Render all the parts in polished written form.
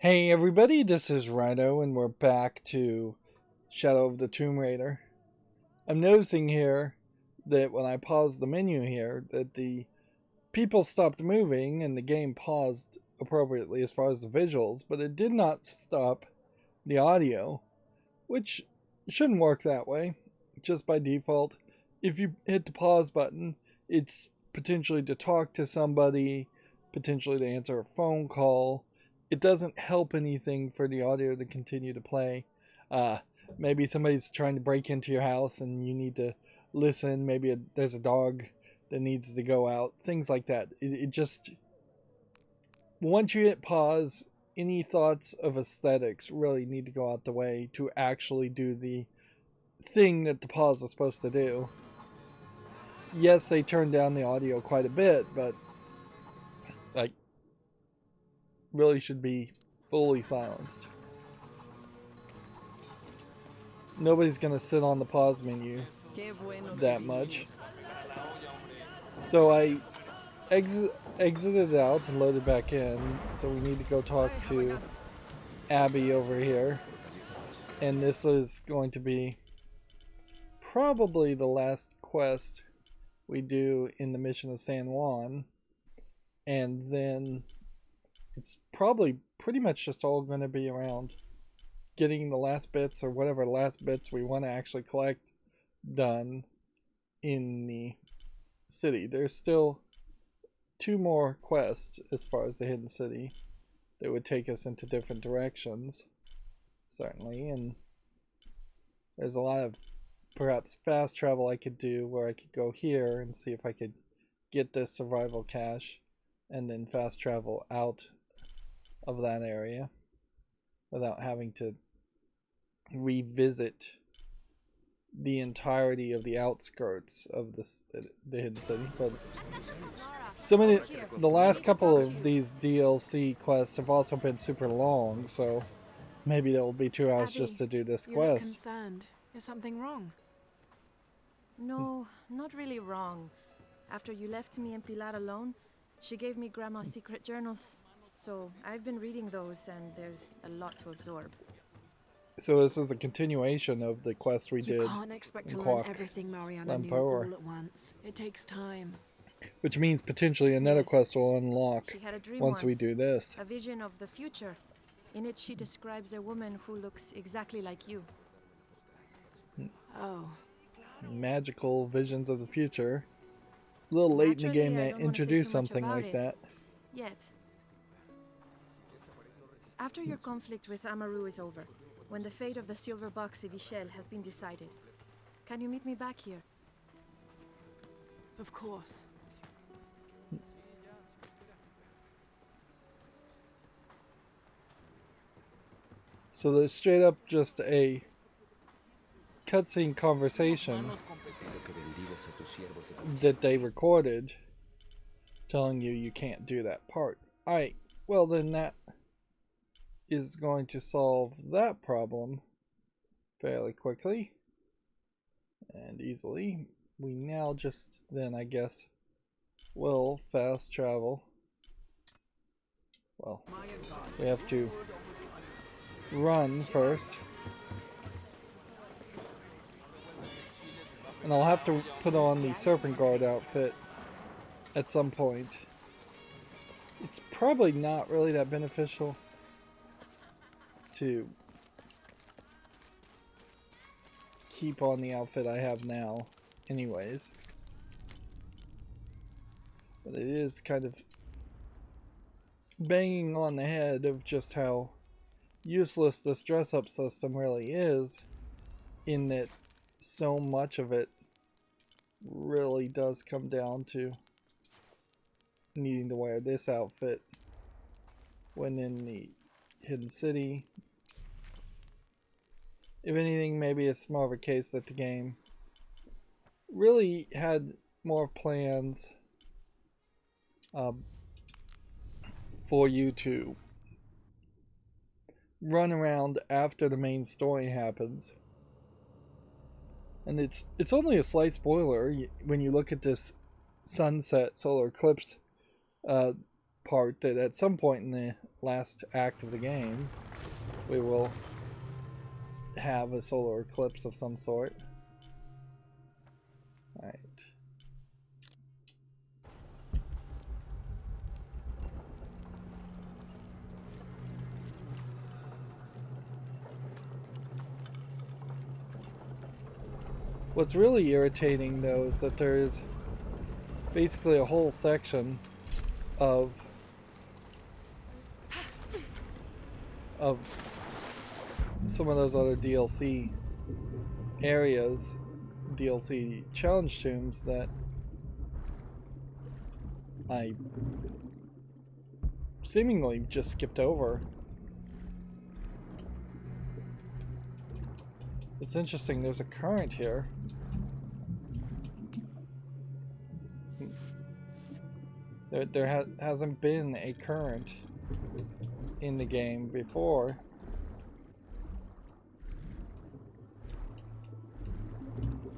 Hey everybody, this is Rydo and we're back to Shadow of the Tomb Raider. I'm noticing here that when I pause the menu here that the people stopped moving and the game paused appropriately as far as the visuals, but it did not stop the audio, which shouldn't work that way. Just by default, if you hit the pause button, it's potentially to talk to somebody, potentially to answer a phone call. It doesn't help anything for the audio to continue to play. Maybe somebody's trying to break into your house and you need to listen. Maybe there's a dog that needs to go out. Things like that. It just... Once you hit pause, any thoughts of aesthetics really need to go out the way to actually do the thing that the pause is supposed to do. Yes, they turned down the audio quite a bit, but like really should be fully silenced. Nobody's gonna sit on the pause menu that much. So I exited out and loaded back in. So we need to go talk to Abby over here. And this is going to be probably the last quest we do in the mission of San Juan. And then it's probably pretty much just all going to be around getting the last bits or whatever last bits we want to actually collect done in the city. There's still 2 more quests as far as the hidden city that would take us into different directions, certainly, and there's a lot of perhaps fast travel I could do where I could go here and see if I could get this survival cache and then fast travel out of that area without having to revisit the entirety of the outskirts of the hidden city. But some of the last couple of these DLC quests have also been super long, so maybe there will be 2 hours just to do this You're quest. concerned. Is something wrong? No, not really wrong. After you left me and Pilar alone, she gave me Grandma's secret journals. So I've been reading those and there's a lot to absorb. So this is a continuation of the quest we did. You can't expect to learn everything Mariana knew all at once. It takes time. Which means potentially another quest will unlock She had a dream once we do this. A vision of the future. In it she describes a woman who looks exactly like you. Oh. Magical visions of the future. A little late in the game to introduce something like that. Yet. After your conflict with Amaru is over, when the fate of the silver box Evichel has been decided, can you meet me back here? Of course. So there's straight up just a cutscene conversation that they recorded telling you can't do that part. Alright, well then that is going to solve that problem fairly quickly and easily. We now just then, I guess, will fast travel. Well, we have to run first. And I'll have to put on the Serpent Guard outfit at some point. It's probably not really that beneficial to keep on the outfit I have now anyways. But it is kind of banging on the head of just how useless this dress-up system really is, in that so much of it really does come down to needing to wear this outfit when in the hidden city. If anything, maybe it's more of a case that the game really had more plans for you to run around after the main story happens. And it's only a slight spoiler when you look at this sunset solar eclipse part that at some point in the last act of the game, we will have a solar eclipse of some sort. Alright. What's really irritating though is that there's basically a whole section of some of those other DLC areas, DLC challenge tombs that I seemingly just skipped over. It's interesting, there's a current here. There hasn't been a current in the game before.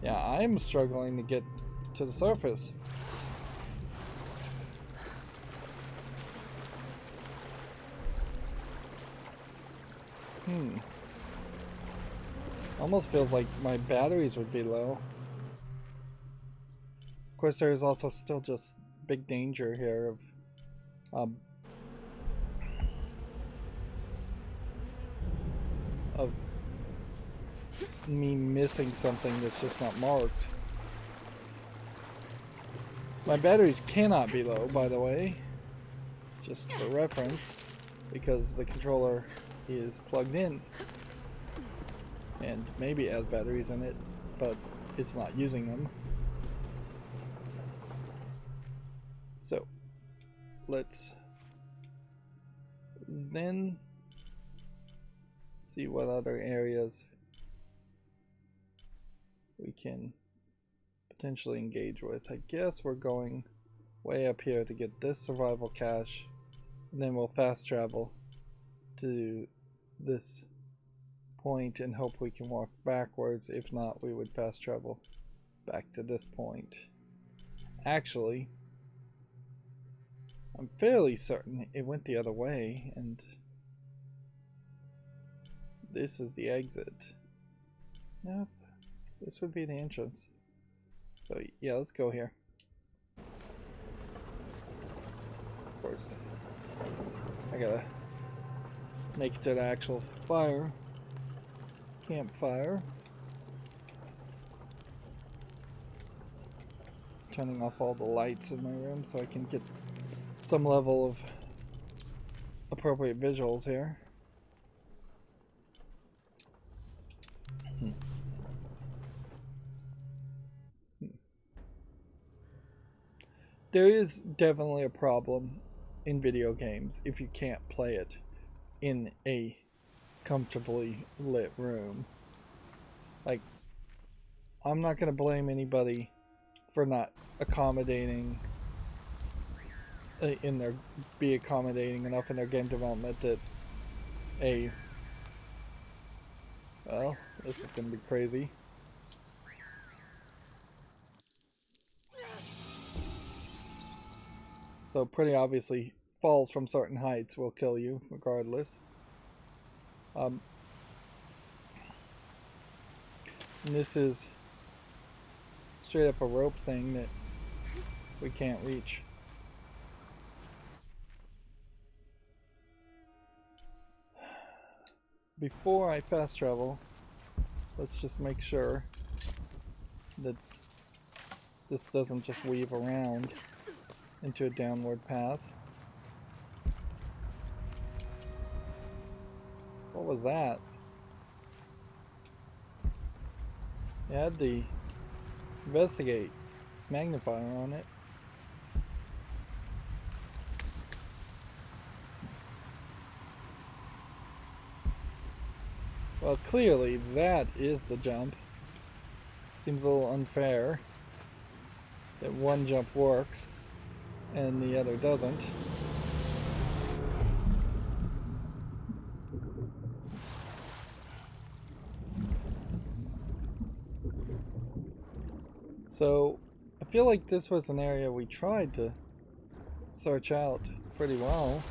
Yeah, I'm struggling to get to the surface. Almost feels like my batteries would be low. Of course, there is also still just big danger here of me missing something that's just not marked. My batteries cannot be low, by the way, just for reference, because the controller is plugged in and maybe has batteries in it, but it's not using them. So let's then see what other areas we can potentially engage with. I guess we're going way up here to get this survival cache, and then we'll fast travel to this point and hope we can walk backwards. If not, we would fast travel back to this point. Actually, I'm fairly certain it went the other way, and this is the exit. Nope, this would be the entrance. So yeah, let's go here. Of course, I gotta make it to the actual fire. Campfire. Turning off all the lights in my room so I can get some level of appropriate visuals here. There is definitely a problem in video games if you can't play it in a comfortably lit room. Like, I'm not gonna blame anybody for not accommodating be accommodating enough in their game development that well, this is gonna be crazy. So pretty obviously, falls from certain heights will kill you regardless. And this is straight up a rope thing that we can't reach. Before I fast travel, let's just make sure that this doesn't just weave around into a downward path. What was that? It had the investigate magnifier on it. Well, clearly that is the jump. Seems a little unfair that one jump works and the other doesn't. So I feel like this was an area we tried to search out pretty well.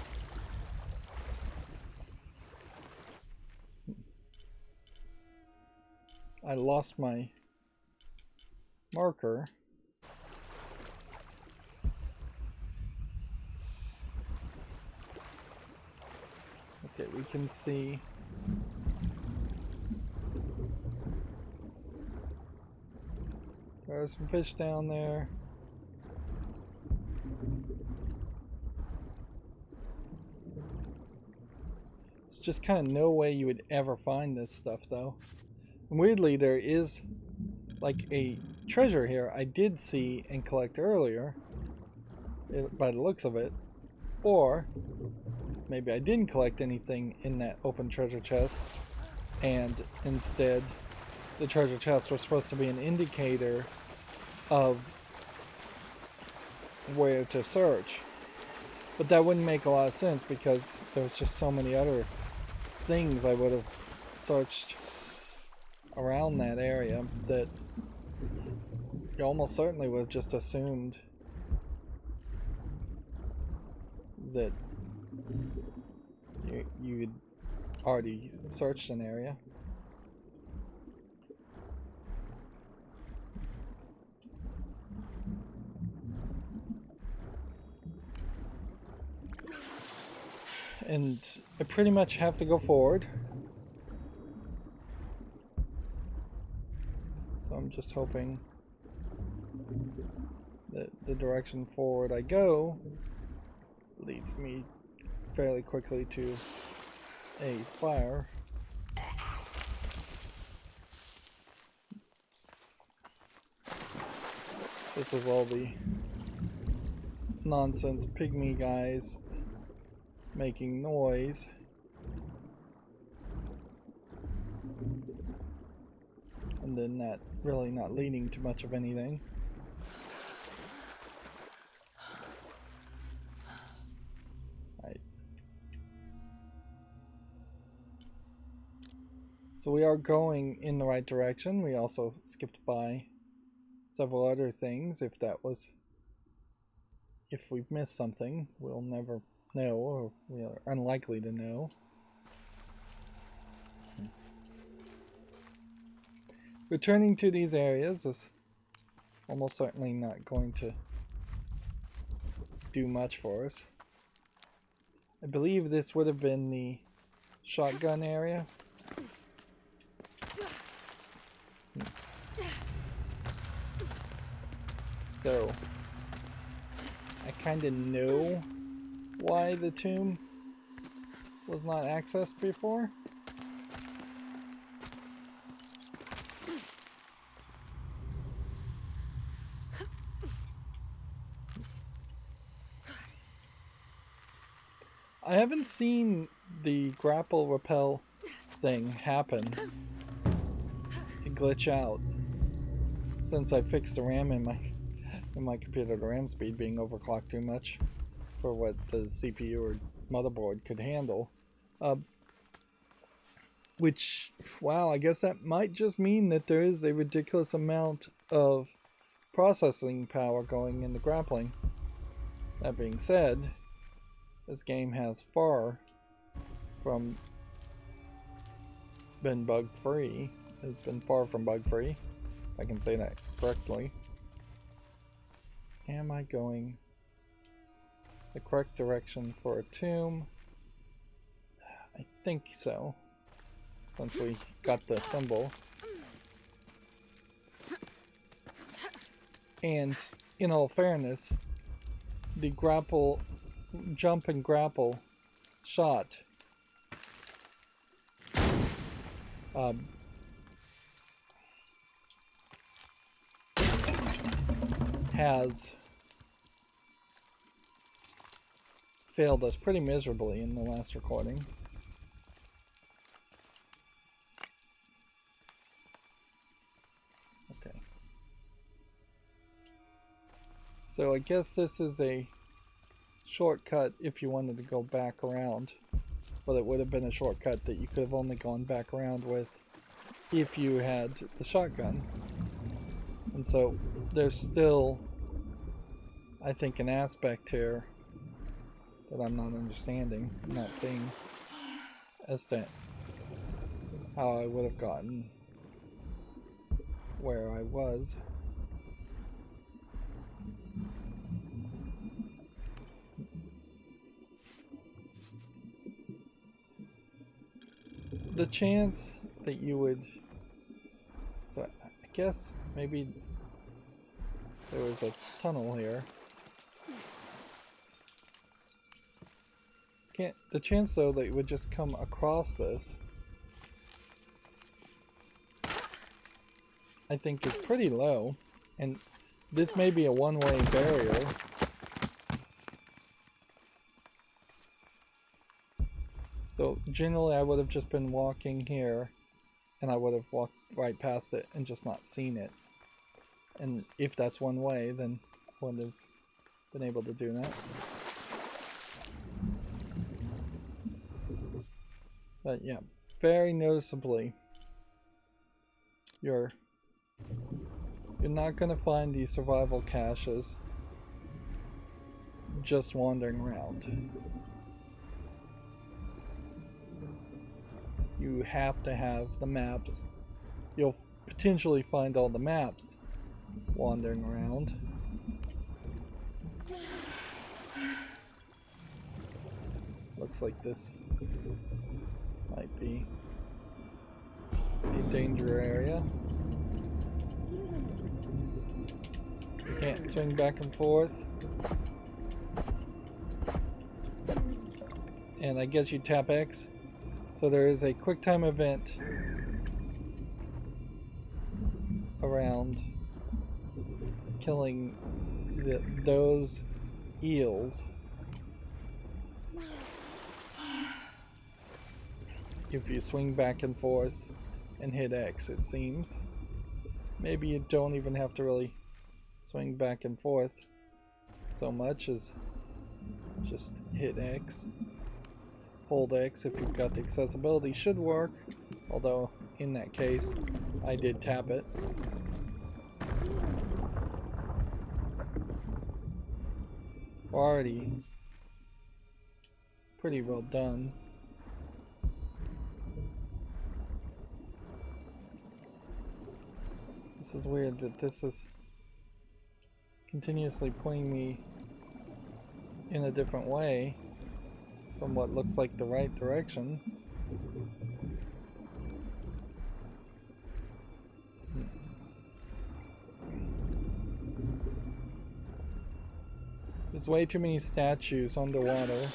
I lost my marker. Okay, we can see there are some fish down there. There's just kind of no way you would ever find this stuff, though. And weirdly, there is like a treasure here I did see and collect earlier, by the looks of it. Or maybe I didn't collect anything in that open treasure chest, and instead the treasure chest was supposed to be an indicator of where to search. But that wouldn't make a lot of sense because there's just so many other things I would have searched around that area that you almost certainly would have just assumed that you'd already searched an area. And I pretty much have to go forward. So I'm just hoping that the direction forward I go leads me fairly quickly to a fire. This was all the nonsense pygmy guys making noise. And then that really not leading to much of anything. Right. So we are going in the right direction. We also skipped by several other things. If we've missed something, we'll never know, or we are unlikely to know. Returning to these areas is almost certainly not going to do much for us. I believe this would have been the shotgun area. So I kind of know why the tomb was not accessed before. I haven't seen the grapple repel thing happen, glitch out, since I fixed the RAM in my computer, the RAM speed being overclocked too much for what the CPU or motherboard could handle. Which, wow, I guess that might just mean that there is a ridiculous amount of processing power going into grappling. That being said, this game has far from been bug-free. It's been far from bug-free, if I can say that correctly. Am I going the correct direction for a tomb? I think so, since we got the symbol. And in all fairness, the grapple, jump and grapple shot has failed us pretty miserably in the last recording. Okay. So I guess this is a shortcut if you wanted to go back around, but it would have been a shortcut that you could have only gone back around with if you had the shotgun. And so there's still, I think, an aspect here that I'm not understanding, not seeing as to how I would have gotten where I was. The chance that you would, so I guess maybe there was a tunnel here. The chance though that you would just come across this, I think is pretty low, and this may be a one-way barrier. So generally I would have just been walking here and I would have walked right past it and just not seen it. And if that's one way, then I wouldn't have been able to do that. But yeah, very noticeably, you're not going to find these survival caches just wandering around. You have to have the maps. You'll potentially find all the maps wandering around. Looks like this might be a danger area. You can't swing back and forth. And I guess you tap X. So there is a QuickTime event around killing those eels. If you swing back and forth and hit X, it seems. Maybe you don't even have to really swing back and forth so much as just hit X. Hold X if you've got the accessibility should work, although in that case I did tap it. Already pretty well done. This is weird that this is continuously pointing me in a different way from what looks like the right direction. There's way too many statues underwater.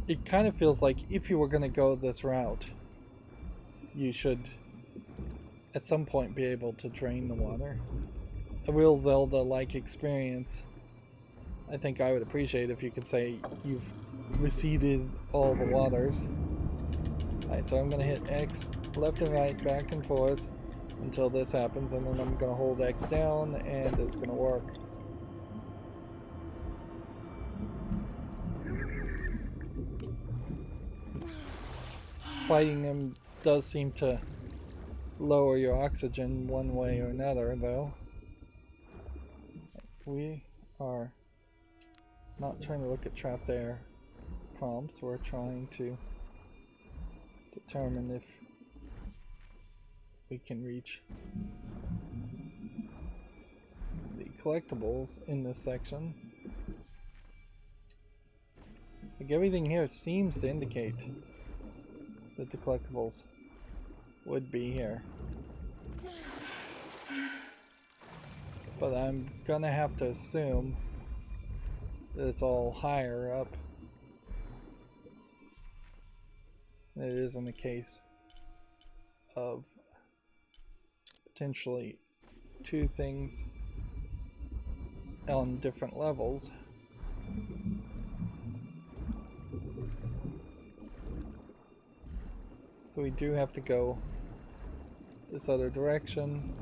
It kind of feels like if you were going to go this route, you should at some point be able to drain the water. A real Zelda-like experience. I think I would appreciate if you could say you've receded all the waters. Alright, so I'm going to hit X left and right, back and forth until this happens, and then I'm going to hold X down and it's going to work. Fighting them does seem to lower your oxygen one way or another, though. We are not trying to look at trapped air prompts, we're trying to determine if we can reach the collectibles in this section. Like everything here seems to indicate that the collectibles would be here. But I'm gonna have to assume that it's all higher up. It isn't a case of potentially two things on different levels. So we do have to go this other direction.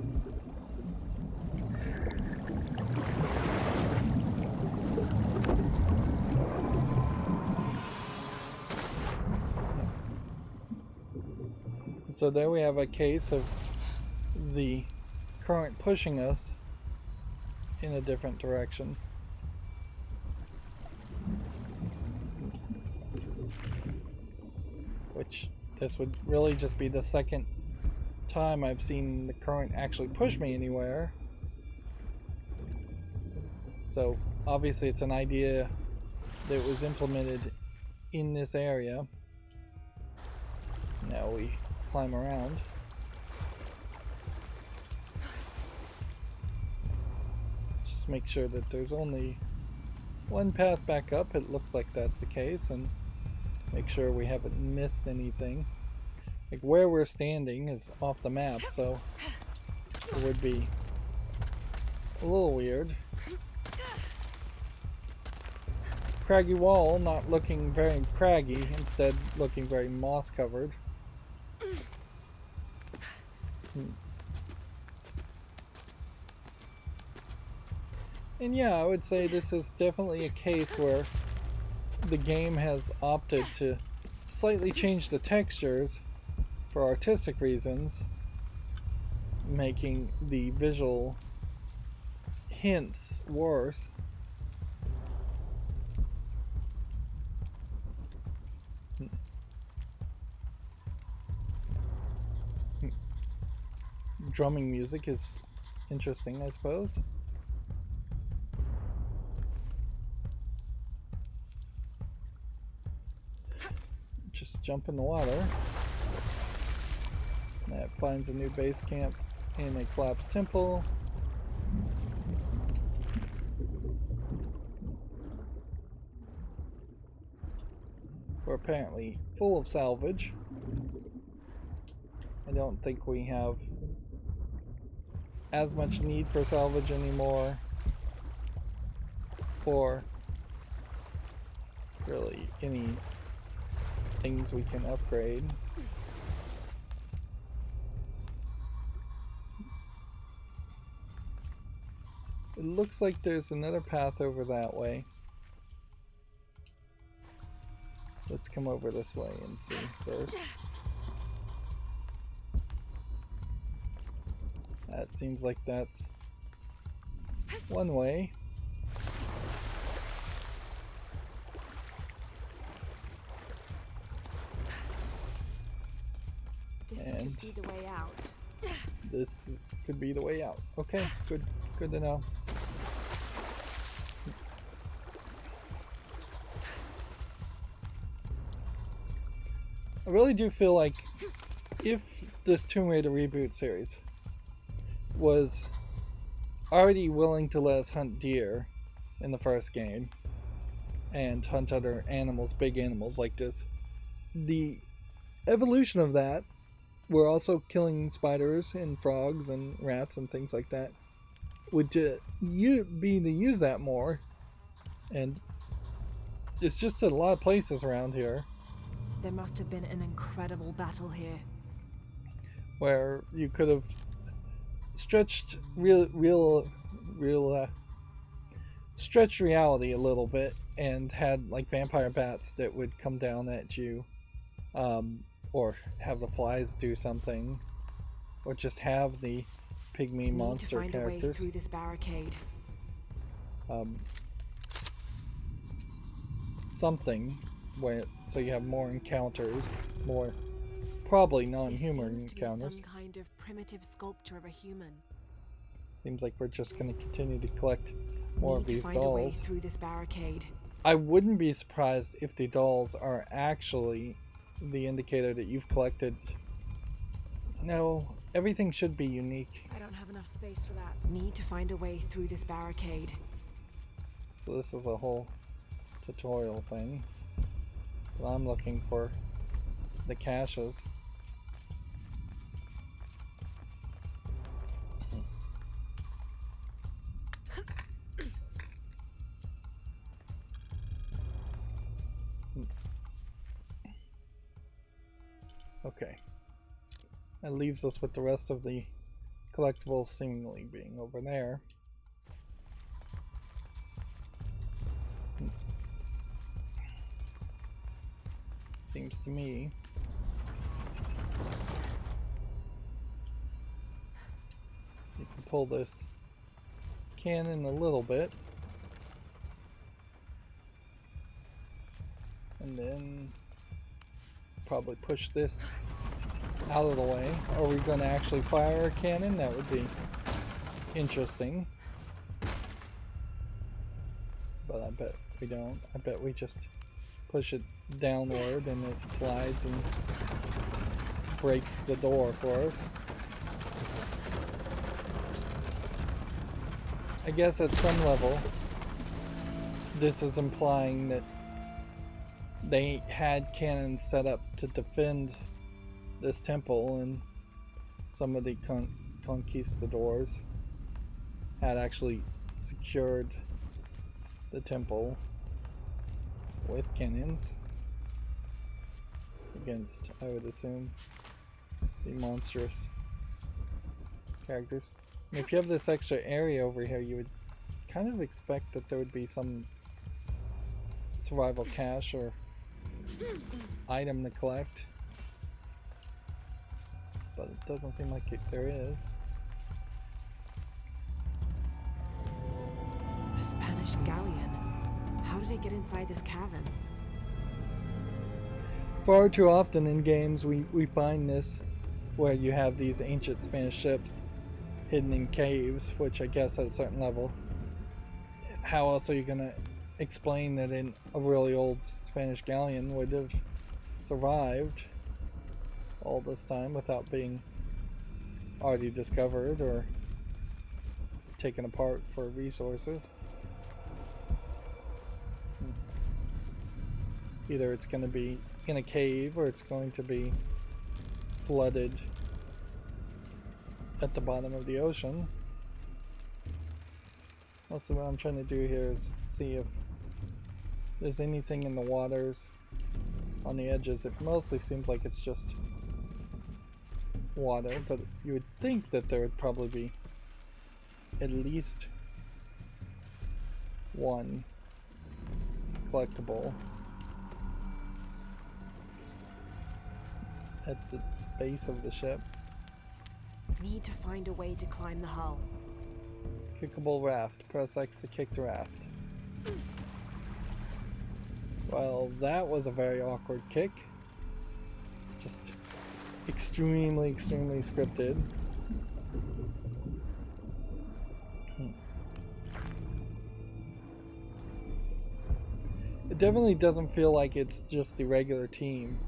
So there we have a case of the current pushing us in a different direction. Which this would really just be the second time I've seen the current actually push me anywhere. So obviously it's an idea that was implemented in this area. Now we climb around. Just make sure that there's only one path back up. It looks like that's the case, and make sure we haven't missed anything. Like where we're standing is off the map, so it would be a little weird. Craggy wall, not looking very craggy, instead looking very moss covered. And yeah, I would say this is definitely a case where the game has opted to slightly change the textures for artistic reasons, making the visual hints worse. Drumming music is interesting, I suppose. Just jump in the water. That finds a new base camp in a collapsed temple. We're apparently full of salvage. I don't think we have as much need for salvage anymore, or really any things we can upgrade. It looks like there's another path over that way. Let's come over this way and see first. That seems like that's one way. This could be the way out. This could be the way out. Okay, good to know. I really do feel like if this Tomb Raider reboot series was already willing to let us hunt deer in the first game and hunt other animals, big animals like this, the evolution of that, we're also killing spiders and frogs and rats and things like that, would be to use that more. And it's just a lot of places around here There must have been an incredible battle here. where you could have stretched stretched reality a little bit and had like vampire bats that would come down at you, or have the flies do something, or just have the pygmy monster need to find characters. a way through this barricade. Something where so you have more encounters, more probably non-human This seems to be encounters. some kind of primitive sculpture of a human. Seems like we're just going to continue to collect more of these Need to find a way dolls. through this barricade. I wouldn't be surprised if the dolls are actually the indicator that you've collected. No, everything should be unique. I don't have enough space for that. Need to find a way through this barricade. So this is a whole tutorial thing. But I'm looking for the caches. Okay. That leaves us with the rest of the collectibles seemingly being over there. Seems to me. You can pull this cannon a little bit. And then probably push this out of the way. Are we going to actually fire a cannon? That would be interesting. But I bet we don't. I bet we just push it downward and it slides and breaks the door for us. I guess at some level this is implying that they had cannons set up to defend this temple, and some of the conquistadors had actually secured the temple with cannons against, I would assume, the monstrous characters. And if you have this extra area over here, you would kind of expect that there would be some survival cache or item to collect, but it doesn't seem like there is. A Spanish galleon. How did it get inside this cavern? Far too often in games we find this, where you have these ancient Spanish ships hidden in caves, which I guess at a certain level, how else are you going to explain that in a really old Spanish galleon would have survived all this time without being already discovered or taken apart for resources? Either it's going to be in a cave or it's going to be flooded at the bottom of the ocean. Mostly what I'm trying to do here is see if there's anything in the waters on the edges. It mostly seems like it's just water, but you would think that there would probably be at least one collectible at the base of the ship. Need to find a way to climb the hull. Kickable raft. Press X to kick the raft. Well, that was a very awkward kick. Just extremely scripted. It definitely doesn't feel like it's just the regular team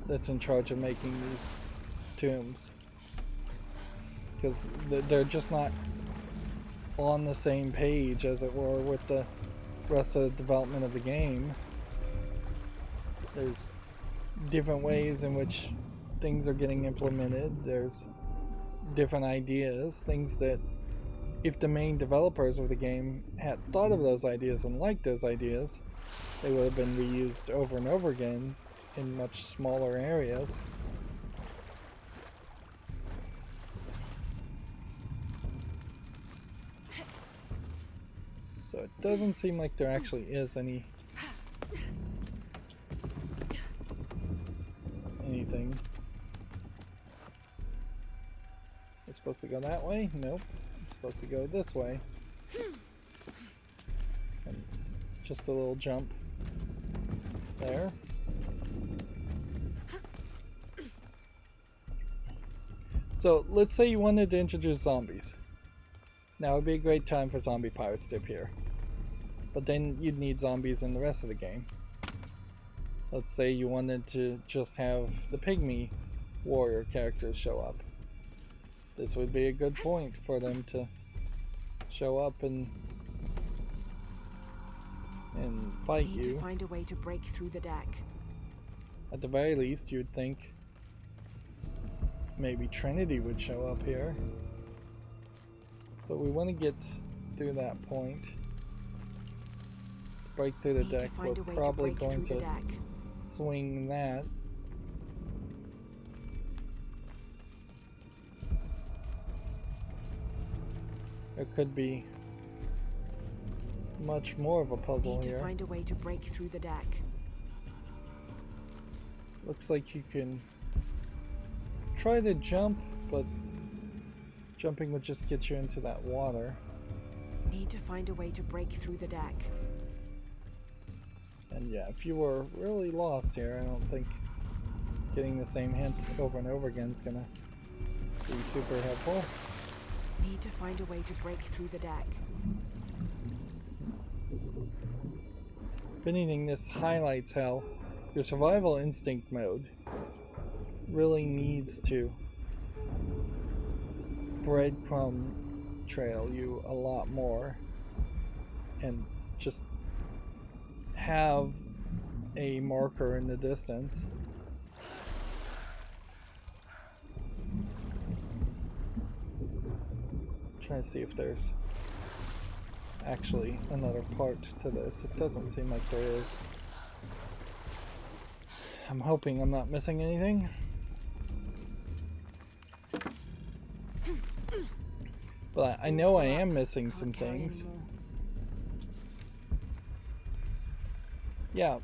that's in charge of making these tombs, because they're just not on the same page, as it were, with the rest of the development of the game. There's different ways in which things are getting implemented. There's different ideas, things that if the main developers of the game had thought of those ideas and liked those ideas, they would have been reused over and over again in much smaller areas. So it doesn't seem like there actually is anything. It's supposed to go that way? Nope. It's supposed to go this way. And just a little jump there. So let's say you wanted to introduce zombies. Now would be a great time for zombie pirates to appear. But then you'd need zombies in the rest of the game. Let's say you wanted to just have the pygmy warrior characters show up. This would be a good point for them to show up and fight you. Need to find a way to break through the deck. At the very least, you'd think maybe Trinity would show up here. So we want to get through that point. Break through the deck. We're probably going to swing that. There could be much more of a puzzle here. Need to find a way to break through the deck. Looks like you can try to jump, but jumping would just get you into that water. Need to find a way to break through the deck. And yeah, if you were really lost here, I don't think getting the same hints over and over again is gonna be super helpful. Need to find a way to break through the deck. If anything, this highlights how your survival instinct mode really needs to breadcrumb trail you a lot more and just have a marker in the distance. Trying to see if there's actually another part to this. It doesn't seem like there is. I'm hoping I'm not missing anything. But I know I am missing some things. Yeah,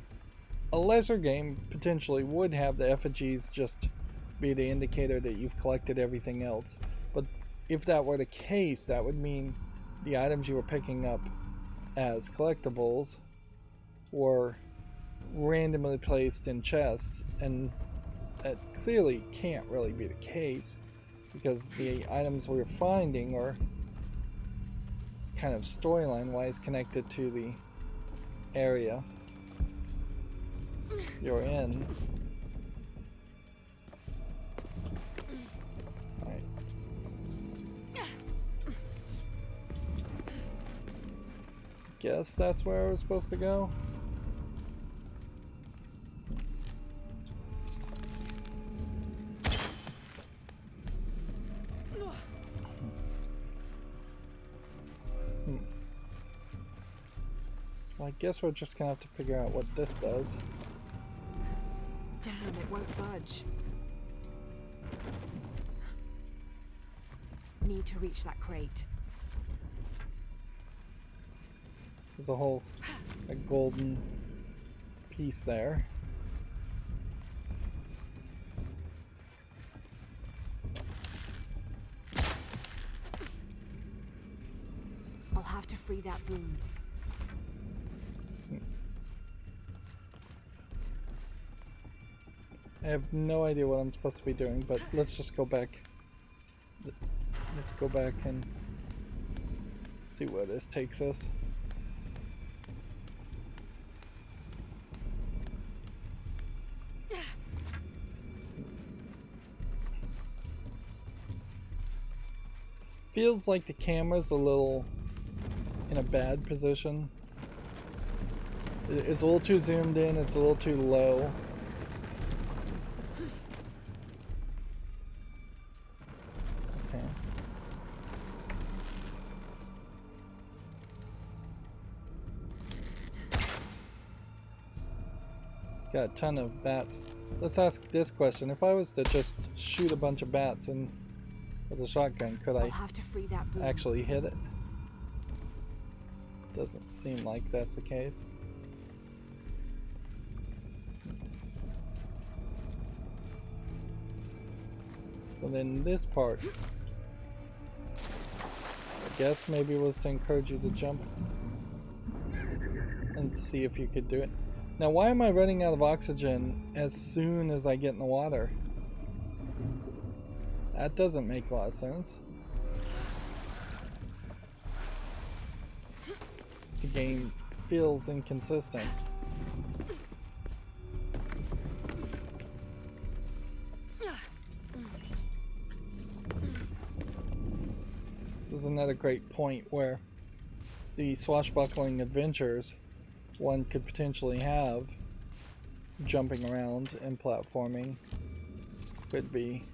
a lesser game potentially would have the effigies just be the indicator that you've collected everything else. But if that were the case, that would mean the items you were picking up as collectibles were randomly placed in chests, and that clearly can't really be the case because the items we're finding are kind of storyline wise connected to the area you're in. Alright. Guess that's where I was supposed to go. Well, I guess we're just gonna have to figure out what this does. Damn, it won't budge. Need to reach that crate. There's a golden piece there. I'll have to free that room. I have no idea what I'm supposed to be doing, but let's just go back. Let's go back and see where this takes us. Feels like the camera's a little in a bad position. It's a little too zoomed in, it's a little too low. Okay. Got a ton of bats. Let's ask this question. If I was to just shoot a bunch of bats and with a shotgun, could I have to free that room. Actually hit it? Doesn't seem like that's the case. So then this part, I guess maybe was to encourage you to jump and see if you could do it. Now why am I running out of oxygen as soon as I get in the water? That doesn't make a lot of sense. The game feels inconsistent. This is another great point where the swashbuckling adventures one could potentially have, jumping around and platforming, could be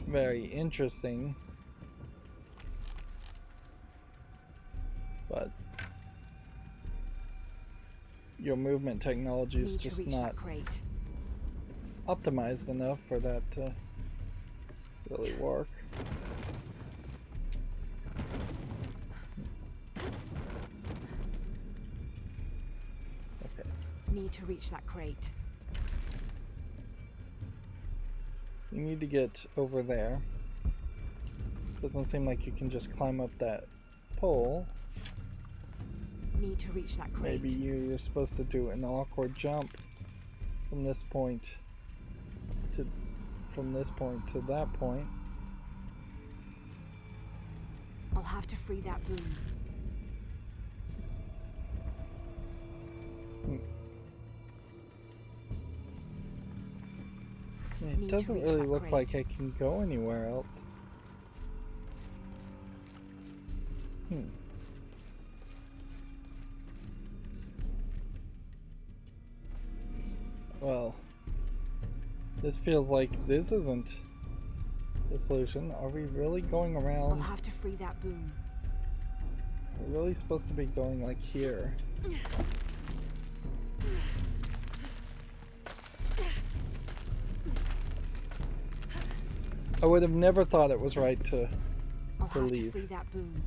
very interesting, but your movement technology is just not optimized enough for that to really work. Okay. Need to reach that crate. You need to get over there. Doesn't seem like you can just climb up that pull. Need to reach that crate. Maybe you're supposed to do an awkward jump from this point to that point. I'll have to free that boom. It doesn't really look like I can go anywhere else. Well, this feels like this isn't the solution. Are we really going around? I'll have to free that boom. We're really supposed to be going like here. I would have never thought it was right to leave. To free that boom.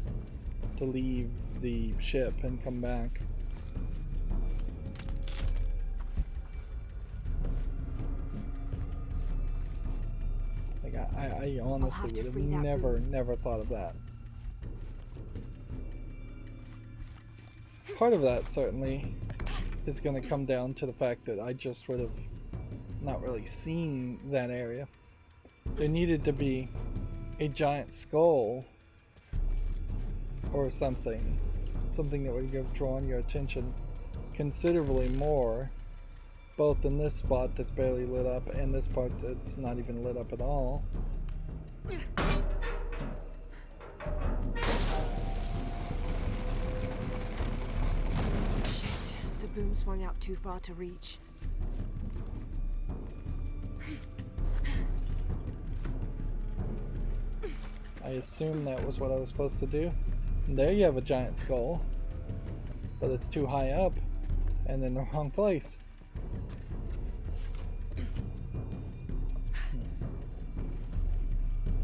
To leave the ship and come back. Like I honestly would have never thought of that. Part of that certainly is going to come down to the fact that I just would have not really seen that area. There needed to be a giant skull or something that would have drawn your attention considerably more, both in this spot that's barely lit up and this part that's not even lit up at all. Shit, the boom swung out too far to reach. I assume that was what I was supposed to do. And there you have a giant skull, but it's too high up and in the wrong place.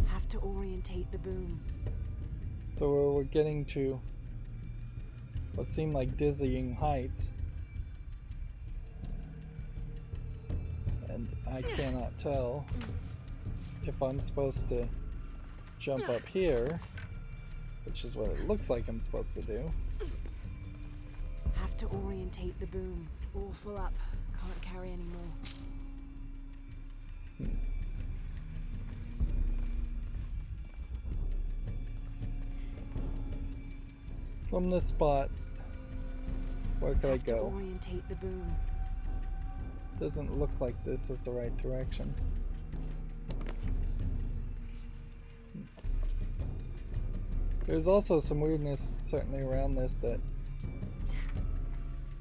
Have to orientate the boom. So we're getting to what seem like dizzying heights, and I cannot tell if I'm supposed to jump up here, which is what it looks like I'm supposed to do. Have to orientate the boom. All full up. Can't carry anymore. From this spot, where could I Have to go? orientate the boom. Doesn't look like this is the right direction. There's also some weirdness certainly around this, that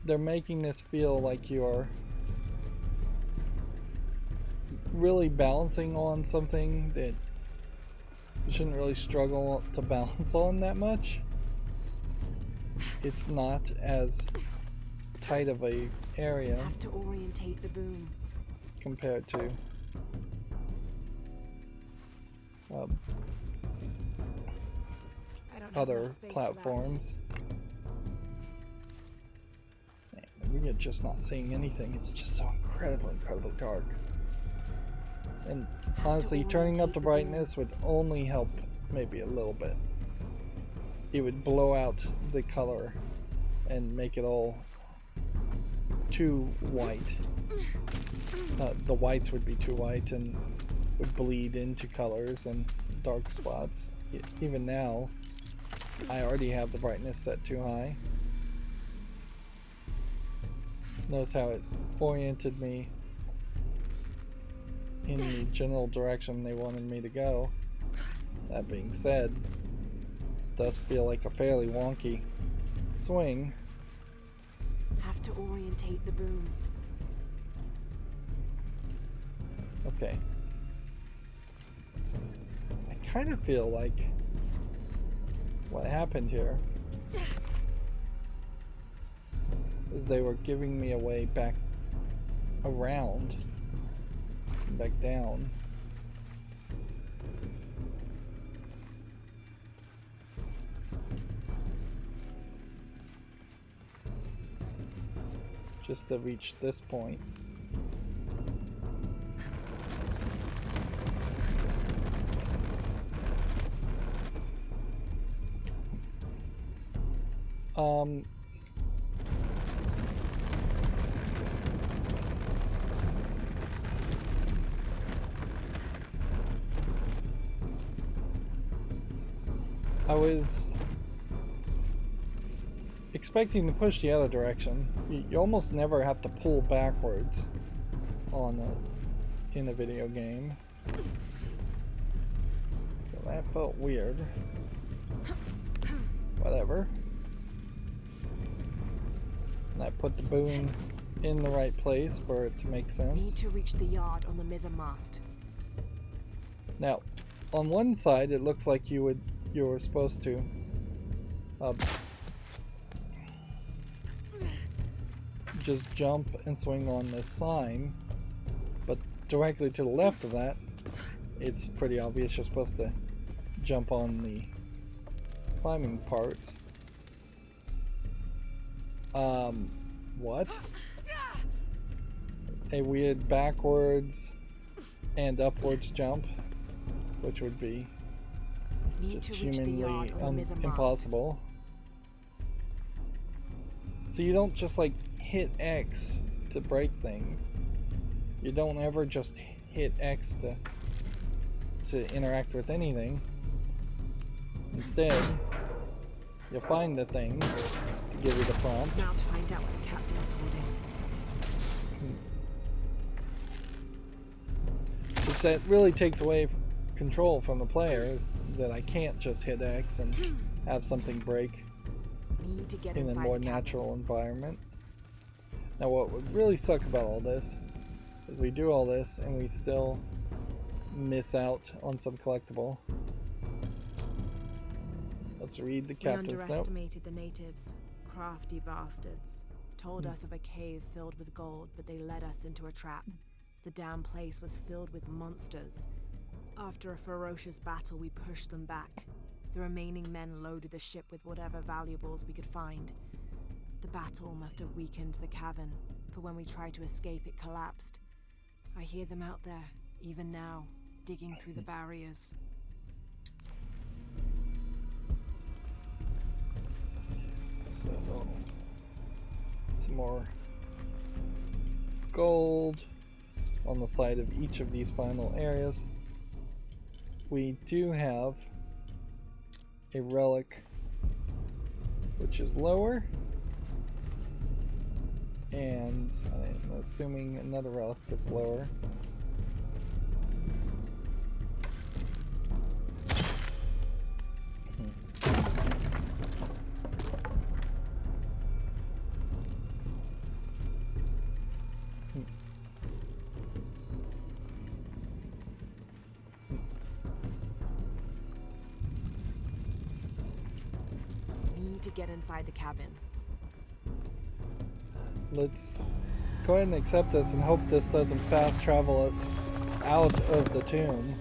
they're making this feel like you're really balancing on something that you shouldn't really struggle to balance on that much. It's not as tight of a area. Have to orientate the boom. Compared to other platforms. Man, we are just not seeing anything. It's just so incredibly dark. And honestly, turning up the brightness would only help maybe a little bit. It would blow out the color and make it all too white. The whites would be too white and would bleed into colors and dark spots. Even now, I already have the brightness set too high. Notice how it oriented me in the general direction they wanted me to go. That being said, this does feel like a fairly wonky swing. Have to orientate the boom. Okay. I kind of feel like what happened here is they were giving me a way back around and back down. Just to reach this point. I was expecting to push the other direction. You almost never have to pull backwards in a video game. So that felt weird. Whatever. That put the boom in the right place for it to make sense. Need to reach the yard on the mizzenmast. Now, on one side, it looks like you were supposed to just jump and swing on this sign, but directly to the left of that, it's pretty obvious you're supposed to jump on the climbing parts. What? A weird backwards and upwards jump, which would be just humanly impossible. So you don't just like hit X to break things. You don't ever just hit X to interact with anything. Instead, you find the thing to give you the prompt. Now to find out what the captain is holding. Which that really takes away control from the players, that I can't just hit X and have something break Need to get in a more natural environment. Now what would really suck about all this is we do all this and we still miss out on some collectible. Let's read the captain's note. We underestimated the natives. Crafty bastards. Told us of a cave filled with gold, but they led us into a trap. The damn place was filled with monsters. After a ferocious battle, we pushed them back. The remaining men loaded the ship with whatever valuables we could find. The battle must have weakened the cavern, for when we tried to escape, it collapsed. I hear them out there, even now, digging through the barriers. So, some more gold on the side of each of these final areas. We do have a relic which is lower, and I'm assuming another relic that's lower. To get inside the cabin. Let's go ahead and accept this and hope this doesn't fast travel us out of the tomb.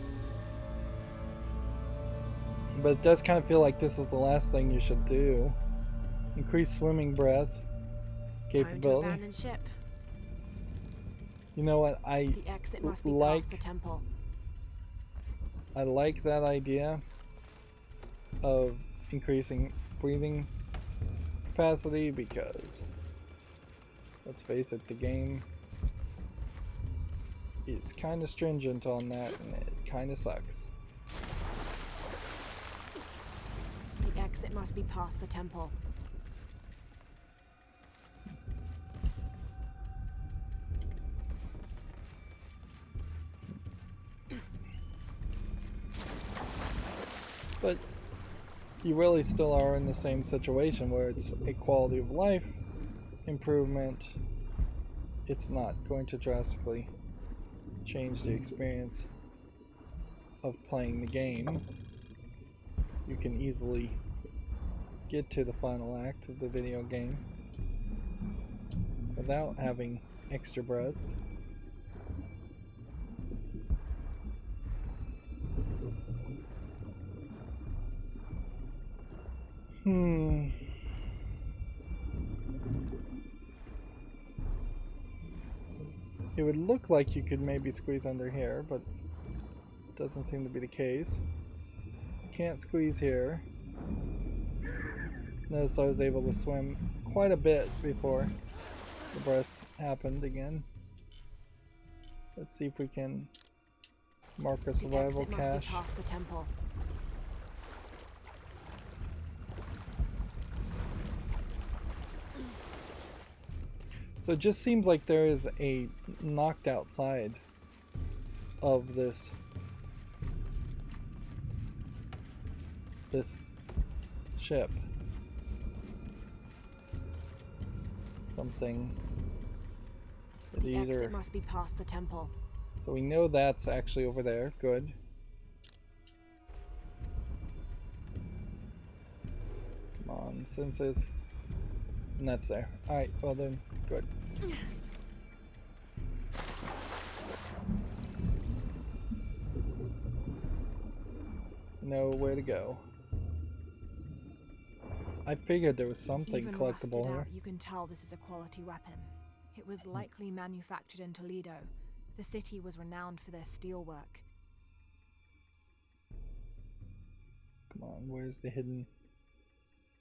But it does kind of feel like this is the last thing you should do. Increase swimming breath capability. Time to abandon ship. You know what, The exit must be past the temple. I like that idea of increasing breathing capacity, because let's face it, the game is kind of stringent on that and it kind of sucks. The exit must be past the temple. But you really still are in the same situation where it's a quality of life improvement. It's not going to drastically change the experience of playing the game. You can easily get to the final act of the video game without having extra breath. It would look like you could maybe squeeze under here, but it doesn't seem to be the case. Can't squeeze here. notice I was able to swim quite a bit before the birth happened again. Let's see if we can mark a survival the exit cache. must be past the temple. So it just seems like there is a knocked out side of this ship. Something that The exit must be past the temple. So we know that's actually over there. Good. Come on, senses. And that's there. Alright, well then, good. Know where to go. I figured there was something Even collectible here. Out, you can tell this is a quality weapon. It was likely manufactured in Toledo. The city was renowned for their steelwork. Come on, where's the hidden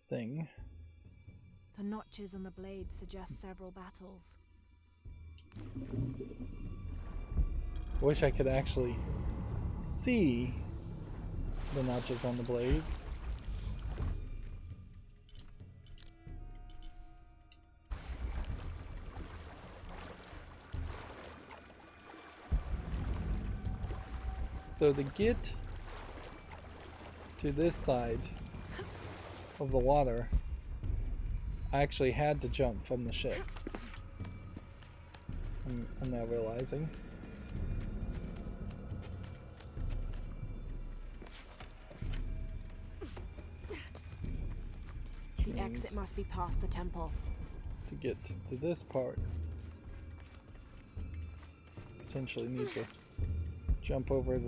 thing? The notches on the blade suggest several battles. Wish I could actually see the notches on the blades. So to get to this side of the water, I actually had to jump from the ship. I'm now realizing. The exit must be past the temple. To get to this part, potentially need to jump over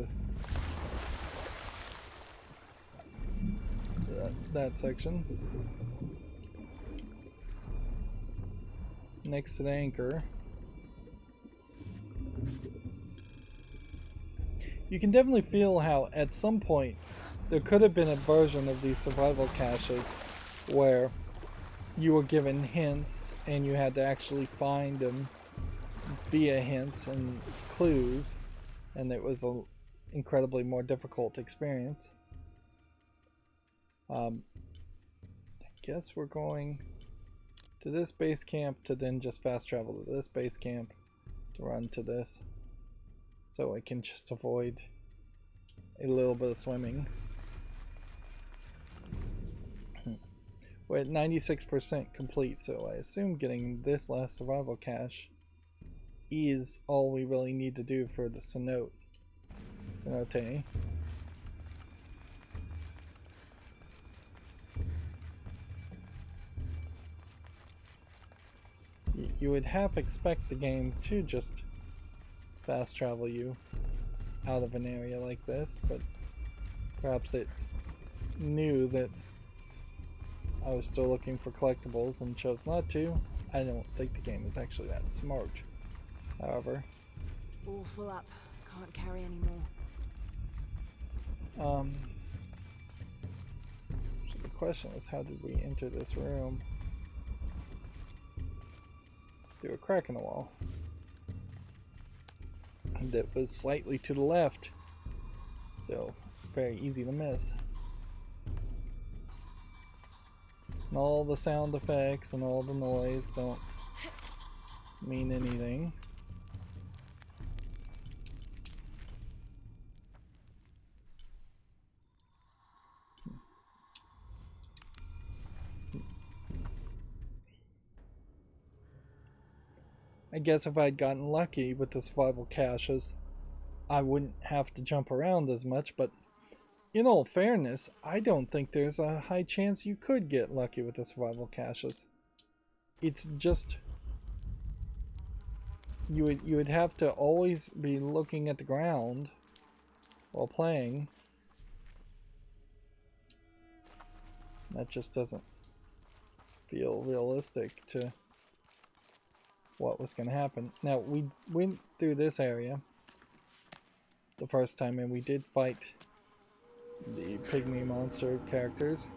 that section. Next to the anchor. You can definitely feel how at some point there could have been a version of these survival caches where you were given hints and you had to actually find them via hints and clues, and it was an incredibly more difficult experience. I guess we're going to this base camp to then just fast travel to this base camp to run to this, so I can just avoid a little bit of swimming. We're at 96% complete, so I assume getting this last survival cache is all we really need to do for the cenote. You would half expect the game to just fast travel you out of an area like this, but perhaps it knew that I was still looking for collectibles and chose not to. I don't think the game is actually that smart, however. All full up. Can't carry anymore. So the question is, how did we enter this room? Through a crack in the wall. That was slightly to the left, so very easy to miss. And all the sound effects and all the noise don't mean anything. I guess if I'd gotten lucky with the survival caches, I wouldn't have to jump around as much, but in all fairness, I don't think there's a high chance you could get lucky with the survival caches. It's just you would have to always be looking at the ground while playing. That just doesn't feel realistic to what was going to happen. Now, we went through this area the first time and we did fight the pygmy monster characters.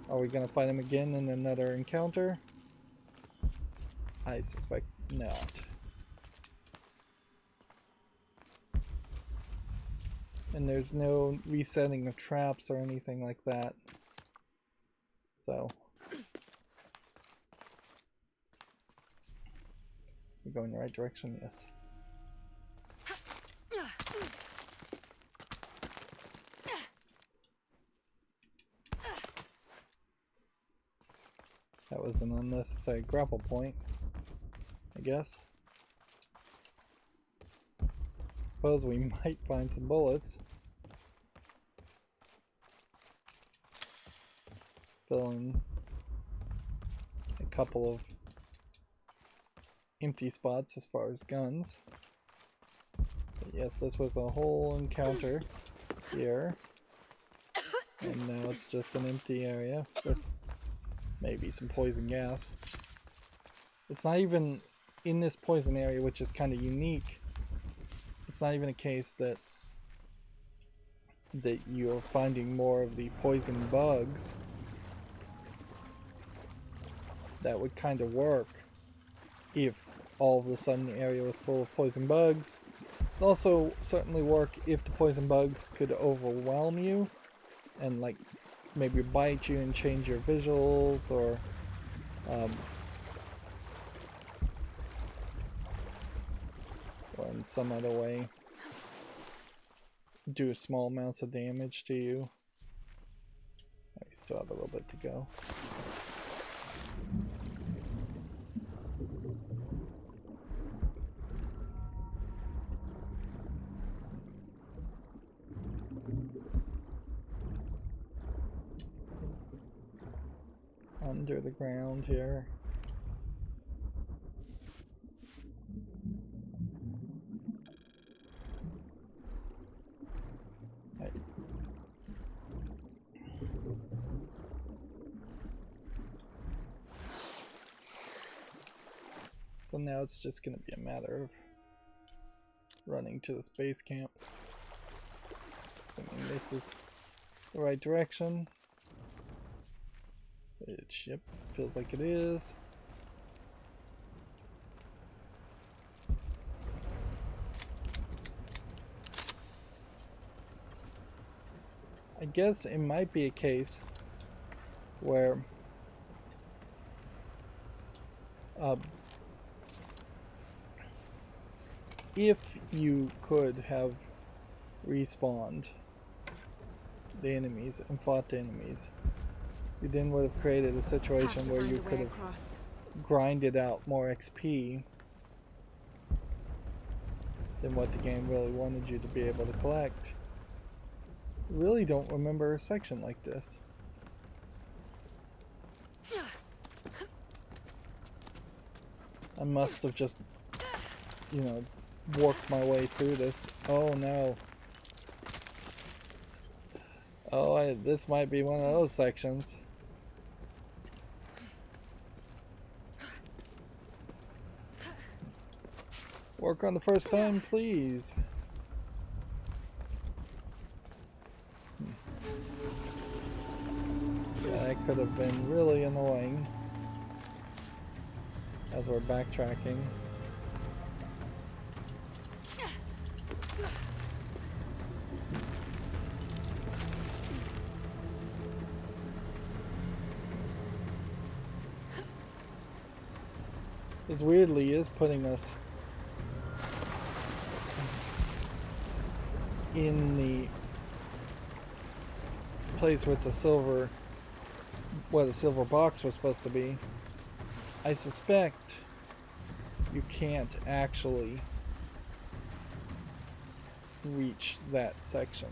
Are we gonna fight him again in another encounter? I suspect not. And there's no resetting of traps or anything like that. So we're going the right direction, yes. That was an unnecessary grapple point, I guess. Suppose we might find some bullets. Fill in a couple of empty spots as far as guns. But yes, this was a whole encounter here. And now it's just an empty area with maybe some poison gas. It's not even in this poison area, which is kind of unique. It's not even a case that you're finding more of the poison bugs. That would kind of work if all of a sudden the area was full of poison bugs. It would also certainly work if the poison bugs could overwhelm you and like maybe bite you and change your visuals, or in some other way do small amounts of damage to you. We still have a little bit to go. Under the ground here. Right. So now it's just going to be a matter of running to the space camp. Assuming this is the right direction. Which, yep, feels like it is. I guess it might be a case where if you could have respawned the enemies and fought the enemies, you then would have created a situation where you could have grinded out more XP than what the game really wanted you to be able to collect. I really don't remember a section like this. I must have just, you know, worked my way through this. Oh no. Oh, this might be one of those sections. Work on the first time, please. Yeah, that could have been really annoying as we're backtracking. This weirdly is putting us in the place with the silver, where the silver box was supposed to be. I suspect you can't actually reach that section.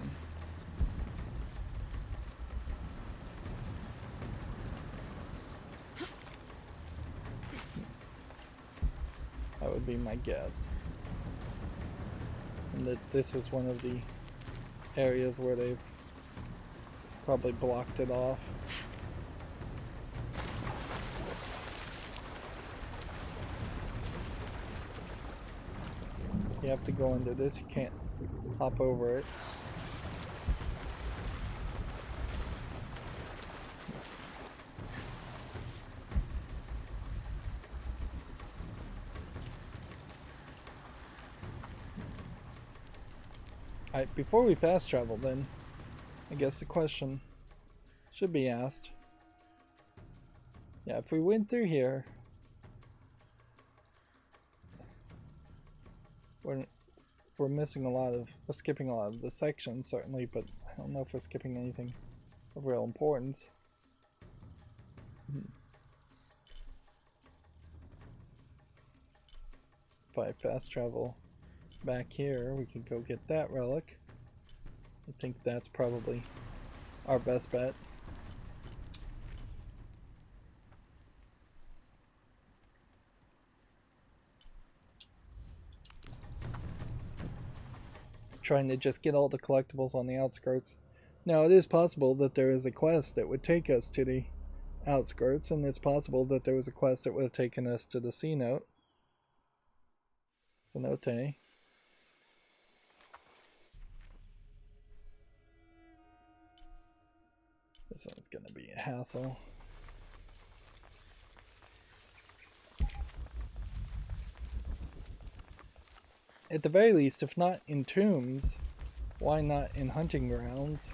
That would be my guess. And that this is one of the areas where they've probably blocked it off. You have to go into this, you can't hop over it. Alright, before we fast travel then, I guess the question should be asked. Yeah, if we went through here, we're missing a lot of, we're skipping a lot of the sections certainly, but I don't know if we're skipping anything of real importance. If I fast travel back here, we can go get that relic. I think that's probably our best bet. Trying to just get all the collectibles on the outskirts. Now, it is possible that there is a quest that would take us to the outskirts, and it's possible that there was a quest that would have taken us to the C note. Cenote. This one's gonna be a hassle. At the very least, if not in tombs, why not in hunting grounds?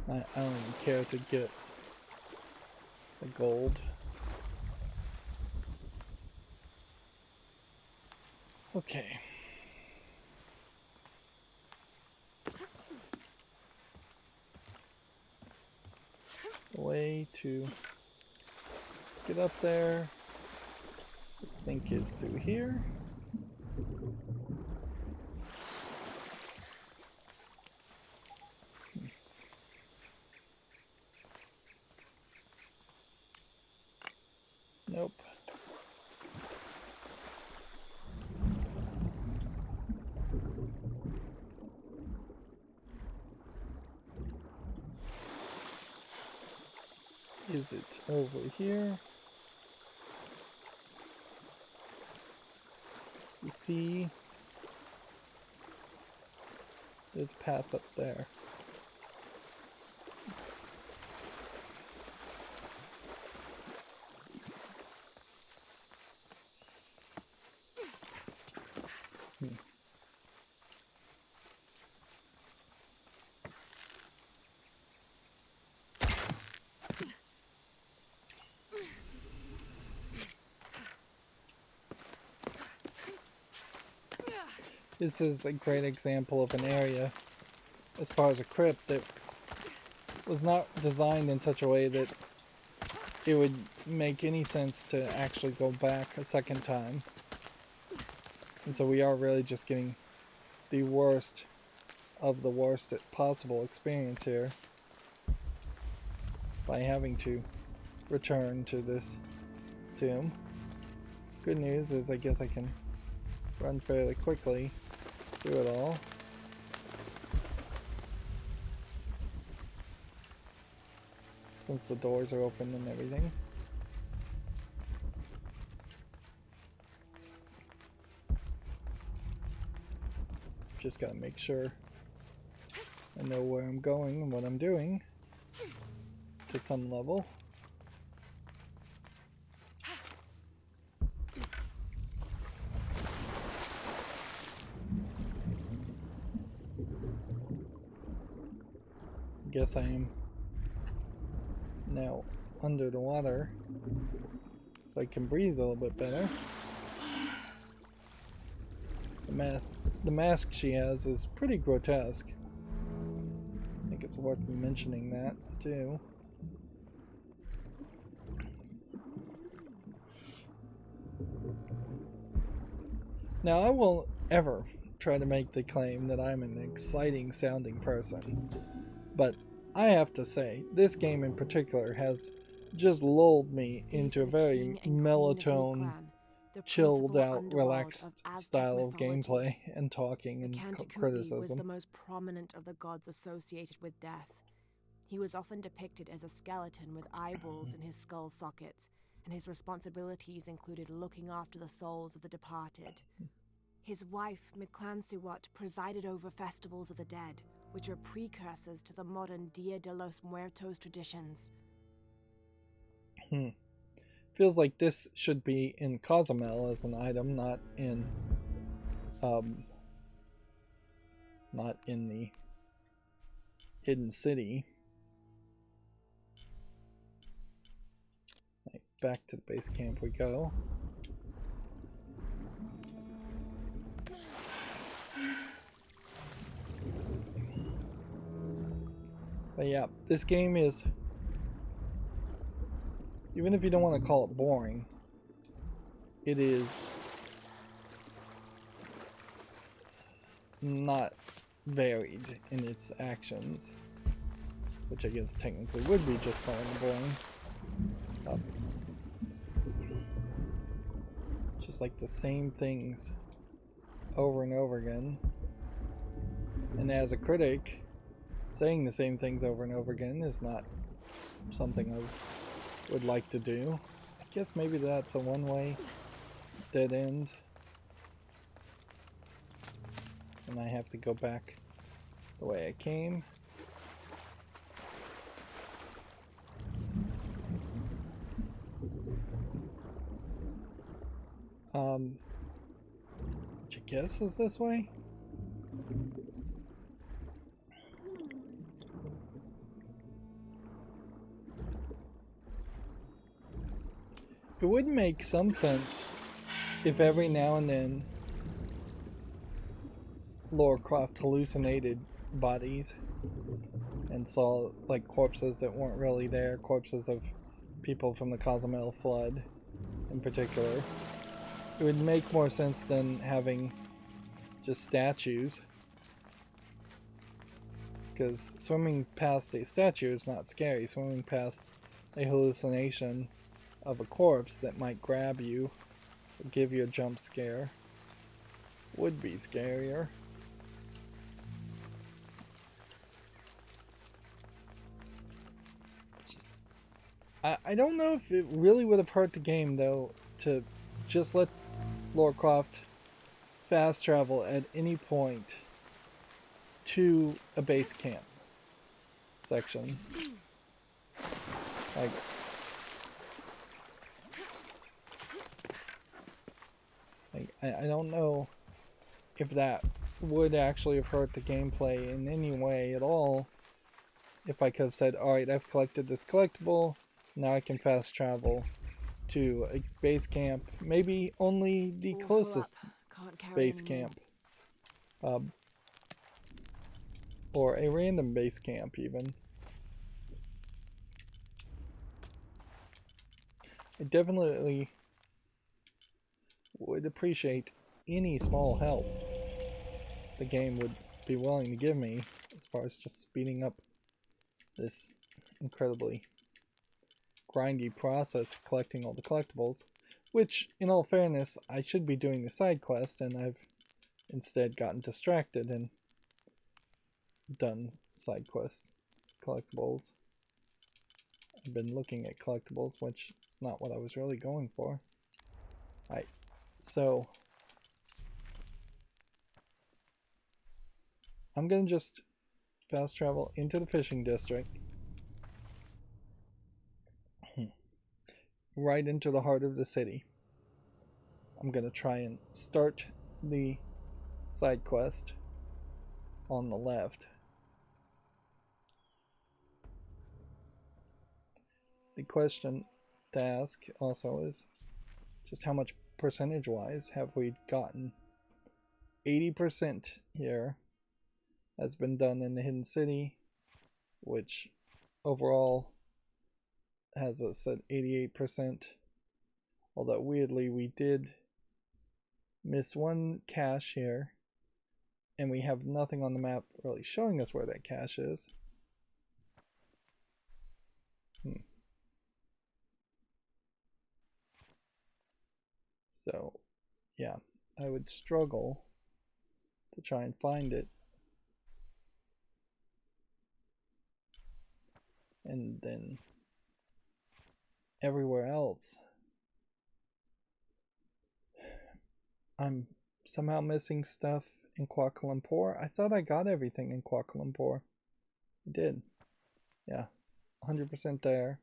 I don't even care to get the gold. Okay. The way to get up there, I think, is through here. Nope. Is it over here? You see, there's a path up there. This is a great example of an area, as far as a crypt, that was not designed in such a way that it would make any sense to actually go back a second time. And so we are really just getting the worst of the worst possible experience here by having to return to this tomb. Good news is I guess I can run fairly quickly through it all. Since the doors are open and everything. Just gotta make sure I know where I'm going and what I'm doing to some level. Guess I am now under the water, so I can breathe a little bit better. The mask she has is pretty grotesque. I think it's worth mentioning that too. Now, I won't ever try to make the claim that I'm an exciting sounding person, but I have to say, this game in particular has just lulled me into a very melatonin, chilled out, relaxed style of gameplay and talking and criticism. Was the most prominent of the gods associated with death. He was often depicted as a skeleton with eyeballs in his skull sockets, and his responsibilities included looking after the souls of the departed. His wife, Mictlansiwat, presided over festivals of the dead, which are precursors to the modern Dia de los Muertos traditions. Feels like this should be in Cozumel as an item, not in the hidden city. Right, back to the base camp we go. But yeah, this game is, even if you don't want to call it boring, it is not varied in its actions, which I guess technically would be just calling it boring. Just like the same things over and over again. And as a critic, saying the same things over and over again is not something I would like to do. I guess maybe that's a one-way dead end. And I have to go back the way I came. Which I guess is this way? It would make some sense if every now and then Lara Croft hallucinated bodies and saw like corpses that weren't really there, corpses of people from the Cozumel flood in particular. It would make more sense than having just statues, because swimming past a statue is not scary. Swimming past a hallucination of a corpse that might grab you or give you a jump scare would be scarier. Just, I don't know if it really would have hurt the game though to just let Lara Croft fast travel at any point to a base camp section. Like, I don't know if that would actually have hurt the gameplay in any way at all. If I could have said, alright, I've collected this collectible, now I can fast travel to a base camp, maybe only the closest base camp, or a random base camp even. I definitely would appreciate any small help the game would be willing to give me as far as just speeding up this incredibly grindy process of collecting all the collectibles, which in all fairness I should be doing the side quest, and I've instead gotten distracted and done side quest collectibles. I've been looking at collectibles, which is not what I was really going for. Alright, so I'm gonna just fast travel into the fishing district, right into the heart of the city. I'm gonna try and start the side quest on the left. The question to ask also is just how much percentage wise have we gotten? 80% here has been done in the hidden city, which overall has us at 88%. Although weirdly we did miss one cache here, and we have nothing on the map really showing us where that cache is. So yeah, I would struggle to try and find it. And then everywhere else, I'm somehow missing stuff in Kuala Lumpur. I thought I got everything in Kuala Lumpur. I did. Yeah. 100% there.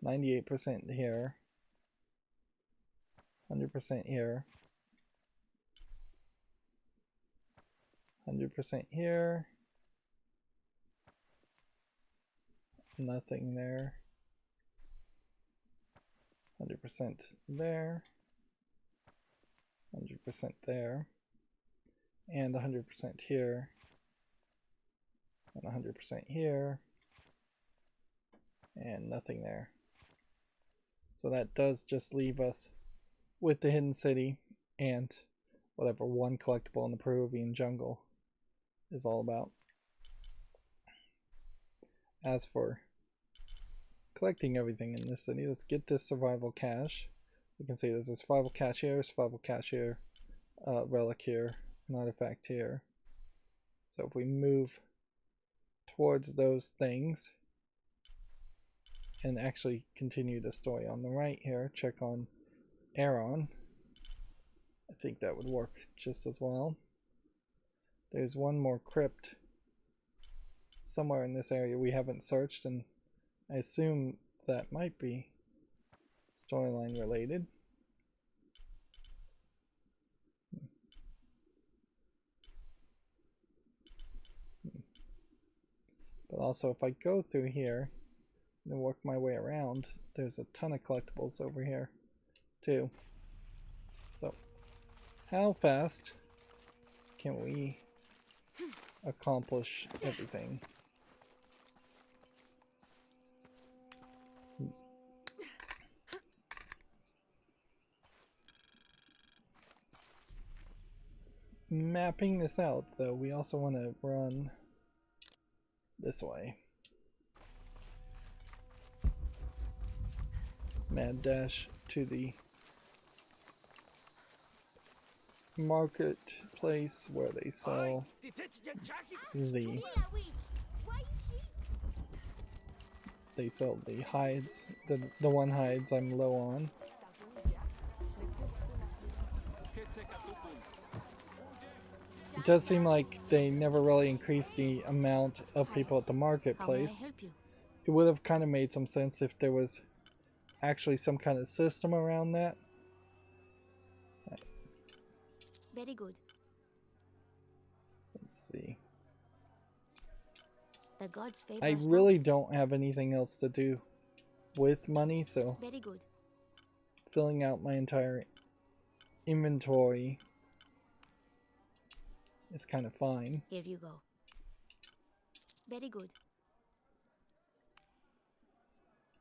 98% here. 100% here. 100% here. Nothing there. 100% there. 100% there. And 100% here. And 100% here. And nothing there. So that does just leave us with the hidden city and whatever one collectible in the Peruvian jungle is all about. As for collecting everything in this city, let's get this survival cache. You can see there's a survival cache here, relic here, an artifact here. So if we move towards those things and actually continue the story on the right here, check on Aaron. I think that would work just as well. There's one more crypt somewhere in this area we haven't searched, and I assume that might be storyline related. But also if I go through here and work my way around, there's a ton of collectibles over here too. So how fast can we accomplish everything? Mapping this out though, we also want to run this way. Mad dash to the marketplace where they sell the hides, the one hides I'm low on. It does seem like they never really increased the amount of people at the marketplace. It would have kind of made some sense if there was actually some kind of system around that. Very good. Let's see. The gods favor I really don't have anything else to do with money, so very good. Filling out my entire inventory is kind of fine. Here you go. Very good.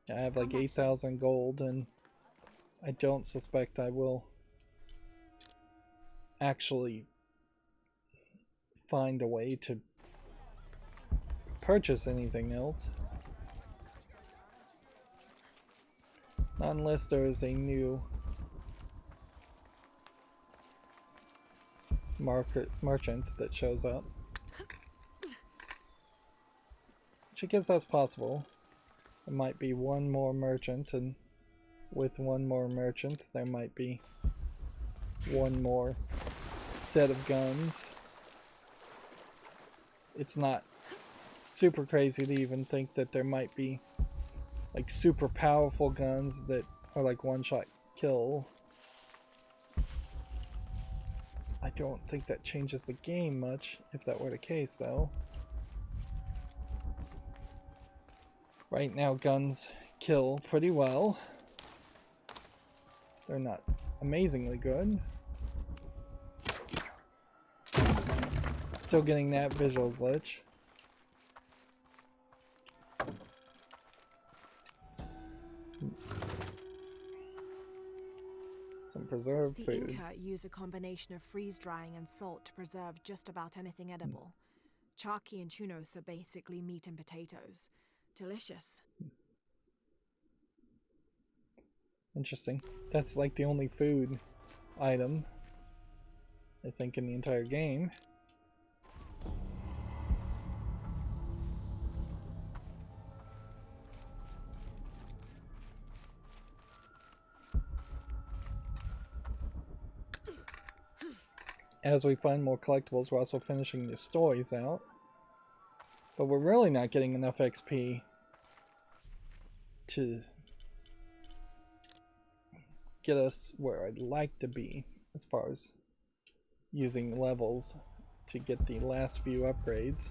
I have like 8,000 gold, and I don't suspect I will actually find a way to purchase anything else. Not unless there is a new merchant that shows up. Which I guess that's possible. There might be one more merchant, and with one more merchant there might be one more set of guns. It's not super crazy to even think that there might be like super powerful guns that are like one-shot kill. I don't think that changes the game much if that were the case though. Right now guns kill pretty well. They're not amazingly good. Still getting that visual glitch. Some preserved The food. Inca use a combination of freeze drying and salt to preserve just about anything edible. Charqui and chunos are basically meat and potatoes. Delicious. Interesting. That's like the only food item, I think, in the entire game. as we find more collectibles, we're also finishing the stories out. But we're really not getting enough XP to get us where I'd like to be as far as using levels to get the last few upgrades.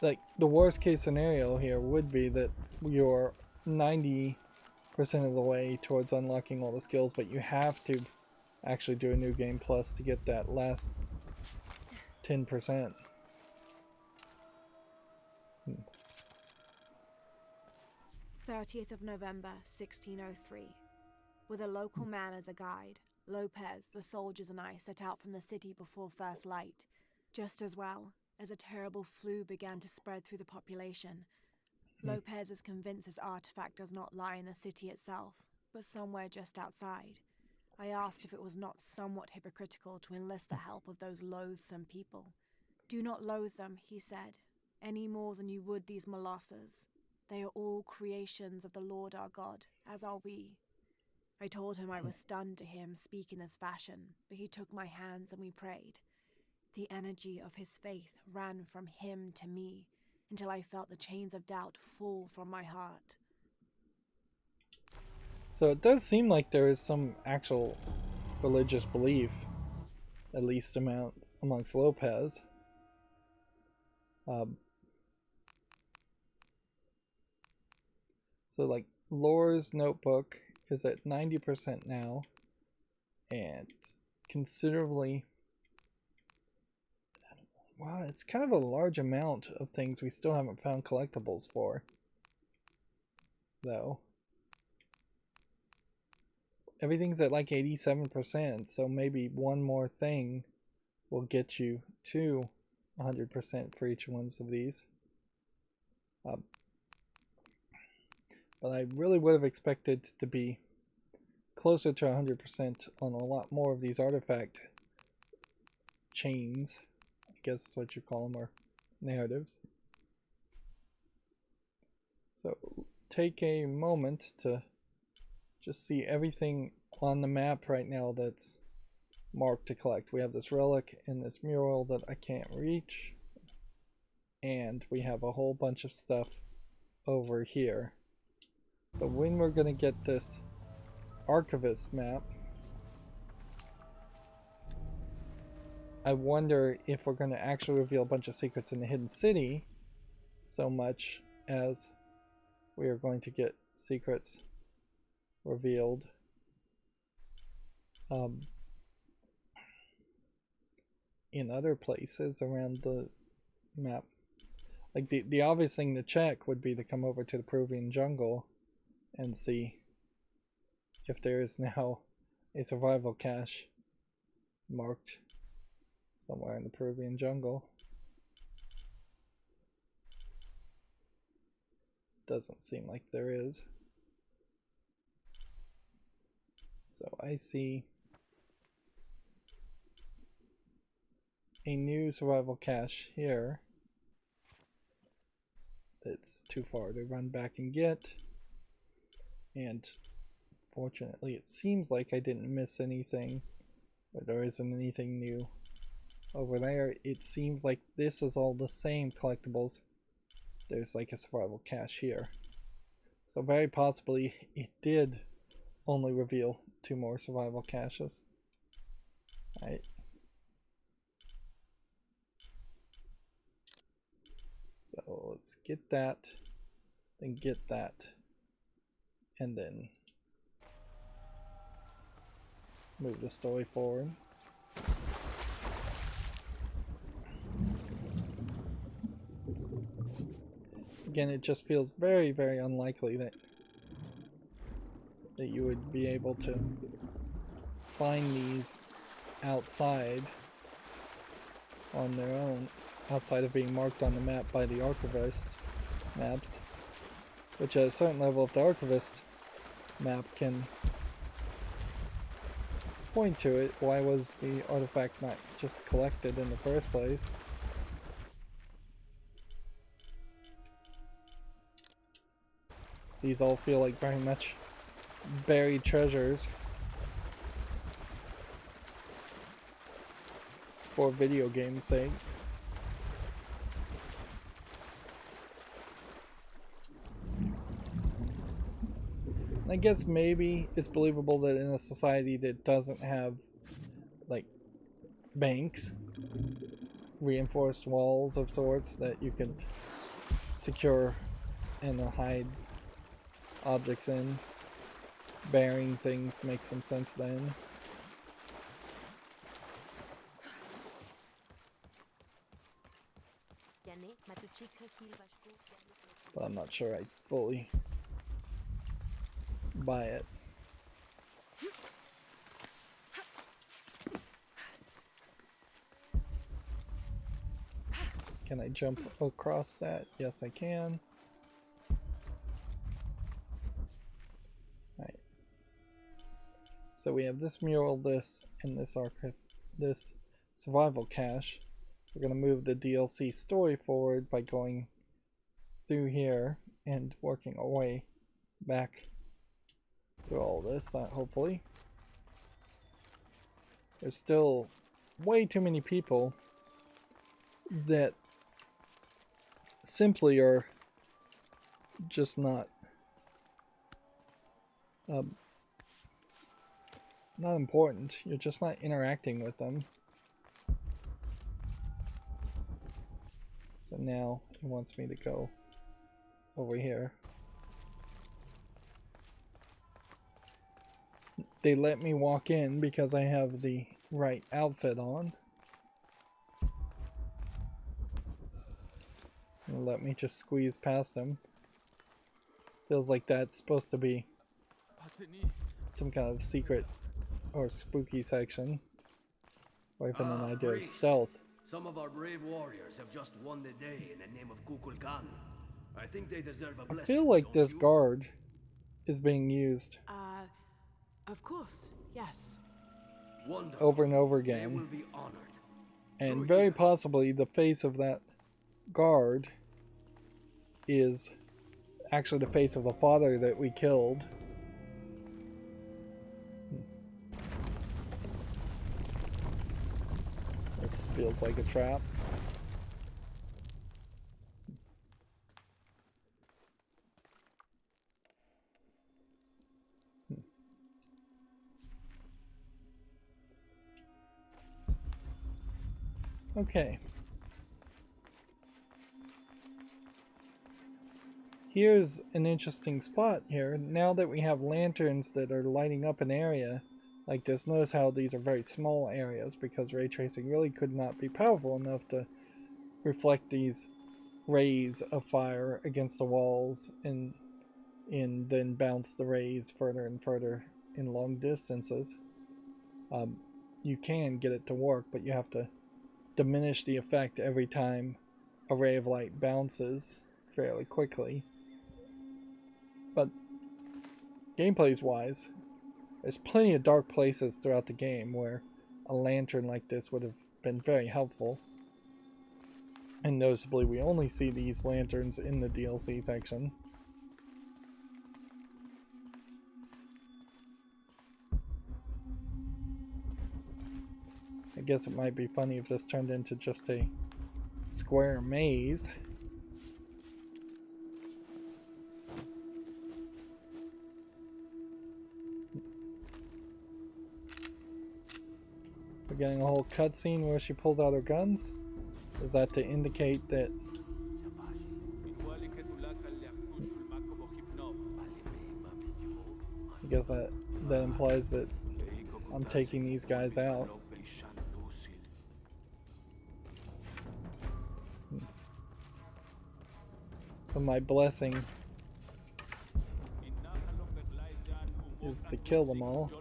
Like, the worst case scenario here would be that you're 90% of the way towards unlocking all the skills, but you have to actually do a new game plus to get that last 10%. 30th of November, 1603. With a local man as a guide, Lopez, the soldiers, and I set out from the city before first light. Just as well, as a terrible flu began to spread through the population. Lopez is convinced his artifact does not lie in the city itself, but somewhere just outside. I asked if it was not somewhat hypocritical to enlist the help of those loathsome people. Do not loathe them, he said, any more than you would these molosses. They are all creations of the Lord our God, as are we. I told him I was stunned to hear him speak in this fashion, but he took my hands and we prayed. The energy of his faith ran from him to me, until I felt the chains of doubt fall from my heart. So it does seem like there is some actual religious belief, at least amongst Lopez. So like Lore's notebook is at 90% now, and considerably, wow, it's kind of a large amount of things we still haven't found collectibles for, though. Everything's at like 87%, so maybe one more thing will get you to 100% for each one of these. But I really would have expected to be closer to 100% on a lot more of these artifact chains, I guess is what you call them, or narratives. So take a moment to just see everything on the map right now that's marked to collect. We have this relic and this mural that I can't reach, and we have a whole bunch of stuff over here. So when we're going to get this archivist map, I wonder if we're going to actually reveal a bunch of secrets in the hidden city so much as we are going to get secrets revealed in other places around the map. Like the obvious thing to check would be to come over to the Peruvian jungle and see if there is now a survival cache marked somewhere in the Peruvian jungle. Doesn't seem like there is. So I see a new survival cache here. It's too far to run back and get. And fortunately it seems like I didn't miss anything, or there isn't anything new over there. It seems like this is all the same collectibles. There's like a survival cache here. So very possibly it did only reveal 2 more survival caches. Right. So let's get that, then get that, and then move the story forward. Again, it just feels very, very unlikely that you would be able to find these outside on their own, outside of being marked on the map by the archivist maps, which at a certain level, if the archivist map can point to it, why was the artifact not just collected in the first place? These all feel like very much buried treasures. for video games' sake. I guess maybe it's believable that in a society that doesn't have like banks, reinforced walls of sorts that you can secure and hide objects in, burying things makes some sense then. But I'm not sure I fully buy it. Can I jump across that? Yes, I can. Alright. So we have this mural, this, and this this survival cache. We're going to move the DLC story forward by going through here and working our way back through all this, hopefully. There's still way too many people that simply are just not important. You're just not interacting with them. So now it wants me to go over here. They let me walk in because I have the right outfit on. And let me just squeeze past them. Feels like that's supposed to be some kind of secret or spooky section. Or even an idea of stealth. Some of our brave warriors have just won the day in the name of Kukulkan. I think they deserve a blessing. I feel like this guard is being used. Of course, yes. Wonderful. Over and over They again. will be honored. And very possibly the face of that guard is actually the face of the father that we killed. This feels like a trap. Okay. Here's an interesting spot here. Now that we have lanterns that are lighting up an area like this, notice how these are very small areas because ray tracing really could not be powerful enough to reflect these rays of fire against the walls and then bounce the rays further and further in long distances. You can get it to work, but you have to diminish the effect every time a ray of light bounces fairly quickly. But gameplays wise, there's plenty of dark places throughout the game where a lantern like this would have been very helpful. And noticeably, we only see these lanterns in the DLC section. I guess it might be funny if this turned into just a square maze. We're getting a whole cutscene where she pulls out her guns. Is that to indicate that I guess that implies that I'm taking these guys out. So my blessing is to kill them all.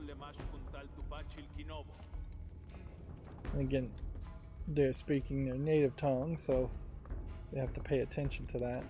And again, they're speaking their native tongue, so we have to pay attention to that.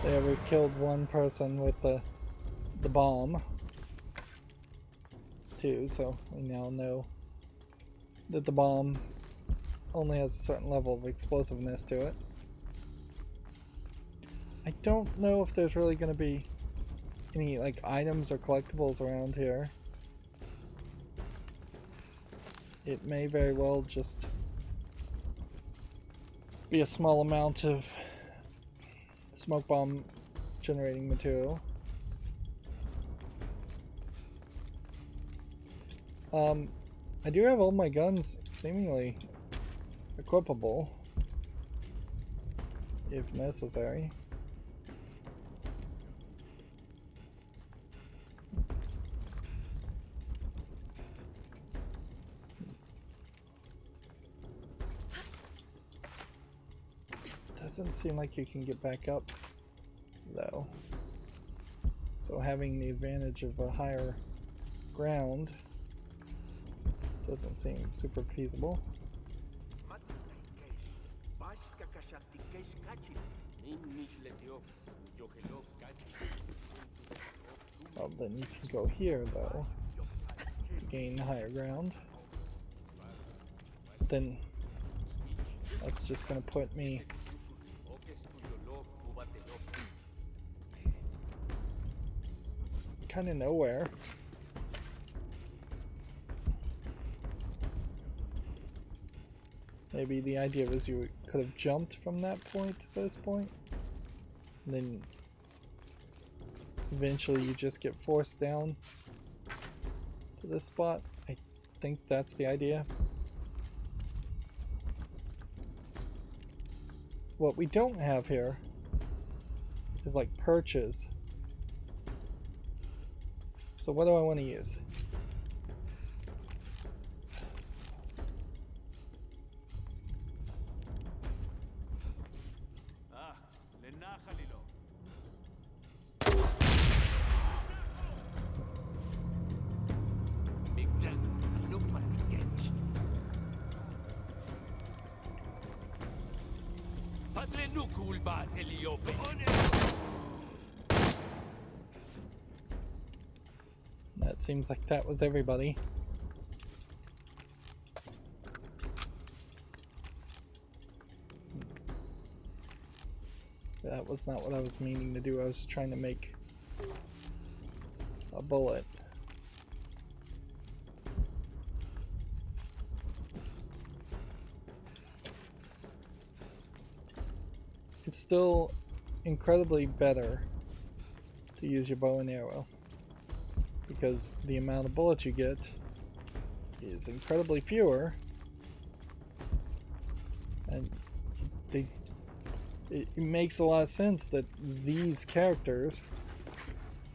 There, we killed one person with the bomb too, so we now know that the bomb only has a certain level of explosiveness to it. I don't know if there's really going to be any like items or collectibles around here. It may very well just be a small amount of smoke bomb generating material. I do have all my guns seemingly equipable if necessary. Doesn't seem like you can get back up though, so having the advantage of a higher ground doesn't seem super feasible. Well, then you can go here though to gain higher ground. Then that's just gonna put me kind of nowhere. Maybe the idea was you could have jumped from that point to this point, and then eventually you just get forced down to this spot. I think that's the idea. What we don't have here is like perches. So what do I want to use? That seems like that was everybody. That was not what I was meaning to do. I was trying to make a bullet. It's still incredibly better to use your bow and arrow, because the amount of bullets you get is incredibly fewer, and it makes a lot of sense that these characters,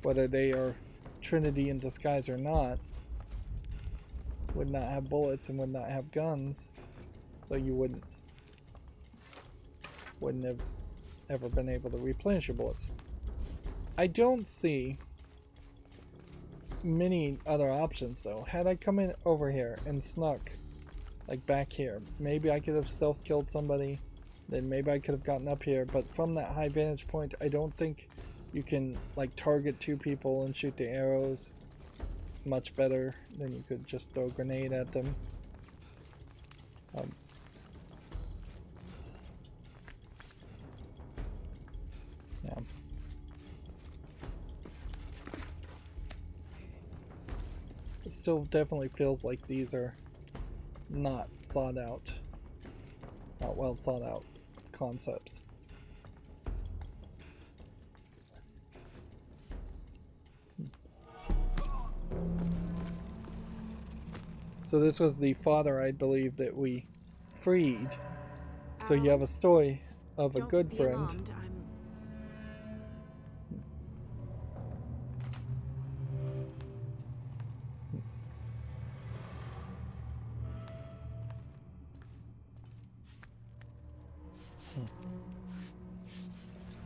whether they are Trinity in disguise or not, would not have bullets and would not have guns, so you wouldn't have ever been able to replenish your bullets. I don't see many other options though. Had I come in over here and snuck like back here, maybe I could have stealth killed somebody, then maybe I could have gotten up here, but from that high vantage point I don't think you can like target two people and shoot the arrows much better than you could just throw a grenade at them. Yeah. It still definitely feels like these are not thought out, not well thought out concepts. So this was the father, I believe, that we freed. So you have a story of a good friend. Alarmed.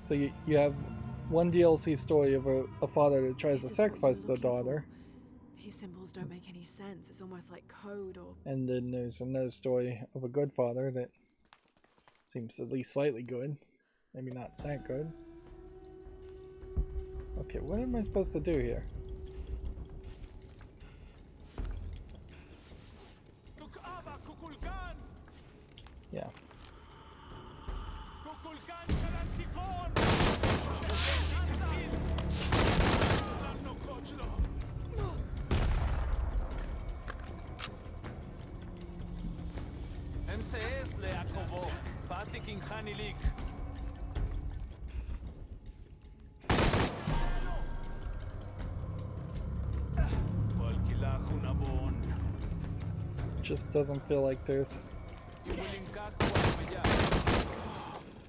So you have one DLC story of a father that tries to sacrifice their daughter, These symbols don't make any sense. It's almost like code or... And then there's another story of a good father that seems at least slightly good. Maybe not that good. Okay, what am I supposed to do here? Yeah. Just doesn't feel like there's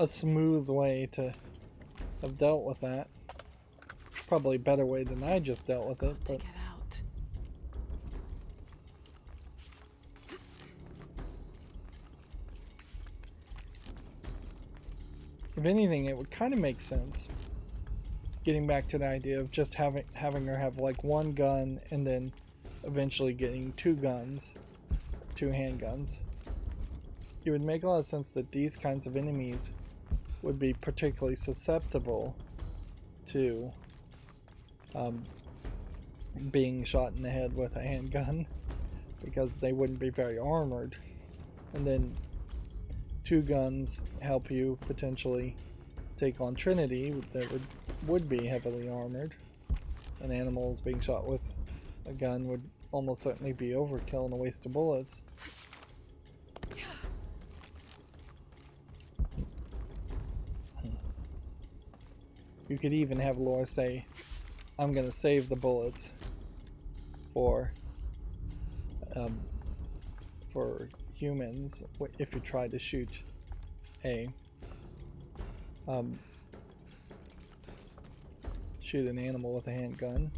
a smooth way to have dealt with that. Probably a better way than I just dealt with it, to but get out. if anything, it would kind of make sense. Getting back to the idea of just having her have like one gun and then eventually getting two guns, two handguns. It would make a lot of sense that these kinds of enemies would be particularly susceptible to being shot in the head with a handgun because they wouldn't be very armored. And then two guns help you potentially take on Trinity that would be heavily armored. And animals being shot with a gun would almost certainly be overkill and a waste of bullets. You could even have Laura say, I'm gonna save the bullets for humans if you try to shoot shoot an animal with a handgun.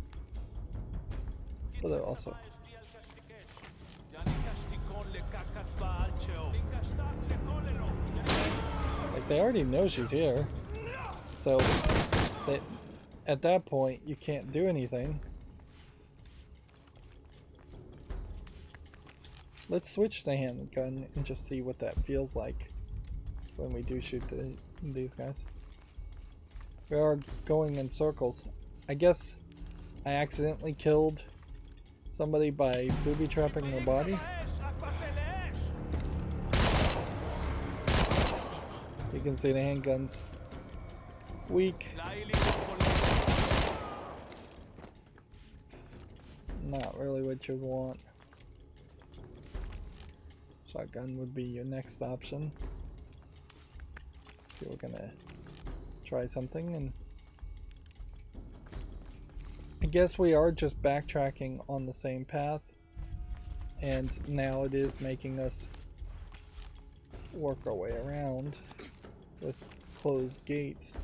But it also like they already know she's here, so at that point you can't do anything. Let's switch the handgun and just see what that feels like when we do shoot these guys. We are going in circles. I guess I accidentally killed somebody by booby trapping their body. You can see the handgun's weak. Not really what you'd want. Shotgun would be your next option. Okay, we're gonna try something, and I guess we are just backtracking on the same path, and now it is making us work our way around with closed gates.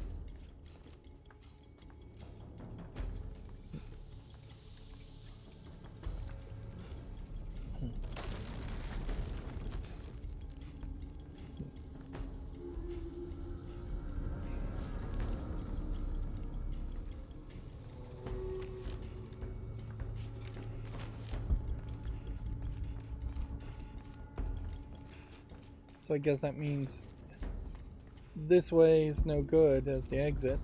So I guess that means this way is no good as the exit,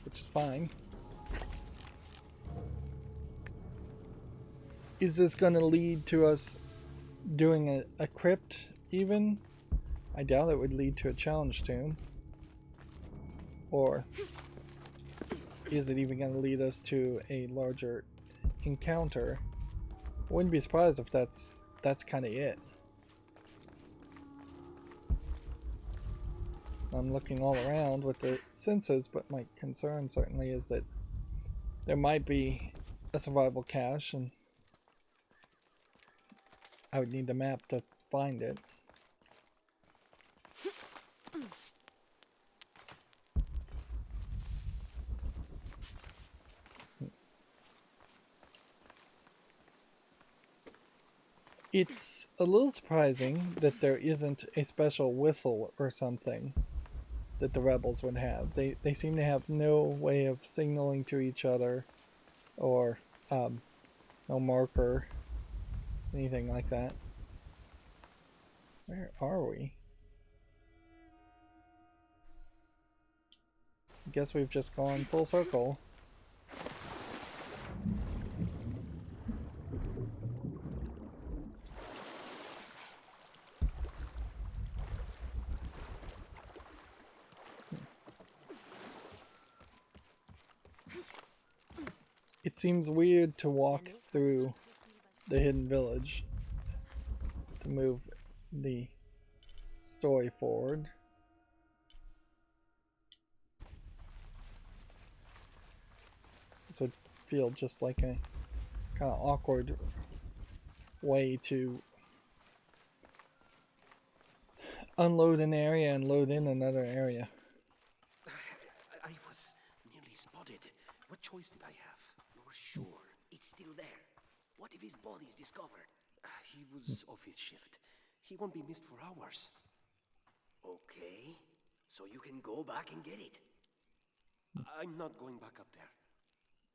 which is fine. Is this going to lead to us doing a crypt even? I doubt it would lead to a challenge tomb. Or is it even going to lead us to a larger encounter? I wouldn't be surprised if that's kind of it. I'm looking all around with the senses, but my concern certainly is that there might be a survival cache, and I would need the map to find it. It's a little surprising that there isn't a special whistle or something that the rebels would have. They seem to have no way of signaling to each other or No marker, anything like that. Where are we? I guess we've just gone full circle. It seems weird to walk through the hidden village to move the story forward. This would feel just like a kind of awkward way to unload an area and load in another area. I was nearly spotted. What choice did I have? You're sure it's still there? What if his body is discovered? He was off his shift. He won't be missed for hours. Okay, so you can go back and get it. I'm not going back up there.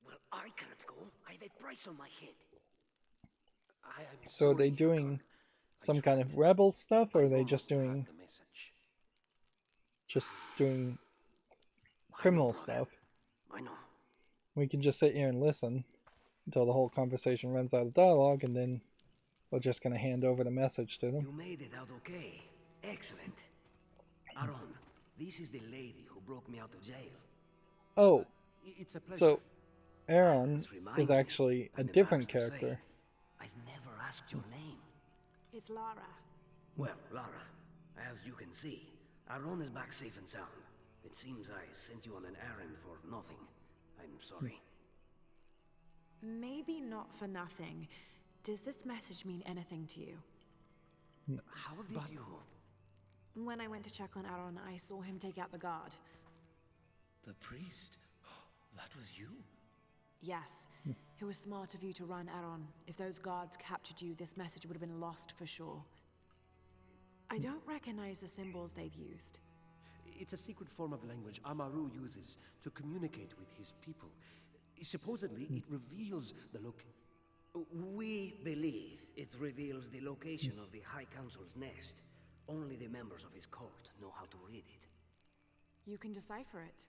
Well, I can't go. I have a price on my head. So are they doing some kind of rebel stuff, or are they just doing criminal stuff? I know. We can just sit here and listen until the whole conversation runs out of dialogue, and then we're just going to hand over the message to them. You made it out okay. Excellent. Aaron, this is the lady who broke me out of jail. Oh, it's a pleasure. So Aaron is actually a different character. I've never asked your name. It's Lara. Well, Lara, as you can see, Aaron is back safe and sound. It seems I sent you on an errand for nothing. I'm sorry. Maybe not for nothing. Does this message mean anything to you? How did you... When I went to check on Aaron, I saw him take out the guard. The priest? That was you? Yes. It was smart of you to run, Aaron. If those guards captured you, this message would have been lost for sure. I don't recognize the symbols they've used. It's a secret form of language Amaru uses to communicate with his people. Supposedly, it reveals the We believe it reveals the location of the High Council's nest. Only the members of his cult know how to read it. You can decipher it.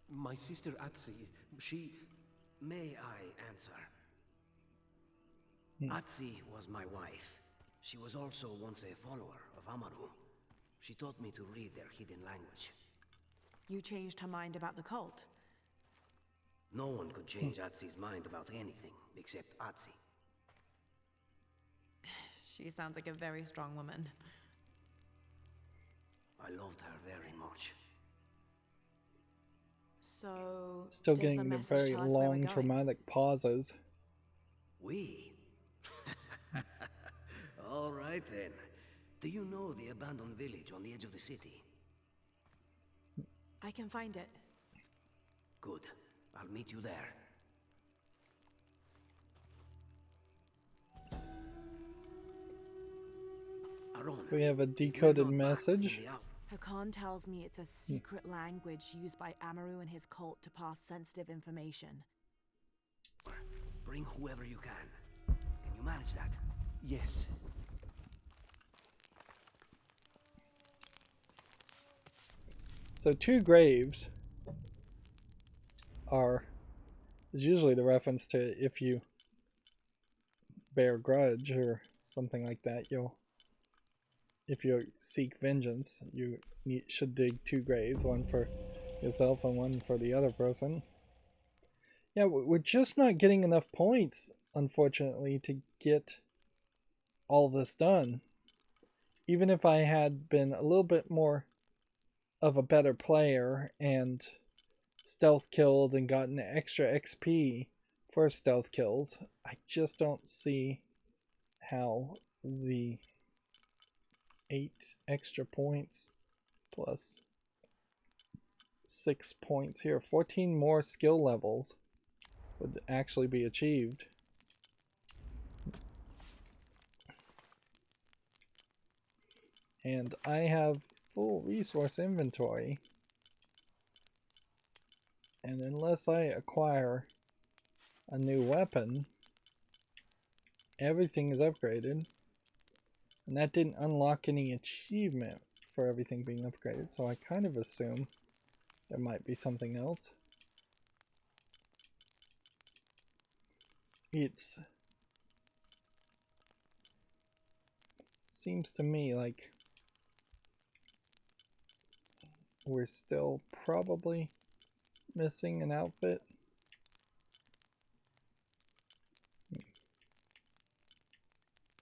My sister Atsi, she... May I answer? Atsi was my wife. She was also once a follower of Amaru. She taught me to read their hidden language. You changed her mind about the cult? No one could change Atsi's mind about anything, except Atsi. She sounds like a very strong woman. I loved her very much. So, Still getting the very long, dramatic pauses. We? All right then. Do you know the abandoned village on the edge of the city? I can find it. Good. I'll meet you there. So we have a decoded message. Hakan tells me it's a secret language used by Amaru and his cult to pass sensitive information. Bring whoever you can. Can you manage that? Yes. So 2 graves is usually the reference to if you bear grudge or something like that, if you seek vengeance, you should dig 2 graves, one for yourself and one for the other person. Yeah, we're just not getting enough points, unfortunately, to get all this done. Even if I had been a little bit more of a better player and stealth killed and gotten extra XP for stealth kills, I just don't see how the 8 extra points plus 6 points here, 14 more skill levels would actually be achieved. And I have full resource inventory, and unless I acquire a new weapon. Everything is upgraded. And that didn't unlock any achievement for everything being upgraded, so I kind of assume there might be something else. It's seems to me like we're still probably missing an outfit.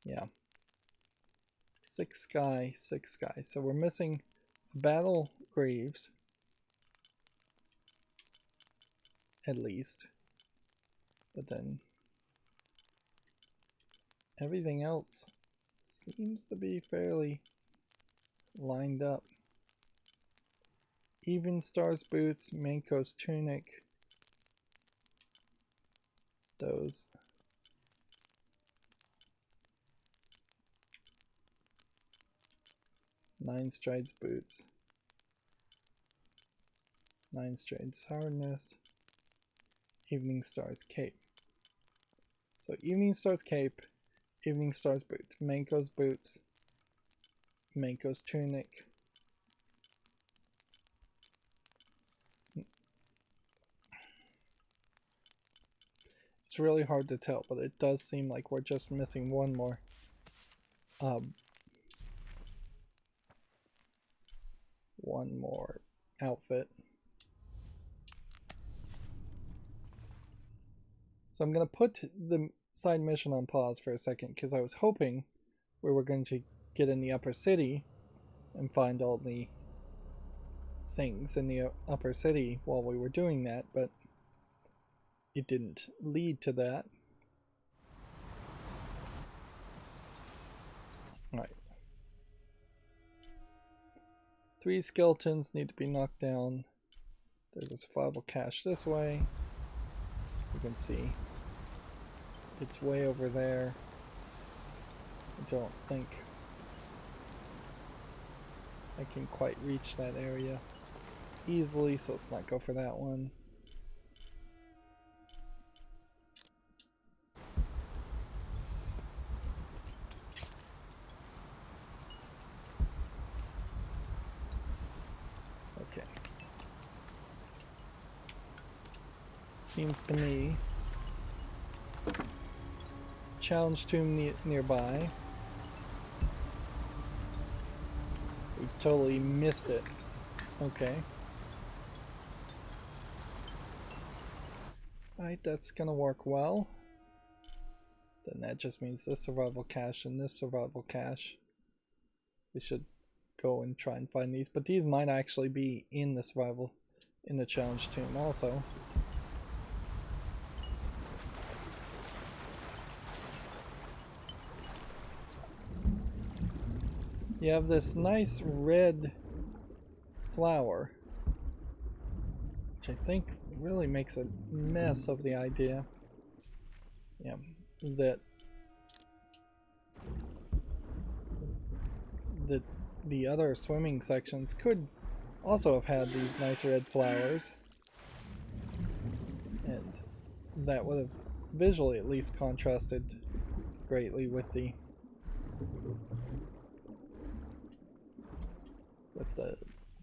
Yeah. 6 sky, 6 sky. So we're missing battle greaves. At least. But then everything else seems to be fairly lined up. Even Stars boots, Manco's tunic. Those. Nine Strides boots. Nine Strides harness. Evening Stars cape. So Evening Stars cape, Evening Stars boots, Manco's boots, Manco's tunic. It's really hard to tell, but it does seem like we're just missing one more outfit. So I'm going to put the side mission on pause for a second because I was hoping we were going to get in the upper city and find all the things in the upper city while we were doing that, but it didn't lead to that. Alright. 3 skeletons need to be knocked down. There's a survival cache this way. You can see it's way over there. I don't think I can quite reach that area easily, so let's not go for that one. Okay. Seems to me challenge tomb nearby. We totally missed it. Okay. Alright, that's gonna work well. Then that just means this survival cache and this survival cache. We should go and try and find these, but these might actually be in the challenge tomb also. You have this nice red flower, which I think really makes a mess of the idea. Yeah, that the other swimming sections could also have had these nice red flowers, and that would have visually at least contrasted greatly with the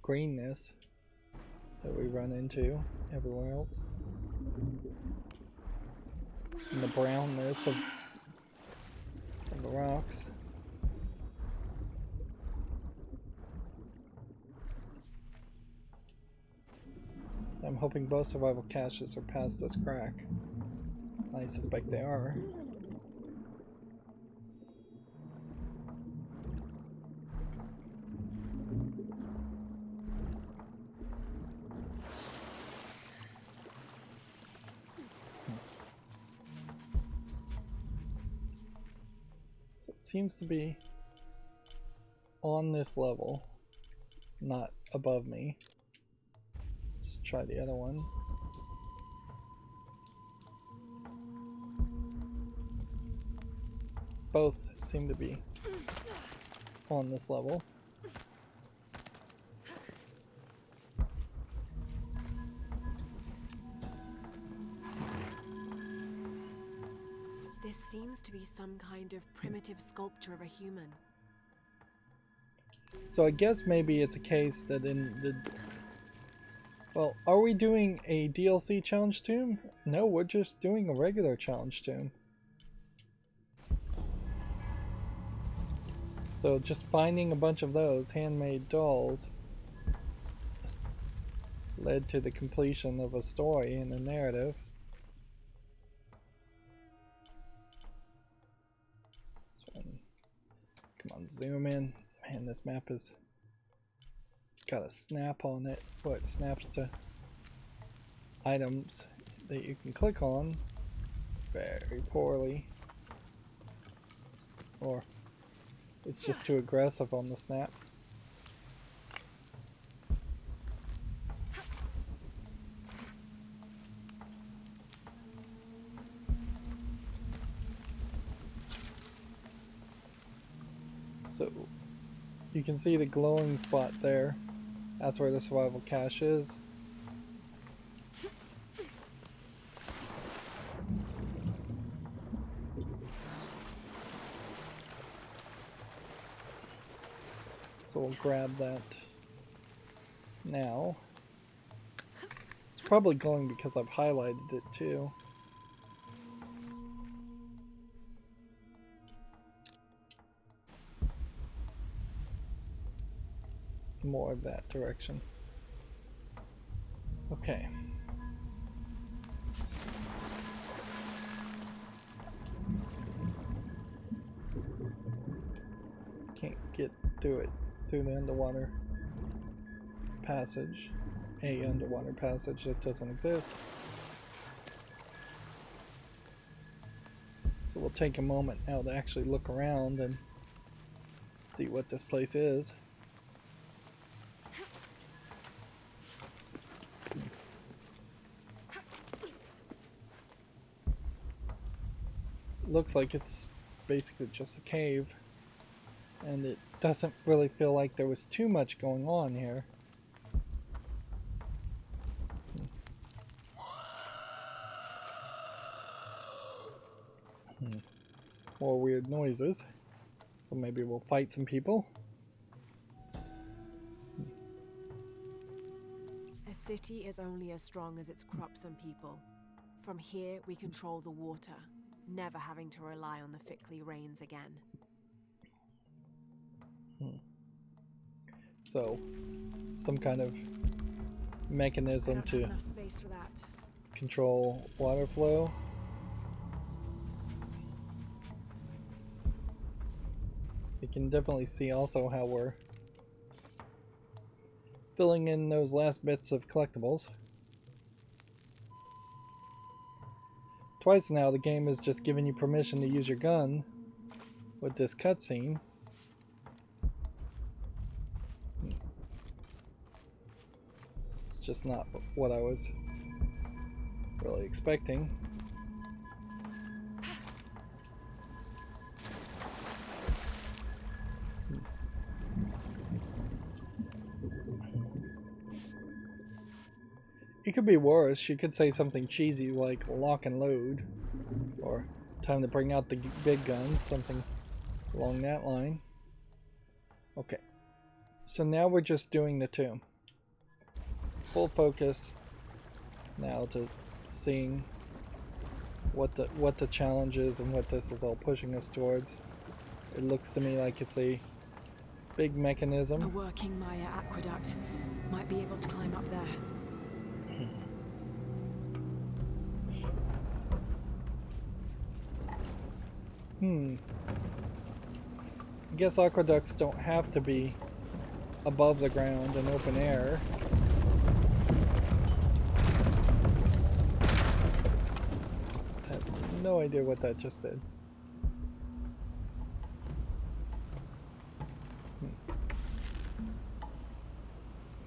greenness that we run into everywhere else, and the brownness of the rocks. I'm hoping both survival caches are past this crack. I suspect they are. So it seems to be on this level, not above me. Let's try the other one. Both seem to be on this level. This seems to be some kind of primitive sculpture of a human. So I guess maybe it's a case that in the... Well, are we doing a DLC challenge tomb? No, we're just doing a regular challenge tomb. So just finding a bunch of those handmade dolls led to the completion of a story and a narrative. So, come on, zoom in. Man, this map is got a snap on it. Where it snaps to items that you can click on very poorly. Or it's just too aggressive on the snap. So you can see the glowing spot there. That's where the survival cache is. So we'll grab that now. It's probably glowing because I've highlighted it too. More of that direction. Okay. Can't get through it through the underwater passage. A underwater passage that doesn't exist. So we'll take a moment now to actually look around and see what this place is. Looks like it's basically just a cave, and it doesn't really feel like there was too much going on here. More weird noises, so maybe we'll fight some people. A city is only as strong as its crops and people. From here, we control the water, never having to rely on the Fickley rains again. So, some kind of mechanism I don't to have enough space for that. control water flow. You can definitely see also how we're filling in those last bits of collectibles. Twice now the game has just given you permission to use your gun with this cutscene. It's just not what I was really expecting. It could be worse. She could say something cheesy like lock and load, or time to bring out the big guns, something along that line. Okay, so now we're just doing the tomb. Full focus now to seeing what the challenge is and what this is all pushing us towards. It looks to me like it's a big mechanism. A working Maya aqueduct. Might be able to climb up there. I guess aqueducts don't have to be above the ground in open air. I have no idea what that just did.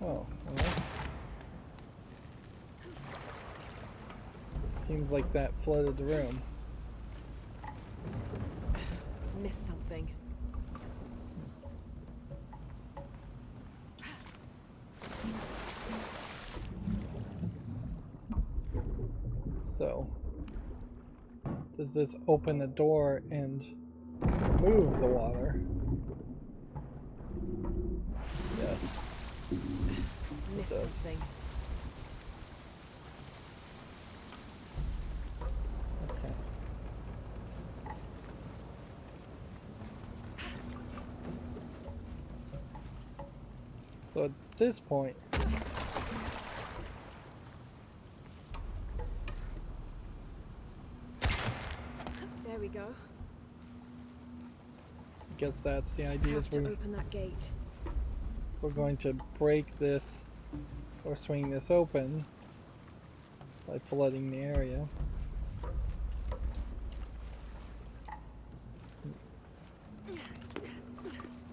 Oh, well. Seems like that flooded the room. Missed something. So, Does this open the door and move the water? Yes. Missed does. something. Okay. So at this point, There we go. I guess that's the idea. Have Is to open that gate. we're going to break this or swing this open by flooding the area.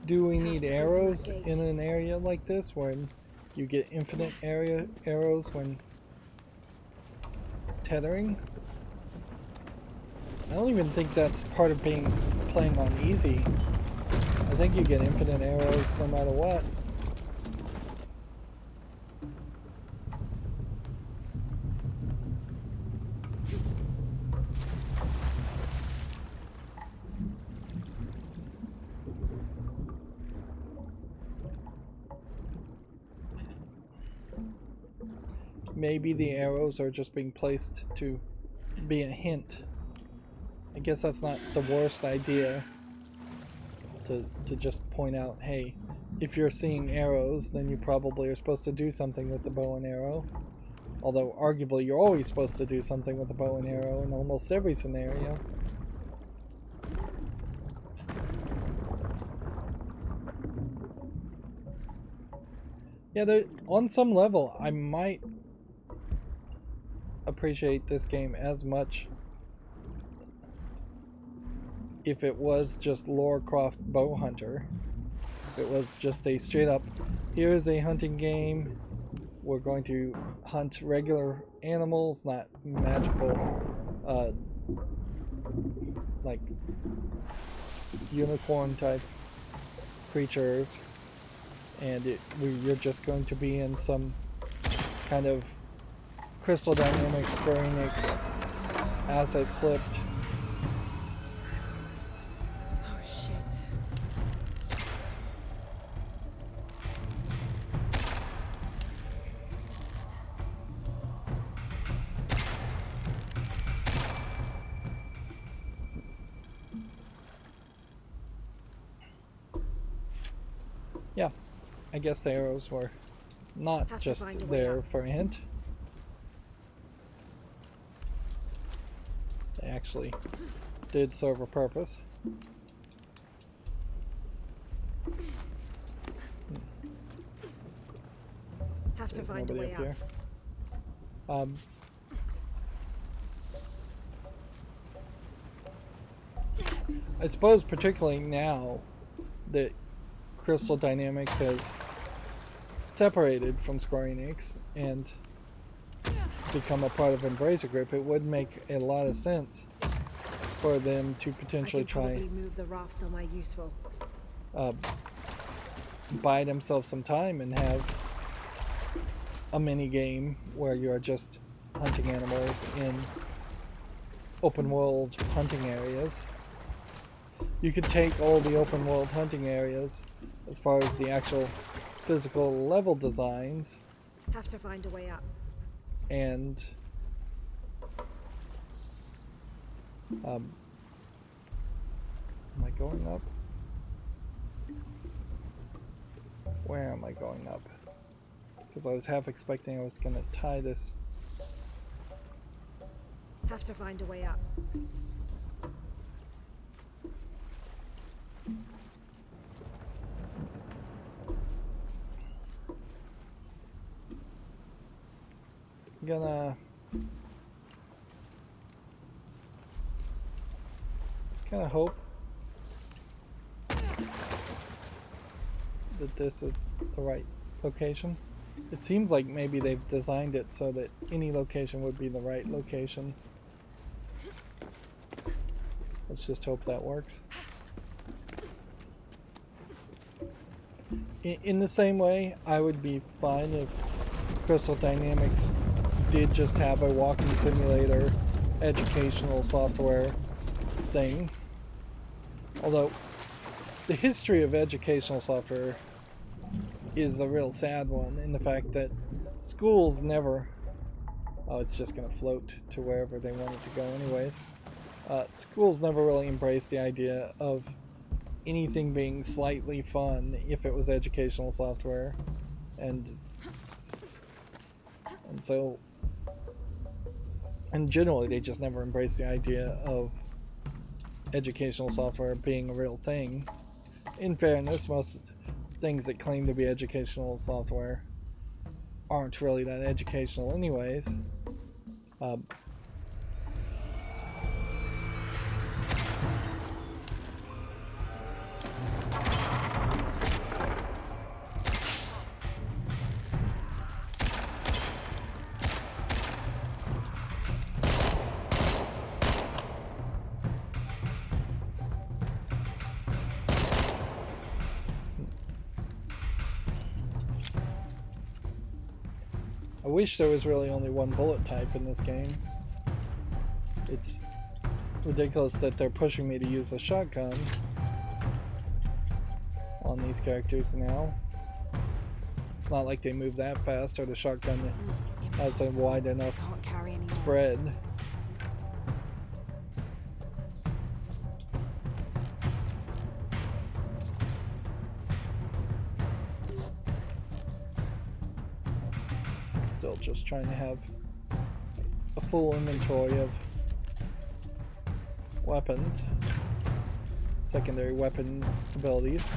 Do we need to open that arrows gate. in an area like this when you get infinite arrows when tethering? I don't even think that's part of playing on easy. I think you get infinite arrows no matter what. Maybe the arrows are just being placed to be a hint. I guess that's not the worst idea to just point out, hey, if you're seeing arrows, then you probably are supposed to do something with the bow and arrow. Although arguably you're always supposed to do something with the bow and arrow in almost every scenario. Yeah, on some level, I might appreciate this game as much if it was just Lara Croft Bow Hunter. If it was just a straight up, here's a hunting game, we're going to hunt regular animals, not magical, like unicorn type creatures, and you're just going to be in some kind of Crystal Dynamics, Square Enix asset flipped. Oh shit. Yeah, I guess the arrows were not Have to just find a way there out. for a hint. They actually did serve a purpose. Have to There's find a nobody way up out. here. I suppose particularly now that Crystal Dynamics has separated from Square Enix and become a part of Embracer Group, it would make a lot of sense for them to I potentially can try probably move the raft somewhere useful. buy themselves some time and have a mini game where you're just hunting animals in open world hunting areas. You could take all the open world hunting areas as far as the actual physical level designs Have to find a way up. and am I going up? Where am I going up? Because I was half expecting I was going to tie this. Have to find a way up. Gonna kind of hope that this is the right location. It seems like maybe they've designed it so that any location would be the right location. Let's just hope that works. In the same way, I would be fine if Crystal Dynamics did just have a walking simulator educational software thing. Although the history of educational software is a real sad one in the fact that schools never... Oh, it's just going to float to wherever they want it to go anyways. Schools never really embraced the idea of anything being slightly fun if it was educational software. And so... And generally, they just never embraced the idea of educational software being a real thing. In fairness, most things that claim to be educational software aren't really that educational anyways. I wish there was really only one bullet type in this game. It's ridiculous that they're pushing me to use a shotgun on these characters now. It's not like they move that fast, or the shotgun has a wide enough spread. Still just trying to have a full inventory of weapons, secondary weapon abilities.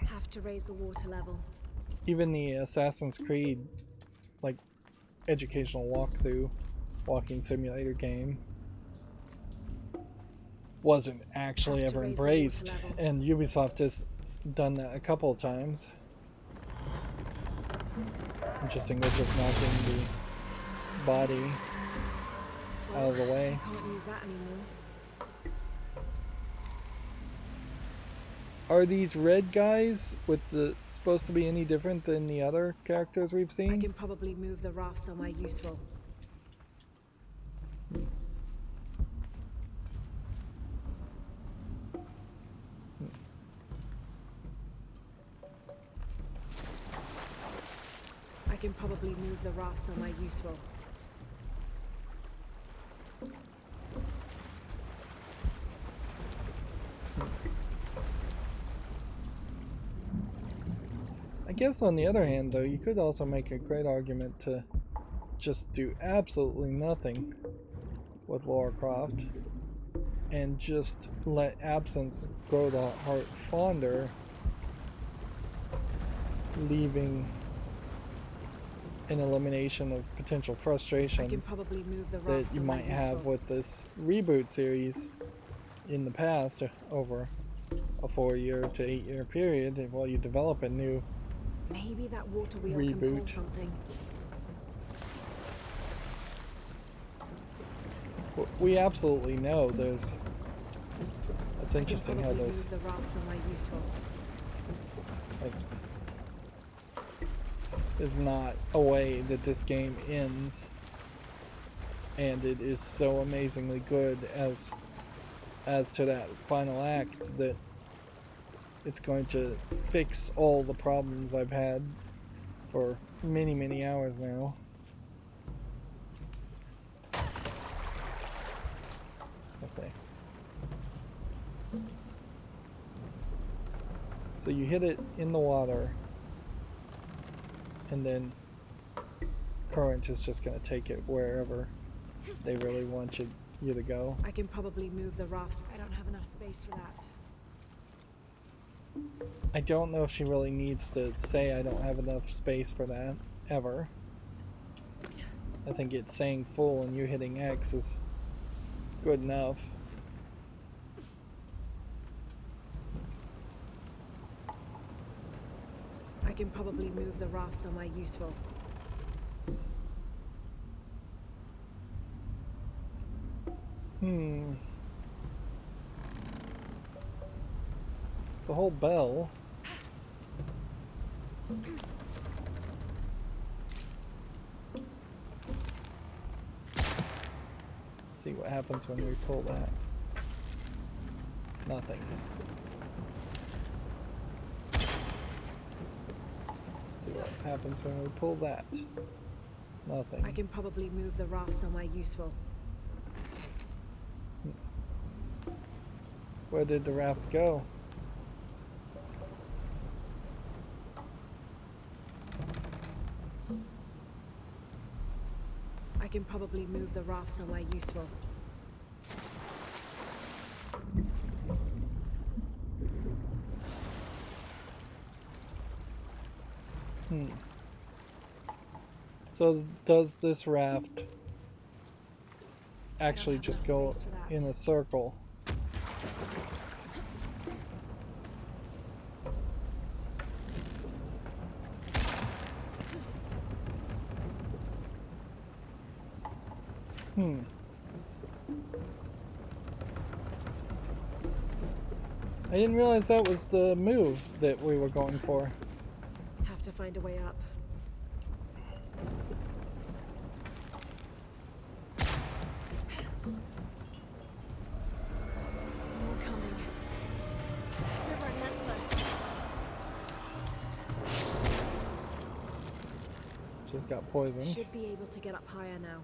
Have to raise the water level. Even the Assassin's Creed, like, educational walking simulator game wasn't actually ever embraced, and Ubisoft has done that a couple of times. Interesting, they're just knocking the body out of the way. I can't use that anymore. Are these red guys with the supposed to be any different than the other characters we've I seen? can probably move the raft somewhere useful. I can probably move the raft somewhere useful. I guess on the other hand, though, you could also make a great argument to just do absolutely nothing with Lara Croft and just let absence grow the heart fonder, leaving an elimination of potential frustrations I can probably move the raft that you might have with this reboot series in the past over a 4-year to 8-year period while you develop a new Maybe that water wheel can pull reboot. something. We absolutely know there's... That's interesting how probably there's... move the raft somewhere useful. Like, there's not a way that this game ends, and it is so amazingly good as to that final act that it's going to fix all the problems I've had for many, many hours now. Okay. So you hit it in the water, and then current is just going to take it wherever they really want you to go. I can probably move the rafts. I don't have enough space for that. I don't know if she really needs to say I don't have enough space for that, ever. I think it's saying full and you hitting X is good enough. I can probably move the raft somewhere useful. It's a whole bell. See what happens when we pull that. Nothing. See what happens when we pull that. Nothing. I can probably move the raft somewhere useful. Where did the raft go? I can probably move the raft somewhere useful. So does this raft actually have just enough go space for that. in a circle? I didn't realize that was the move that we were going for. Have to find a way up. More coming. They're relentless. Just got poisoned. Should be able to get up higher now.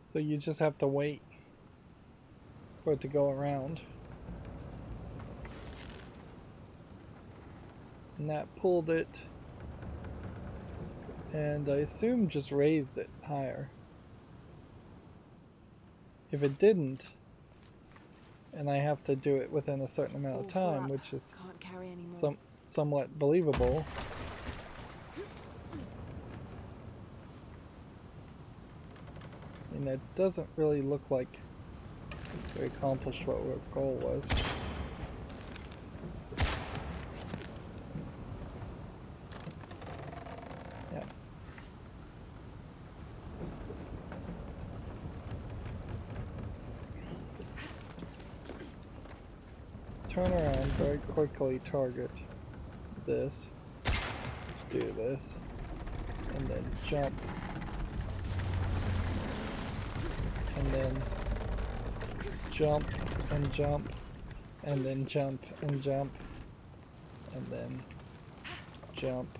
So you just have to wait for it to go around. And that pulled it, and I assume just raised it higher. If it didn't, and I have to do it within a certain amount of time, which is Can't carry anymore. somewhat believable. And it doesn't really look like we accomplished what our goal was. Yeah. Turn around, very quickly target this, do this, and then jump. And then jump and jump, and then jump and jump, and then jump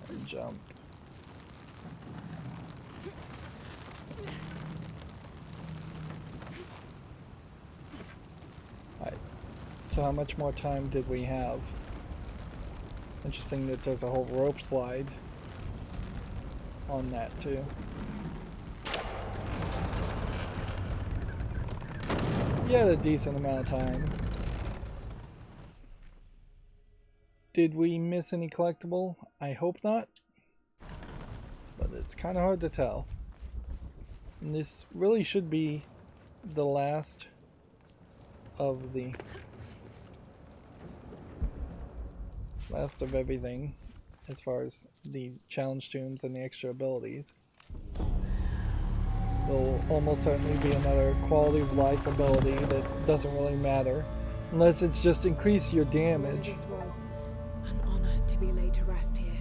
and jump. Alright, so how much more time did we have? Interesting that there's a whole rope slide on that too. Yeah, a decent amount of time. Did we miss any collectible? I hope not. But it's kind of hard to tell. And this really should be the last of everything as far as the challenge tombs and the extra abilities. There'll almost certainly be another quality of life ability that doesn't really matter unless it's just increase your damage. This was an honor to be laid to rest here.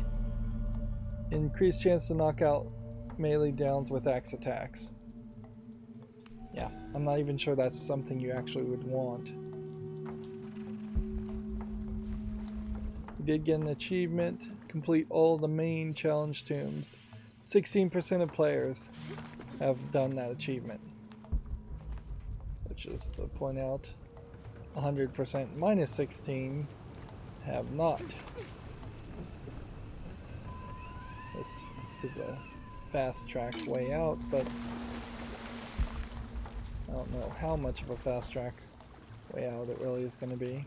Increased chance to knock out melee downs with axe attacks. Yeah, I'm not even sure that's something you actually would want. We did get an achievement. Complete all the main challenge tombs. 16% of players have done that achievement. Which is to point out 100% minus 16 have not. This is a fast track way out, but I don't know how much of a fast track way out it really is going to be.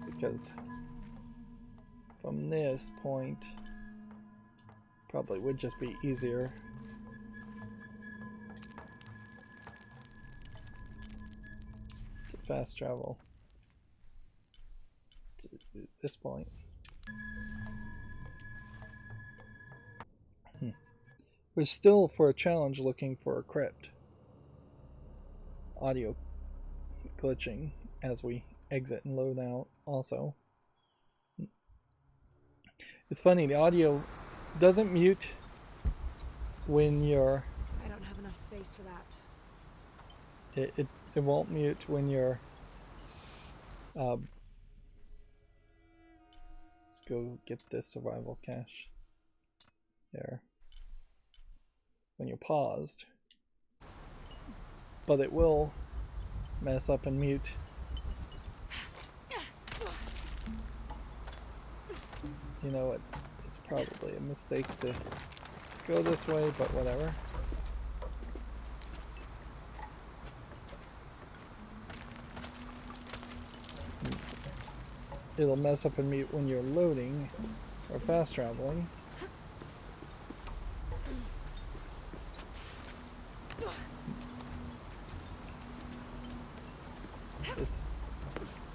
Because from this point, probably would just be easier fast travel to this point. We're still, for a challenge, looking for a crypt. Audio glitching as we exit and load out also. It's funny, the audio doesn't mute when you're... I don't have enough space for that. It won't mute when you're... let's go get this survival cache. There. When you're paused. But it will mess up and mute. You know what? It's probably a mistake to go this way, but whatever. It'll mess up and mute when you're loading or fast traveling.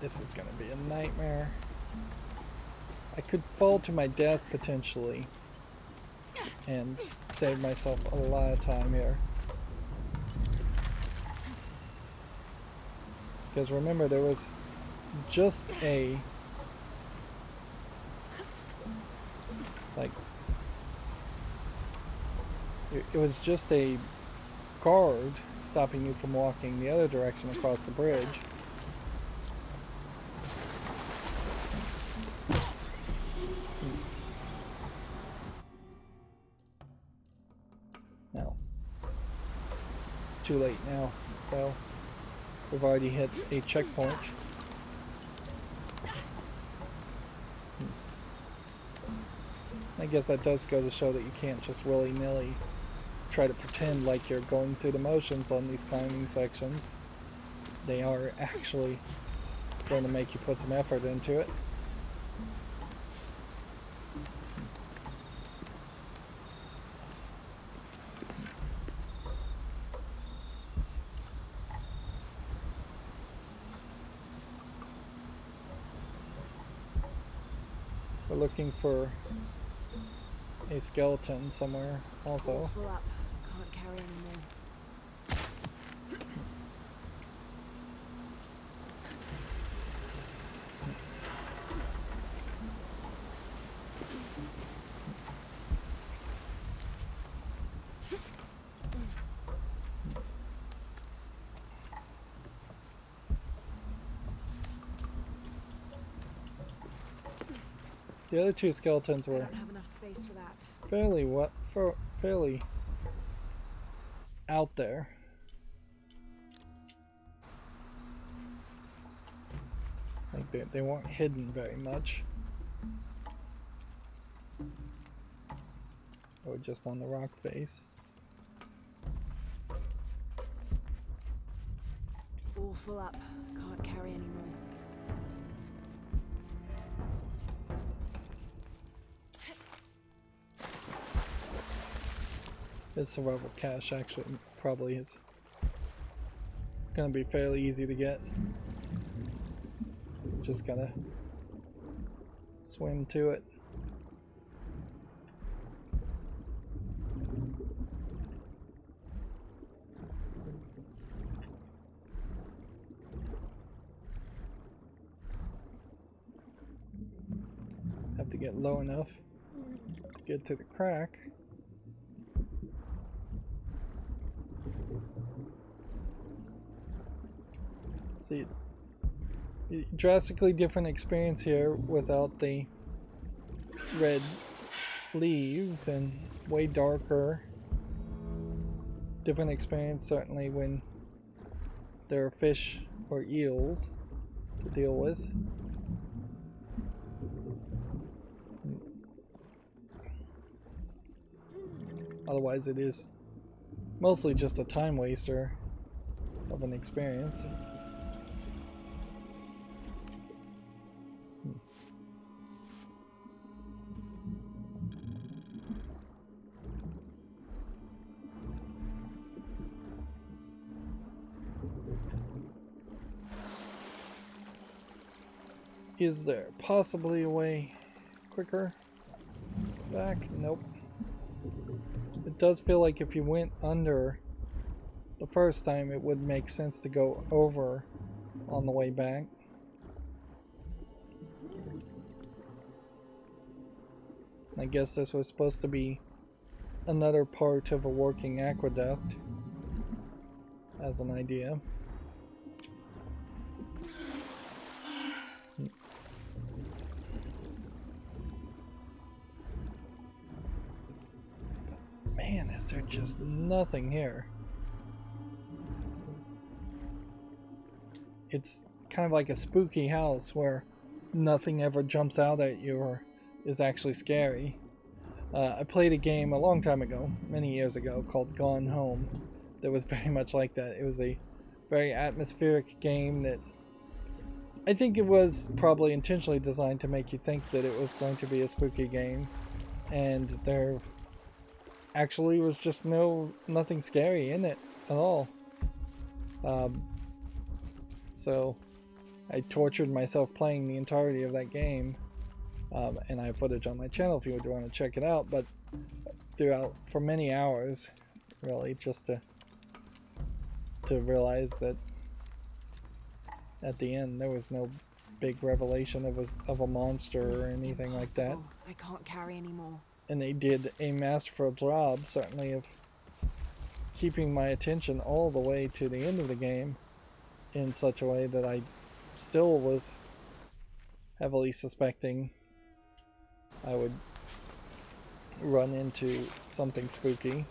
This is gonna be a nightmare. I could fall to my death potentially and save myself a lot of time here. Because remember, there was just a it was just a guard stopping you from walking the other direction across the bridge. No. It's too late now, though. We've already hit a checkpoint. I guess that does go to show that you can't just willy-nilly try to pretend like you're going through the motions on these climbing sections. They are actually going to make you put some effort into it. We're looking for a skeleton somewhere also. Full up. Can't carry anymore. The other two skeletons I were don't have enough space for that. fairly out there. Like they weren't hidden very much. Or just on the rock face. All full up. Can't carry anymore. This survival cache actually probably is gonna be fairly easy to get. Just gotta swim to it. Have to get low enough to get to the crack. See, drastically different experience here without the red leaves and way darker. Different experience certainly when there are fish or eels to deal with. Otherwise it is mostly just a time waster of an experience. Is there possibly a way quicker back? Nope. It does feel like if you went under the first time, it would make sense to go over on the way back. I guess this was supposed to be another part of a working aqueduct as an idea. Man, is there just nothing here? It's kind of like a spooky house where nothing ever jumps out at you or is actually scary. I played a game a long time ago, many years ago, called Gone Home that was very much like that. It was a very atmospheric game that I think it was probably intentionally designed to make you think that it was going to be a spooky game, and there actually was just nothing scary in it at all. So I tortured myself playing the entirety of that game, and I have footage on my channel if you would want to check it out, but throughout for many hours, really, just to realize that at the end there was no big revelation of a monster or anything like that. I can't carry anymore. And they did a masterful job, certainly, of keeping my attention all the way to the end of the game in such a way that I still was heavily suspecting I would run into something spooky.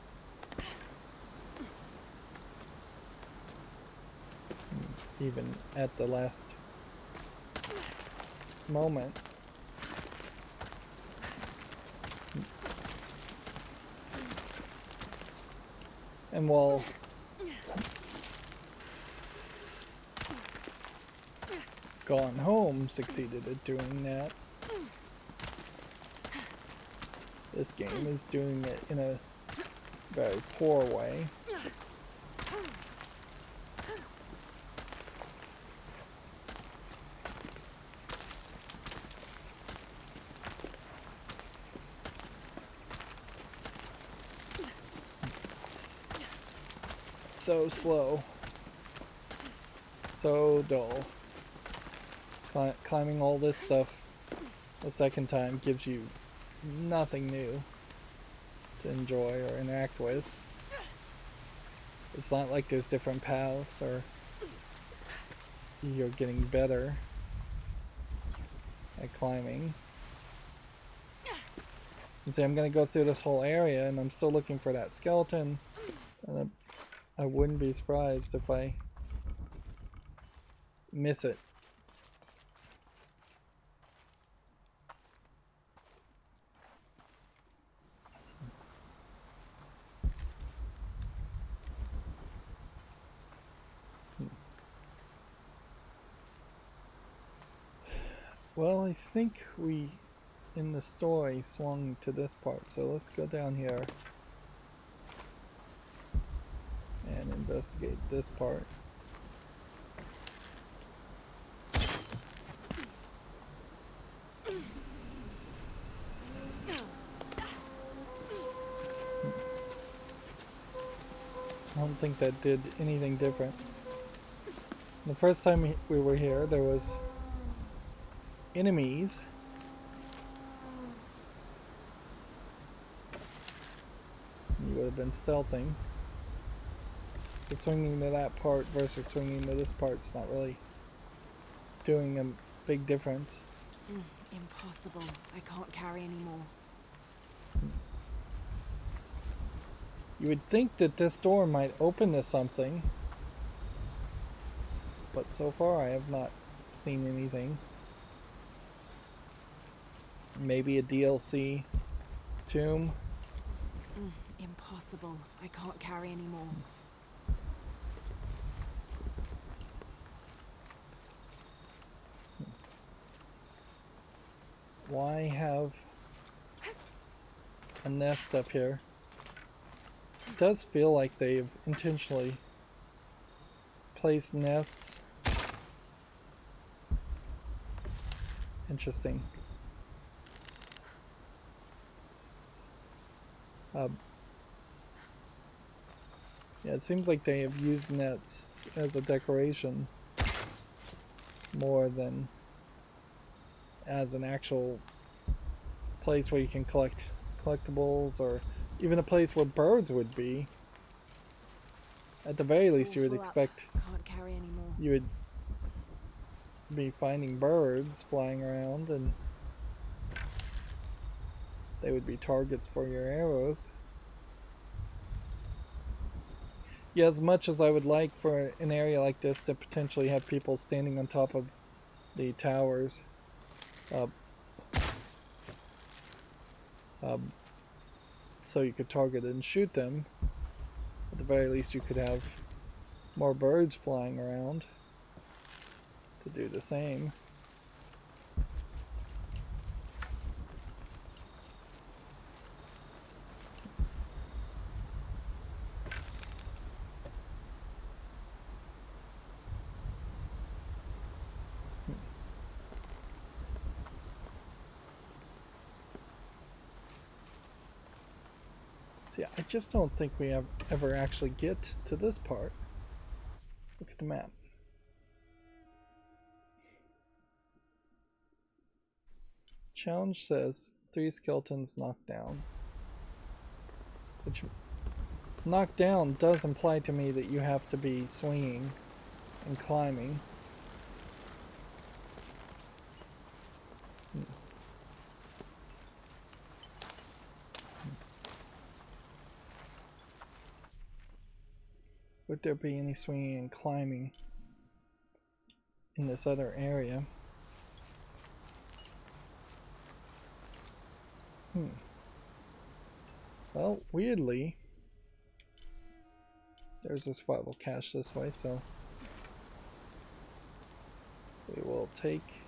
Even at the last moment. And while Gone Home succeeded at doing that, this game is doing it in a very poor way. So slow, so dull. Climbing all this stuff a second time gives you nothing new to enjoy or interact with. It's not like there's different paths or you're getting better at climbing. And see, I'm gonna go through this whole area and I'm still looking for that skeleton, and I wouldn't be surprised if I miss it. Well, I think we, in the story, swung to this part, so let's go down here and investigate this part. I don't think that did anything different. The first time we were here, there was enemies. You would have been stealthing. So swinging to that part versus swinging to this part's not really doing a big difference. Impossible. I can't carry anymore. You would think that this door might open to something, but so far I have not seen anything. Maybe a DLC tomb. Impossible. I can't carry anymore. Why have a nest up here? It does feel like they've intentionally placed nests Interesting. Yeah, it seems like they have used nets as a decoration more than as an actual place where you can collect collectibles, or even a place where birds would be. At the very least, you would expect Can't carry anymore. you would be finding birds flying around, and they would be targets for your arrows. Yeah, as much as I would like for an area like this to potentially have people standing on top of the towers, so you could target and shoot them, at the very least you could have more birds flying around to do the same. See, I just don't think we ever actually get to this part. Look at the map. Challenge says 3 skeletons knocked down. Which, knocked down does imply to me that you have to be swinging and climbing. Would there be any swinging and climbing in this other area? Well, weirdly, there's a survival cache this way, so we will take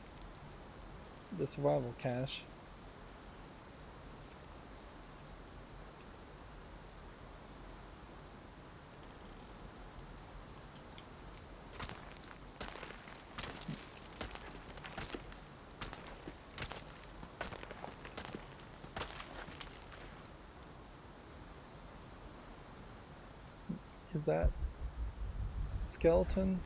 the survival cache. Is that a skeleton?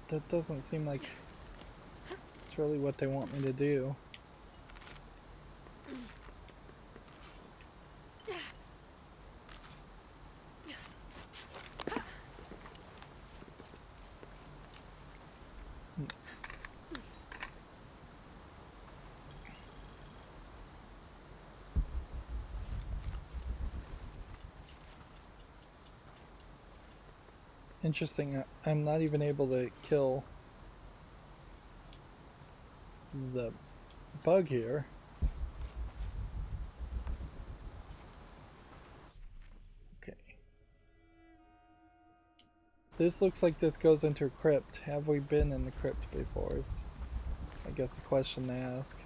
That doesn't seem like it's really what they want me to do. Interesting, I'm not even able to kill the bug here. Okay. This looks like this goes into a crypt. Have we been in the crypt before is, I guess, the question to ask.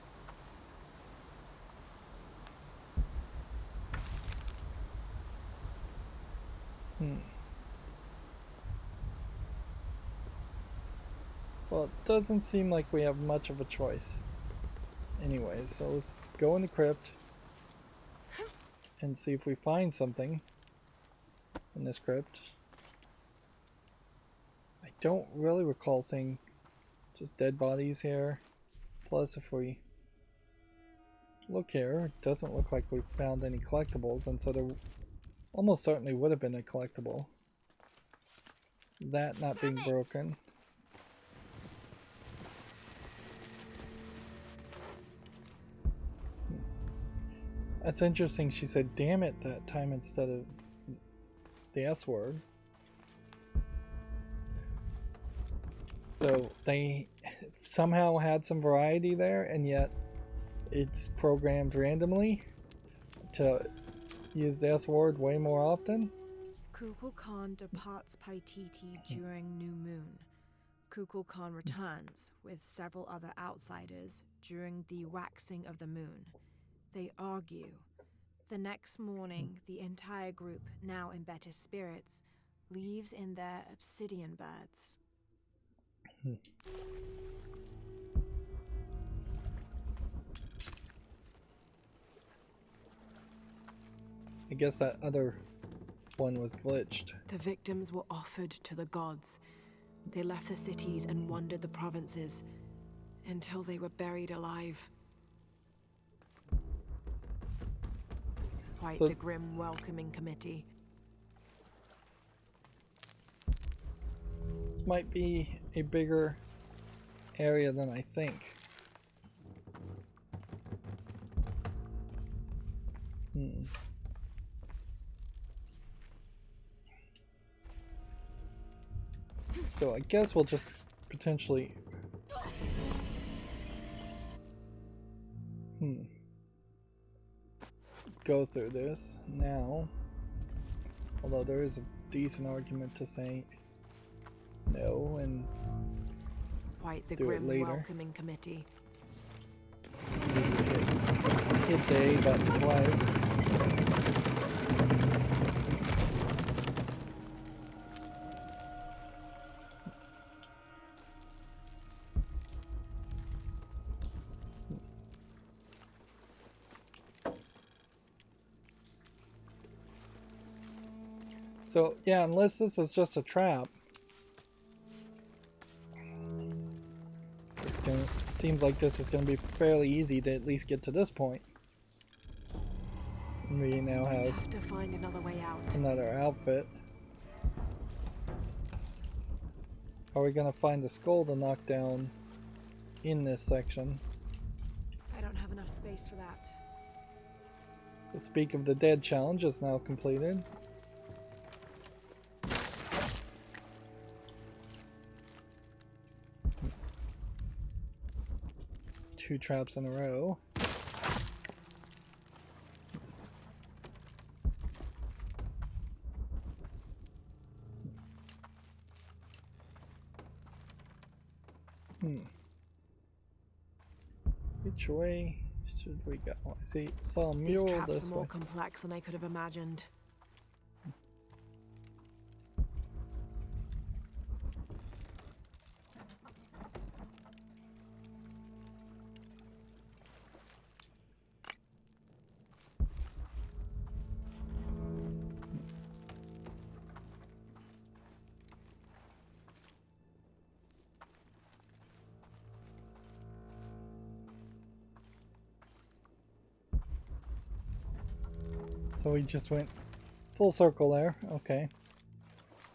Well, it doesn't seem like we have much of a choice. Anyways, so let's go in the crypt and see if we find something in this crypt. I don't really recall seeing just dead bodies here. Plus, if we look here, it doesn't look like we found any collectibles, and so there almost certainly would have been a collectible. That not being broken. That's interesting, she said damn it that time instead of the S word. So they somehow had some variety there, and yet it's programmed randomly to use the S word way more often. Kukulkan departs Paititi during new moon. Kukulkan returns with several other outsiders during the waxing of the moon. They argue. The next morning, the entire group, now in better spirits, leaves in their obsidian birds. I guess that other one was glitched. The victims were offered to the gods. They left the cities and wandered the provinces until they were buried alive. Quite So- the grim welcoming committee. This might be a bigger area than I think. So I guess we'll just potentially go through this now. Although there is a decent argument to say no and Quite the do it grim later. welcoming committee. Hit the A button twice. So yeah, unless this is just a trap, seems like this is going to be fairly easy to at least get to this point. We now have to find another way out. another outfit. Are we going to find the skull to knock down in this section? I don't have enough space for that. The Speak of the Dead challenge is now completed. Two traps in a row. Which way should we go? I see. Saw a These mule traps this are more way. complex than I could have imagined. So we just went full circle there. Okay.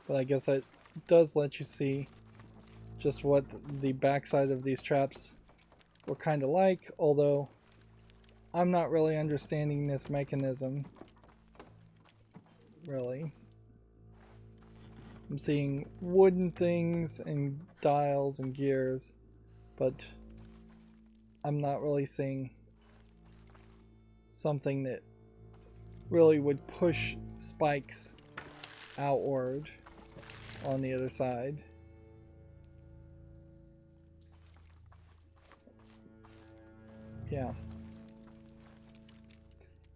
But I guess that does let you see just what the backside of these traps were kind of like, although I'm not really understanding this mechanism. Really. I'm seeing wooden things and dials and gears, but I'm not really seeing something that really would push spikes outward on the other side. Yeah.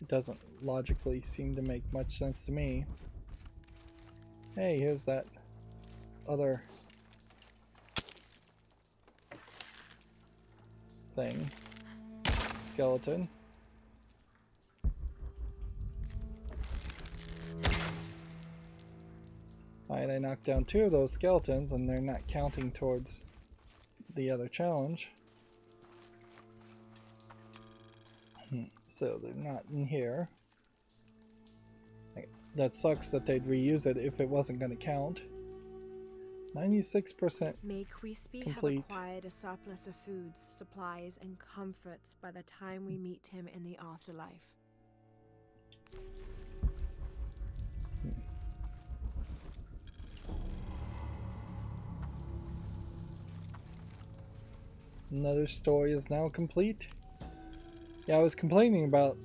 It doesn't logically seem to make much sense to me. Hey, here's that other thing. Skeleton. Alright, I knocked down two of those skeletons and they're not counting towards the other challenge. So they're not in here. That sucks that they'd reuse it if it wasn't going to count. 96% May Quispe have complete. acquired a surplus of foods, supplies, and comforts by the time we meet him in the afterlife. Another story is now complete. Yeah, I was complaining about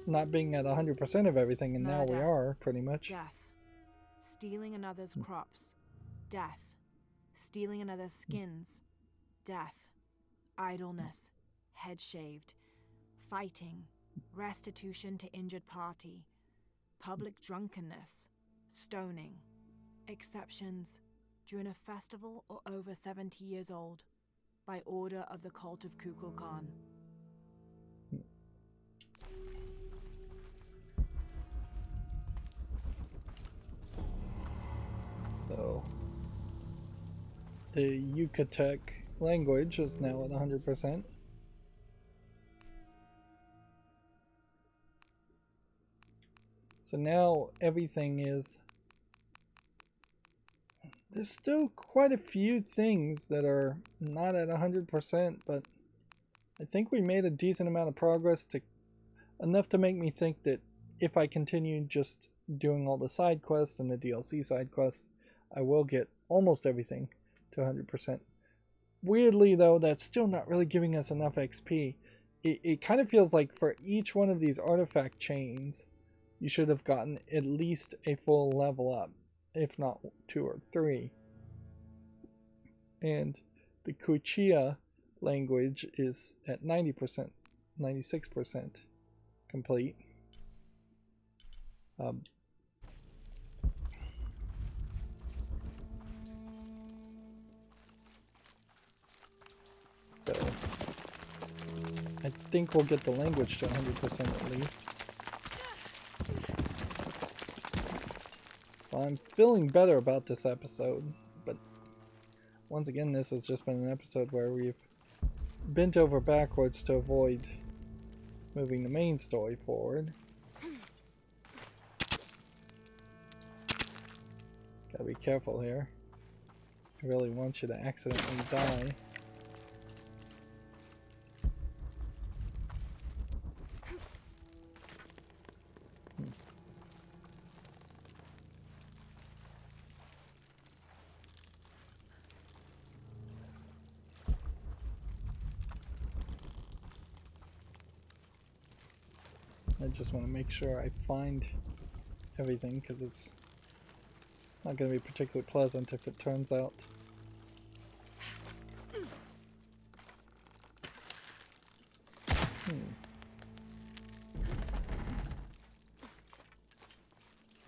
not being at 100% of everything, and now we Murder. are, pretty much. Death. Stealing another's crops. Death. Stealing another's skins. Death. Idleness. Head shaved. Fighting. Restitution to injured party. Public drunkenness. Stoning. Exceptions. During a festival or over 70 years old. By order of the cult of Kukulkan. So, the Yucatec language is now at 100%. So now everything is... There's still quite a few things that are not at 100%, but I think we made a decent amount of progress, enough to make me think that if I continue just doing all the side quests and the DLC side quests, I will get almost everything to 100%. Weirdly though, that's still not really giving us enough XP. It kind of feels like for each one of these artifact chains, you should have gotten at least a full level up, if not 2 or 3. And the Kuchia language is at 90%, 96% complete. So I think we'll get the language to 100% at least. Well, I'm feeling better about this episode, but once again, this has just been an episode where we've bent over backwards to avoid moving the main story forward. Gotta be careful here. I really want you to accidentally die. I just want to make sure I find everything, because it's not going to be particularly pleasant if it turns out.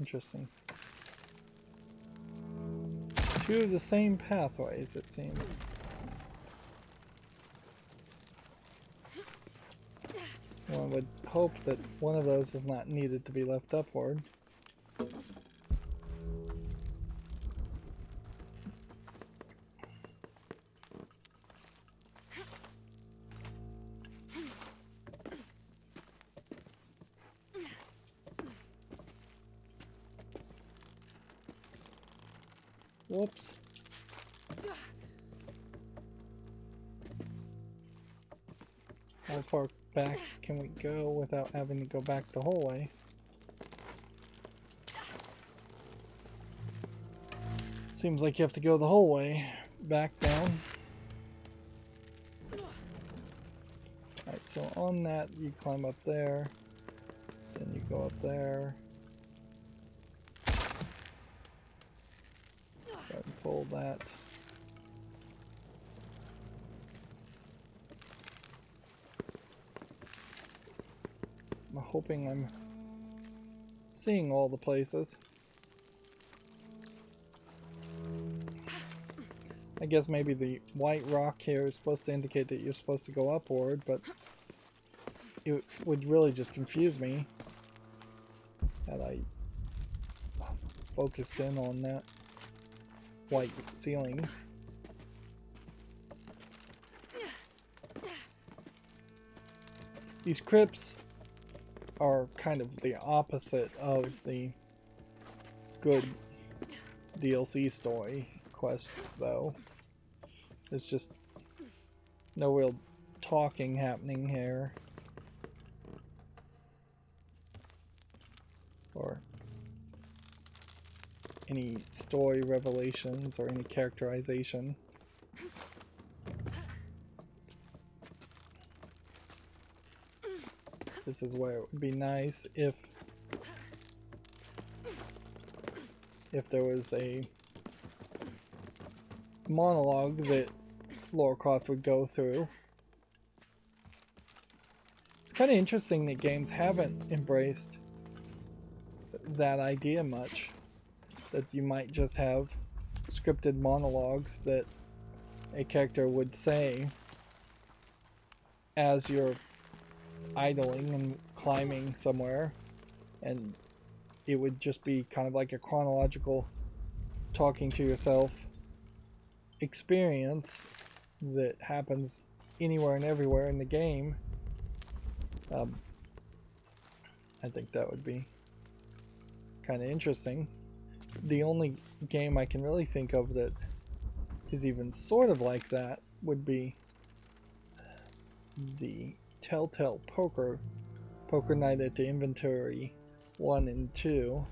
Interesting. 2 of the same pathways, it seems. One would hope that one of those is not needed to be left upward. Whoops. How far back can we go without having to go back the whole way? Seems like you have to go the whole way back down. Alright, so on that you climb up there, then you go up there. Start and fold that. I'm hoping I'm seeing all the places. I guess maybe the white rock here is supposed to indicate that you're supposed to go upward, but it would really just confuse me had I focused in on that white ceiling. These crypts are kind of the opposite of the good DLC story quests, though. There's just no real talking happening here, or any story revelations or any characterization. This is where it would be nice if if there was a monologue that Lara Croft would go through. It's kind of interesting that games haven't embraced that idea much, that you might just have scripted monologues that a character would say as you're idling and climbing somewhere, and it would just be kind of like a chronological talking to yourself experience that happens anywhere and everywhere in the game. I think that would be kind of interesting. The only game I can really think of that is even sort of like that would be the Telltale Poker Night at the Inventory 1 and 2.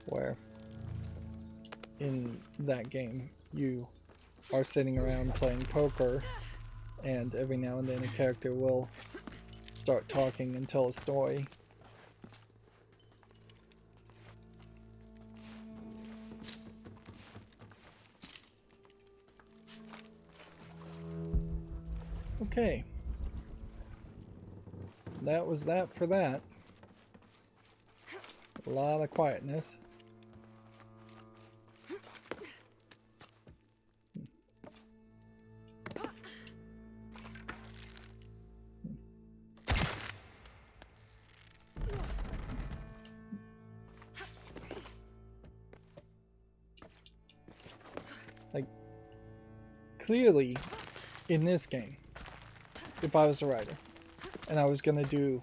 Where in that game you are sitting around playing poker, and every now and then a character will start talking and tell a story. Okay. That was that for that. A lot of quietness. Like, clearly, in this game, if I was a writer, and I was going to do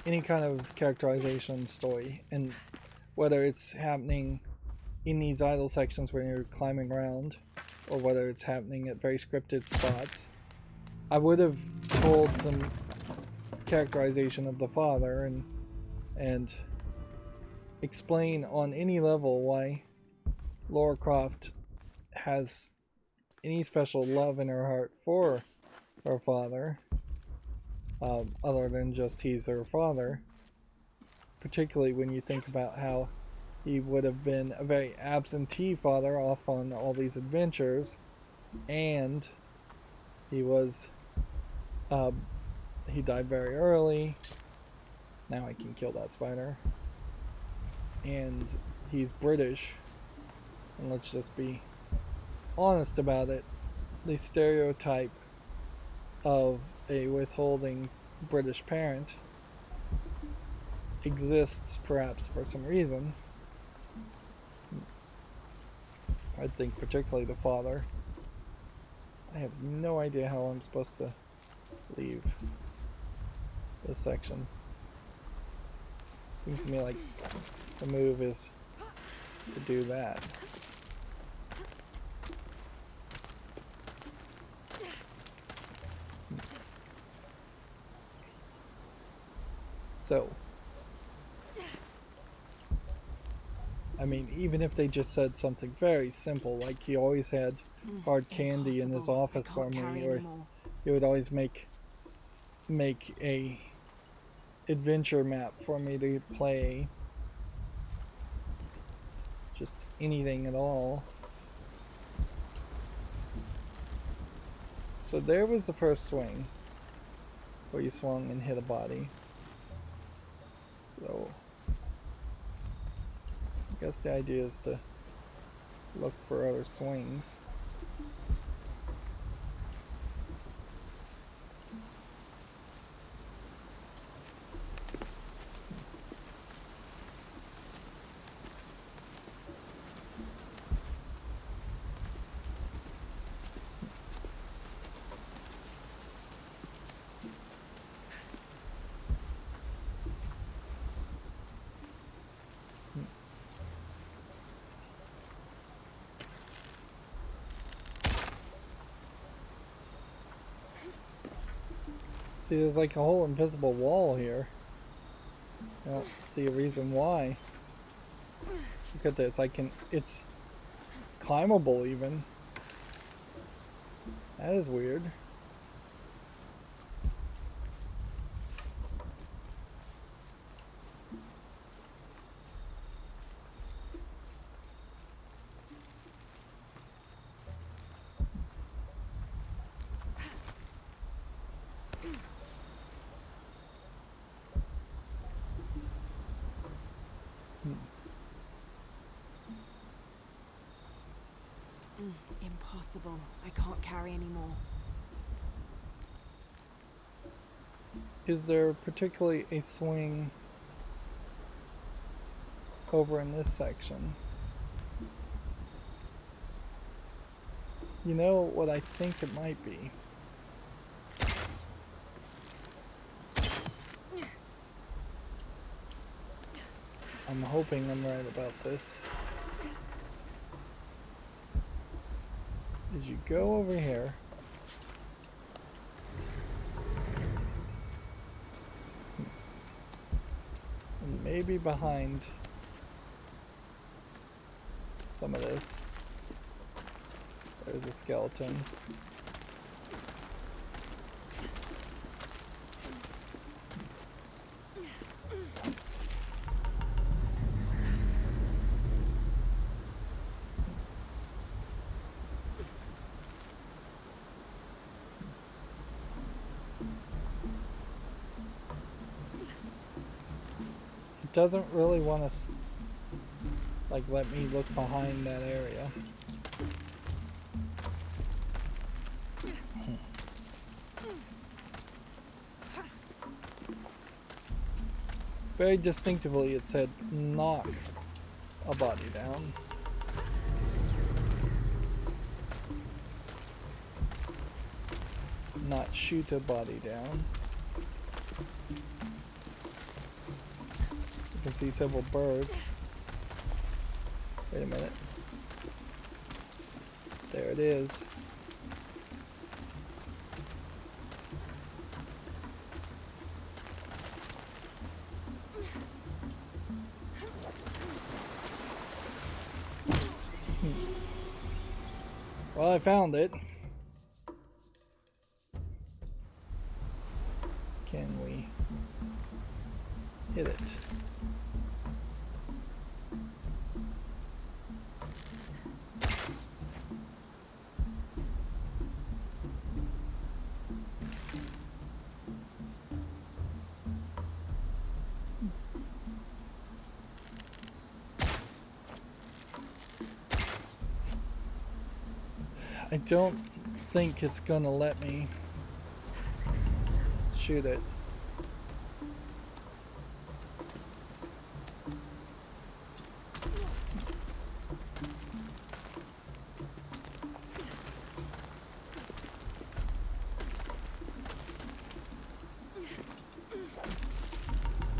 any kind of characterization story, and whether it's happening in these idle sections where you're climbing around, or whether it's happening at very scripted spots, I would have told some characterization of the father and explain on any level why Lara Croft has any special love in her heart for her father, other than just he's her father, particularly when you think about how he would have been a very absentee father off on all these adventures, and he was he died very early. Now I can kill that spider. And he's British, and let's just be honest about it, the stereotype of a withholding British parent exists perhaps for some reason. I think particularly the father. I have no idea how I'm supposed to leave this section. Seems to me like the move is to do that. So, I mean, even if they just said something very simple, like he always had hard candy in his office for me, or he would always make a adventure map for me to play, just anything at all. So there was the first swing, where you swung and hit a body. So I guess the idea is to look for other swings. See, there's like a whole invisible wall here. I don't see a reason why. Look at this, it's climbable even. That is weird. Impossible. I can't carry anymore. Is there particularly a swing over in this section? You know what I think it might be? I'm hoping I'm right about this. Is you go over here. And maybe behind some of this. There's a skeleton. It doesn't really want to like let me look behind that area. Very distinctively it said knock a body down. Not shoot a body down. You can see several birds. Wait a minute. There it is. Well, I found it. Can we hit it? I don't think it's gonna let me shoot it.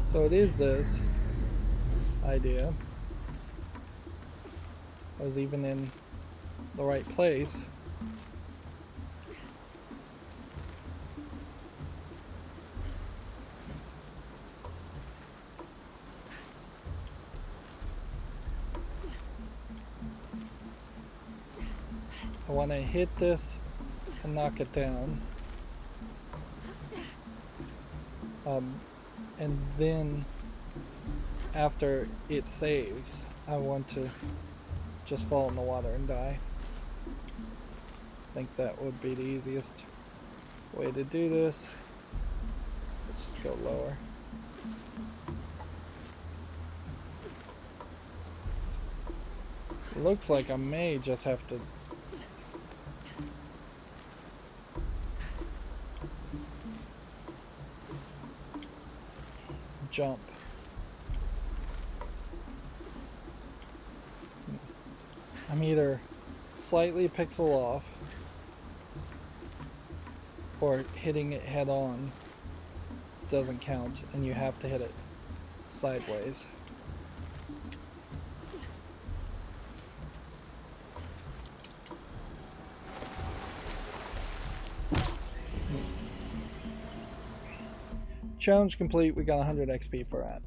So it is this idea. I was even in the right place. I want to hit this and knock it down. And then after it saves, I want to just fall in the water and die. I think that would be the easiest way to do this. Let's just go lower. Looks like I may just have to jump. I'm either slightly a pixel off or hitting it head on doesn't count and you have to hit it sideways. Challenge complete. We got 100 XP for that.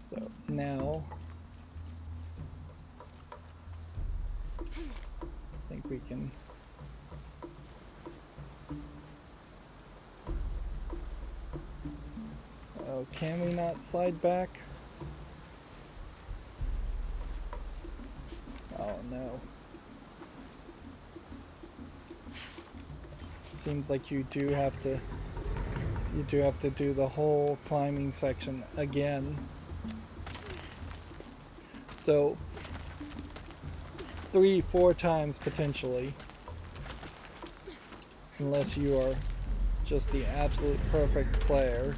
So now I think we can can we not slide back? seems like you do have to do the whole climbing section again. So 3-4 times potentially, unless you are just the absolute perfect player,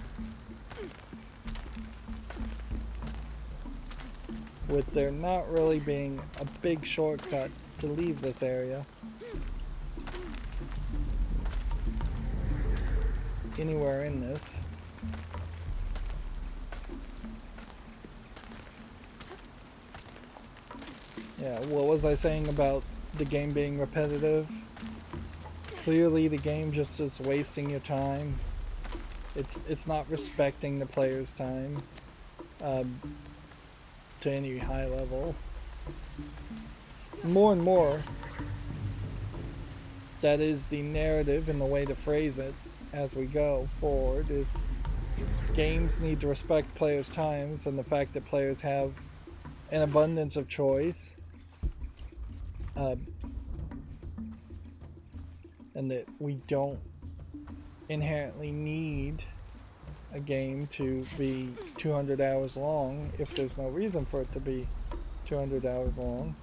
with there not really being a big shortcut to leave this area anywhere in this. Yeah, what was I saying about the game being repetitive? Clearly the game just is wasting your time. It's not respecting the player's time to any high level. More and more, that is the narrative and the way to phrase it as we go forward, is games need to respect players' times and the fact that players have an abundance of choice, and that we don't inherently need a game to be 200 hours long if there's no reason for it to be 200 hours long.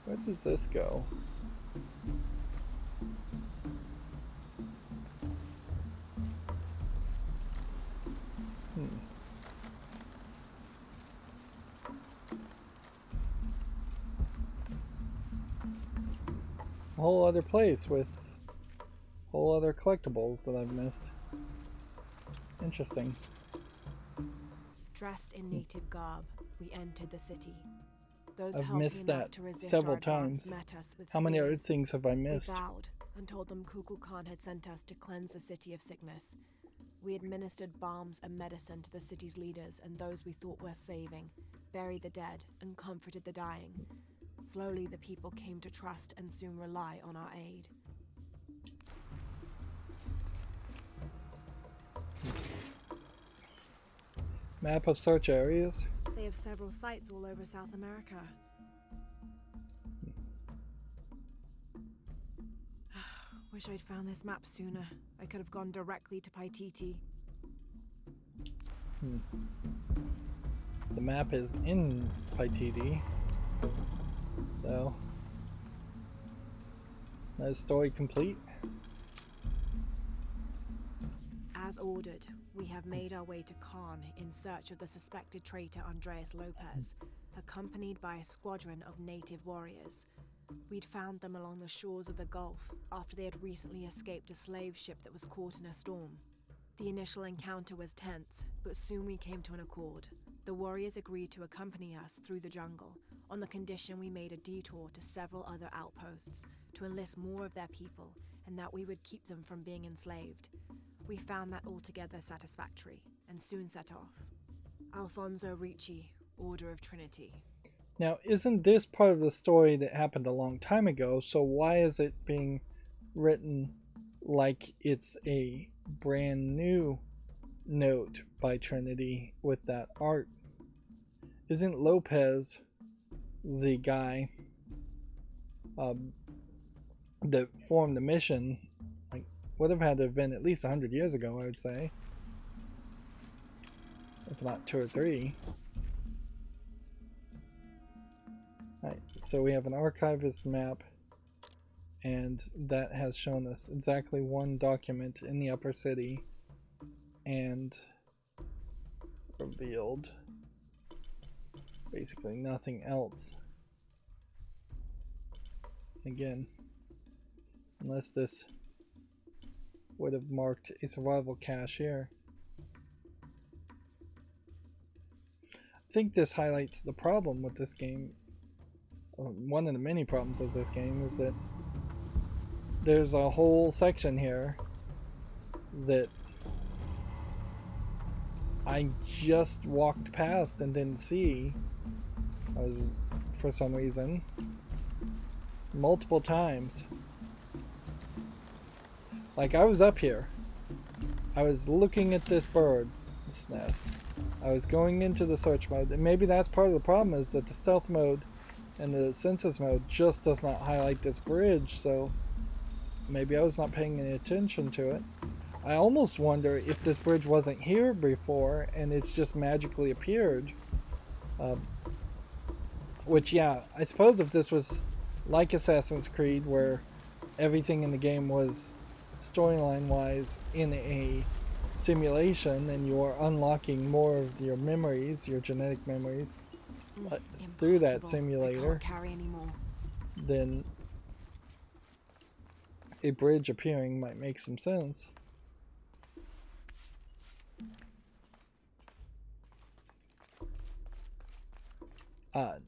Where does this go? A whole other place with whole other collectibles that I've missed. Interesting. Dressed in native garb, we entered the city. Those I've healthy missed enough that to resist several our advance times. met us with How many other spears. things have I missed? We bowed and told them Kukulkan Khan had sent us to cleanse the city of sickness. We administered balms and medicine to the city's leaders and those we thought worth saving, buried the dead, and comforted the dying. Slowly, the people came to trust and soon rely on our aid. Map of search areas. They have several sites all over South America. Wish I'd found this map sooner. I could have gone directly to Paititi. The map is in Paititi, so that is story complete. As ordered, we have made our way to Khan in search of the suspected traitor Andreas Lopez, accompanied by a squadron of native warriors. We'd found them along the shores of the Gulf after they had recently escaped a slave ship that was caught in a storm. The initial encounter was tense, but soon we came to an accord. The warriors agreed to accompany us through the jungle, on the condition we made a detour to several other outposts to enlist more of their people and that we would keep them from being enslaved. We found that altogether satisfactory, and soon set off. Alfonso Ricci, Order of Trinity. Now, isn't this part of the story that happened a long time ago, so why is it being written like it's a brand new note by Trinity with that art? Isn't Lopez the guy that formed the mission? Like, would have had to have been at least 100 years ago, I would say, if not 2 or 3. Alright, so we have an archivist map, and that has shown us exactly one document in the upper city, and revealed basically nothing else. Again, unless this would have marked a survival cache here. I think this highlights the problem with this game. One of the many problems of this game is that there's a whole section here that I just walked past and didn't see. I was, for some reason, multiple times. Like, I was up here. I was looking at this bird this nest. I was going into the search mode, and maybe that's part of the problem, is that the stealth mode and the census mode just does not highlight this bridge, so maybe I was not paying any attention to it. I almost wonder if this bridge wasn't here before and it's just magically appeared. Which, yeah, I suppose if this was like Assassin's Creed, where everything in the game was storyline-wise in a simulation and you are unlocking more of your memories, your genetic memories, through that simulator, I can't carry anymore. then a bridge appearing might make some sense.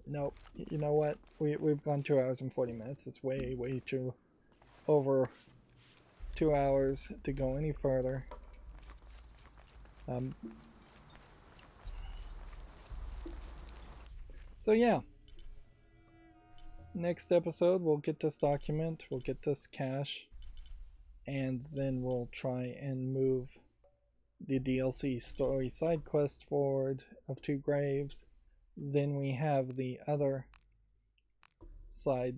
Nope. You know what? We've gone 2 hours and 40 minutes. It's way too over 2 hours to go any further. So yeah. Next episode, we'll get this document, we'll get this cache, and then we'll try and move the DLC story side quest forward of 2 graves. Then we have the other side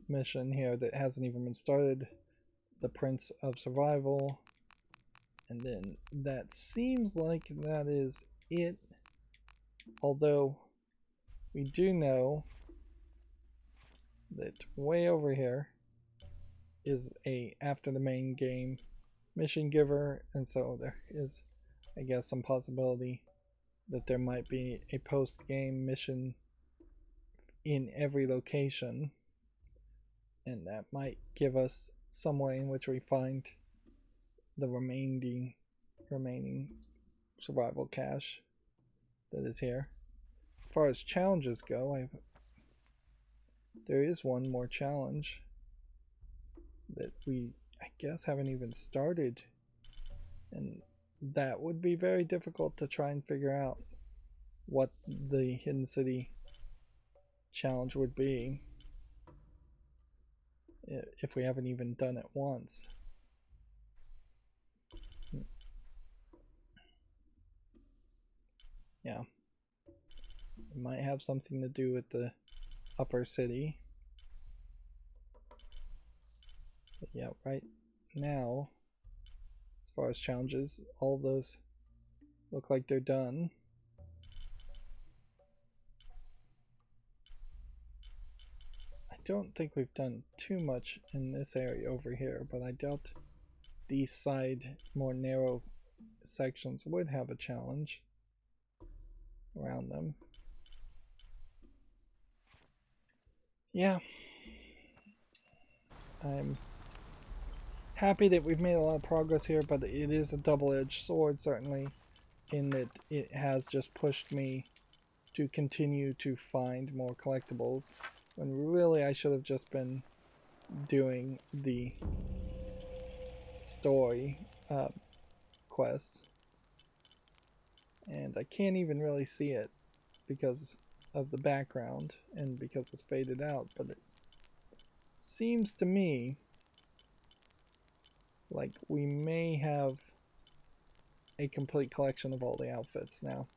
mission here that hasn't even been started, the Prince of Survival, and then that seems like that is it, although we do know that way over here is a after the main game mission giver, and so there is, I guess, some possibility that there might be a post-game mission in every location, and that might give us some way in which we find the remaining survival cache that is here. As far as challenges go, there is one more challenge that we, I guess, haven't even started, and that would be very difficult to try and figure out what the Hidden City challenge would be if we haven't even done it once. Yeah, it might have something to do with the upper city. But yeah, right now, as far as challenges, all of those look like they're done. I don't think we've done too much in this area over here, but I doubt these side, more narrow sections would have a challenge around them. Yeah, I'm happy that we've made a lot of progress here, but it is a double-edged sword, certainly, in that it has just pushed me to continue to find more collectibles, when really I should have just been doing the story quests. And I can't even really see it because of the background and because it's faded out, but it seems to me like we may have a complete collection of all the outfits now.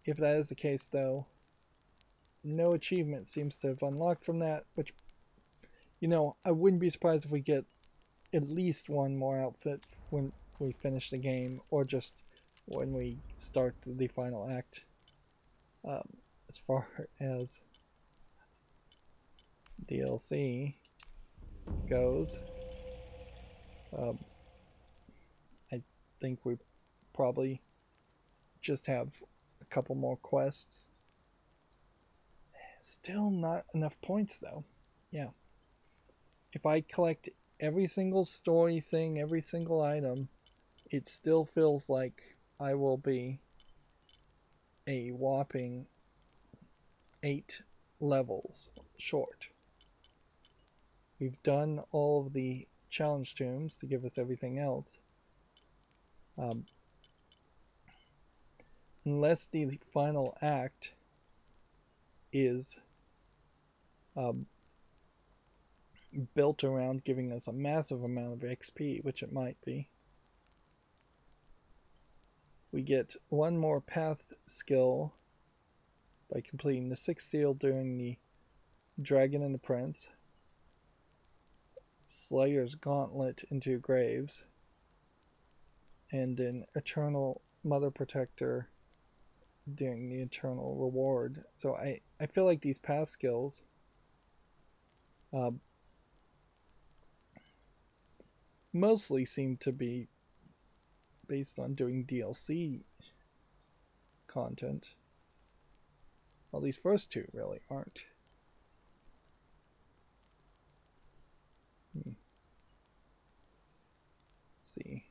If that is the case, though, no achievement seems to have unlocked from that, which, you know, I wouldn't be surprised if we get at least one more outfit when we finish the game, or just when we start the final act. As far as DLC goes, I think we probably just have a couple more quests. Still not enough points, though. Yeah. If I collect every single story thing, every single item, it still feels like I will be a whopping 8 levels short. We've done all of the challenge tombs to give us everything else. Unless the final act is built around giving us a massive amount of XP, which it might be, We get one more path skill by completing the 6th seal during the Dragon and the Prince, Slayer's Gauntlet into Graves, and an Eternal Mother Protector during the Eternal Reward. So I feel like these path skills mostly seem to be based on doing DLC content. Well, these first two really aren't. Let's see.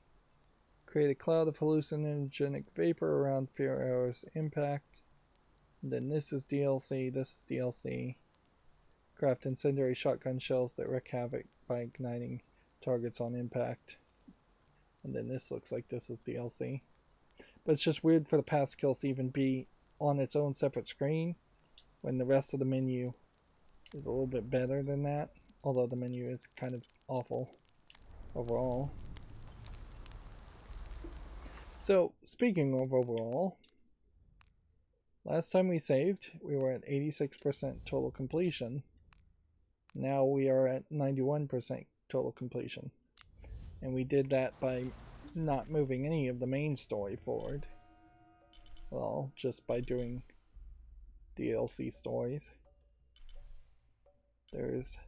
Create a cloud of hallucinogenic vapor around Fear's impact. And then this is DLC, this is DLC. Craft incendiary shotgun shells that wreak havoc by igniting targets on impact. And then this looks like this is DLC. But it's just weird for the path skills to even be on its own separate screen when the rest of the menu is a little bit better than that. Although the menu is kind of awful overall. So, speaking of overall, last time we saved, we were at 86% total completion. Now we are at 91% total completion. And we did that by not moving any of the main story forward. Well, just by doing DLC stories. There's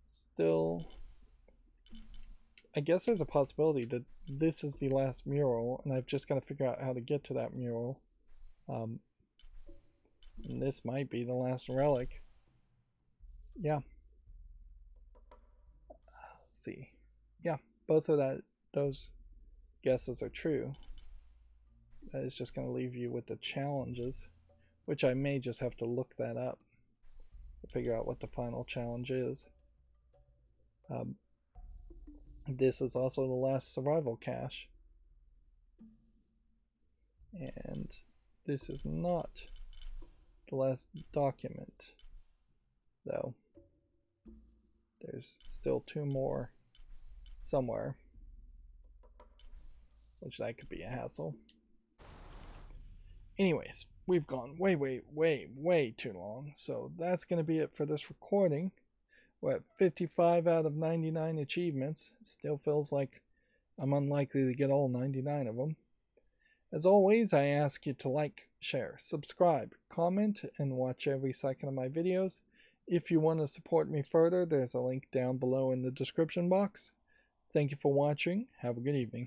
still... I guess there's a possibility that this is the last mural, and I've just got to figure out how to get to that mural. And this might be the last relic. Yeah. Let's see. Yeah, both of those guesses are true. That is just going to leave you with the challenges, which I may just have to look that up to figure out what the final challenge is. This is also the last survival cache. And this is not the last document, though. There's still 2 more somewhere, which that could be a hassle. Anyways, we've gone way too long, so that's going to be it for this recording. We're at 55 out of 99 achievements. It still feels like I'm unlikely to get all 99 of them. As always, I ask you to like, share, subscribe, comment, and watch every second of my videos. If you want to support me further, there's a link down below in the description box. Thank you for watching. Have a good evening.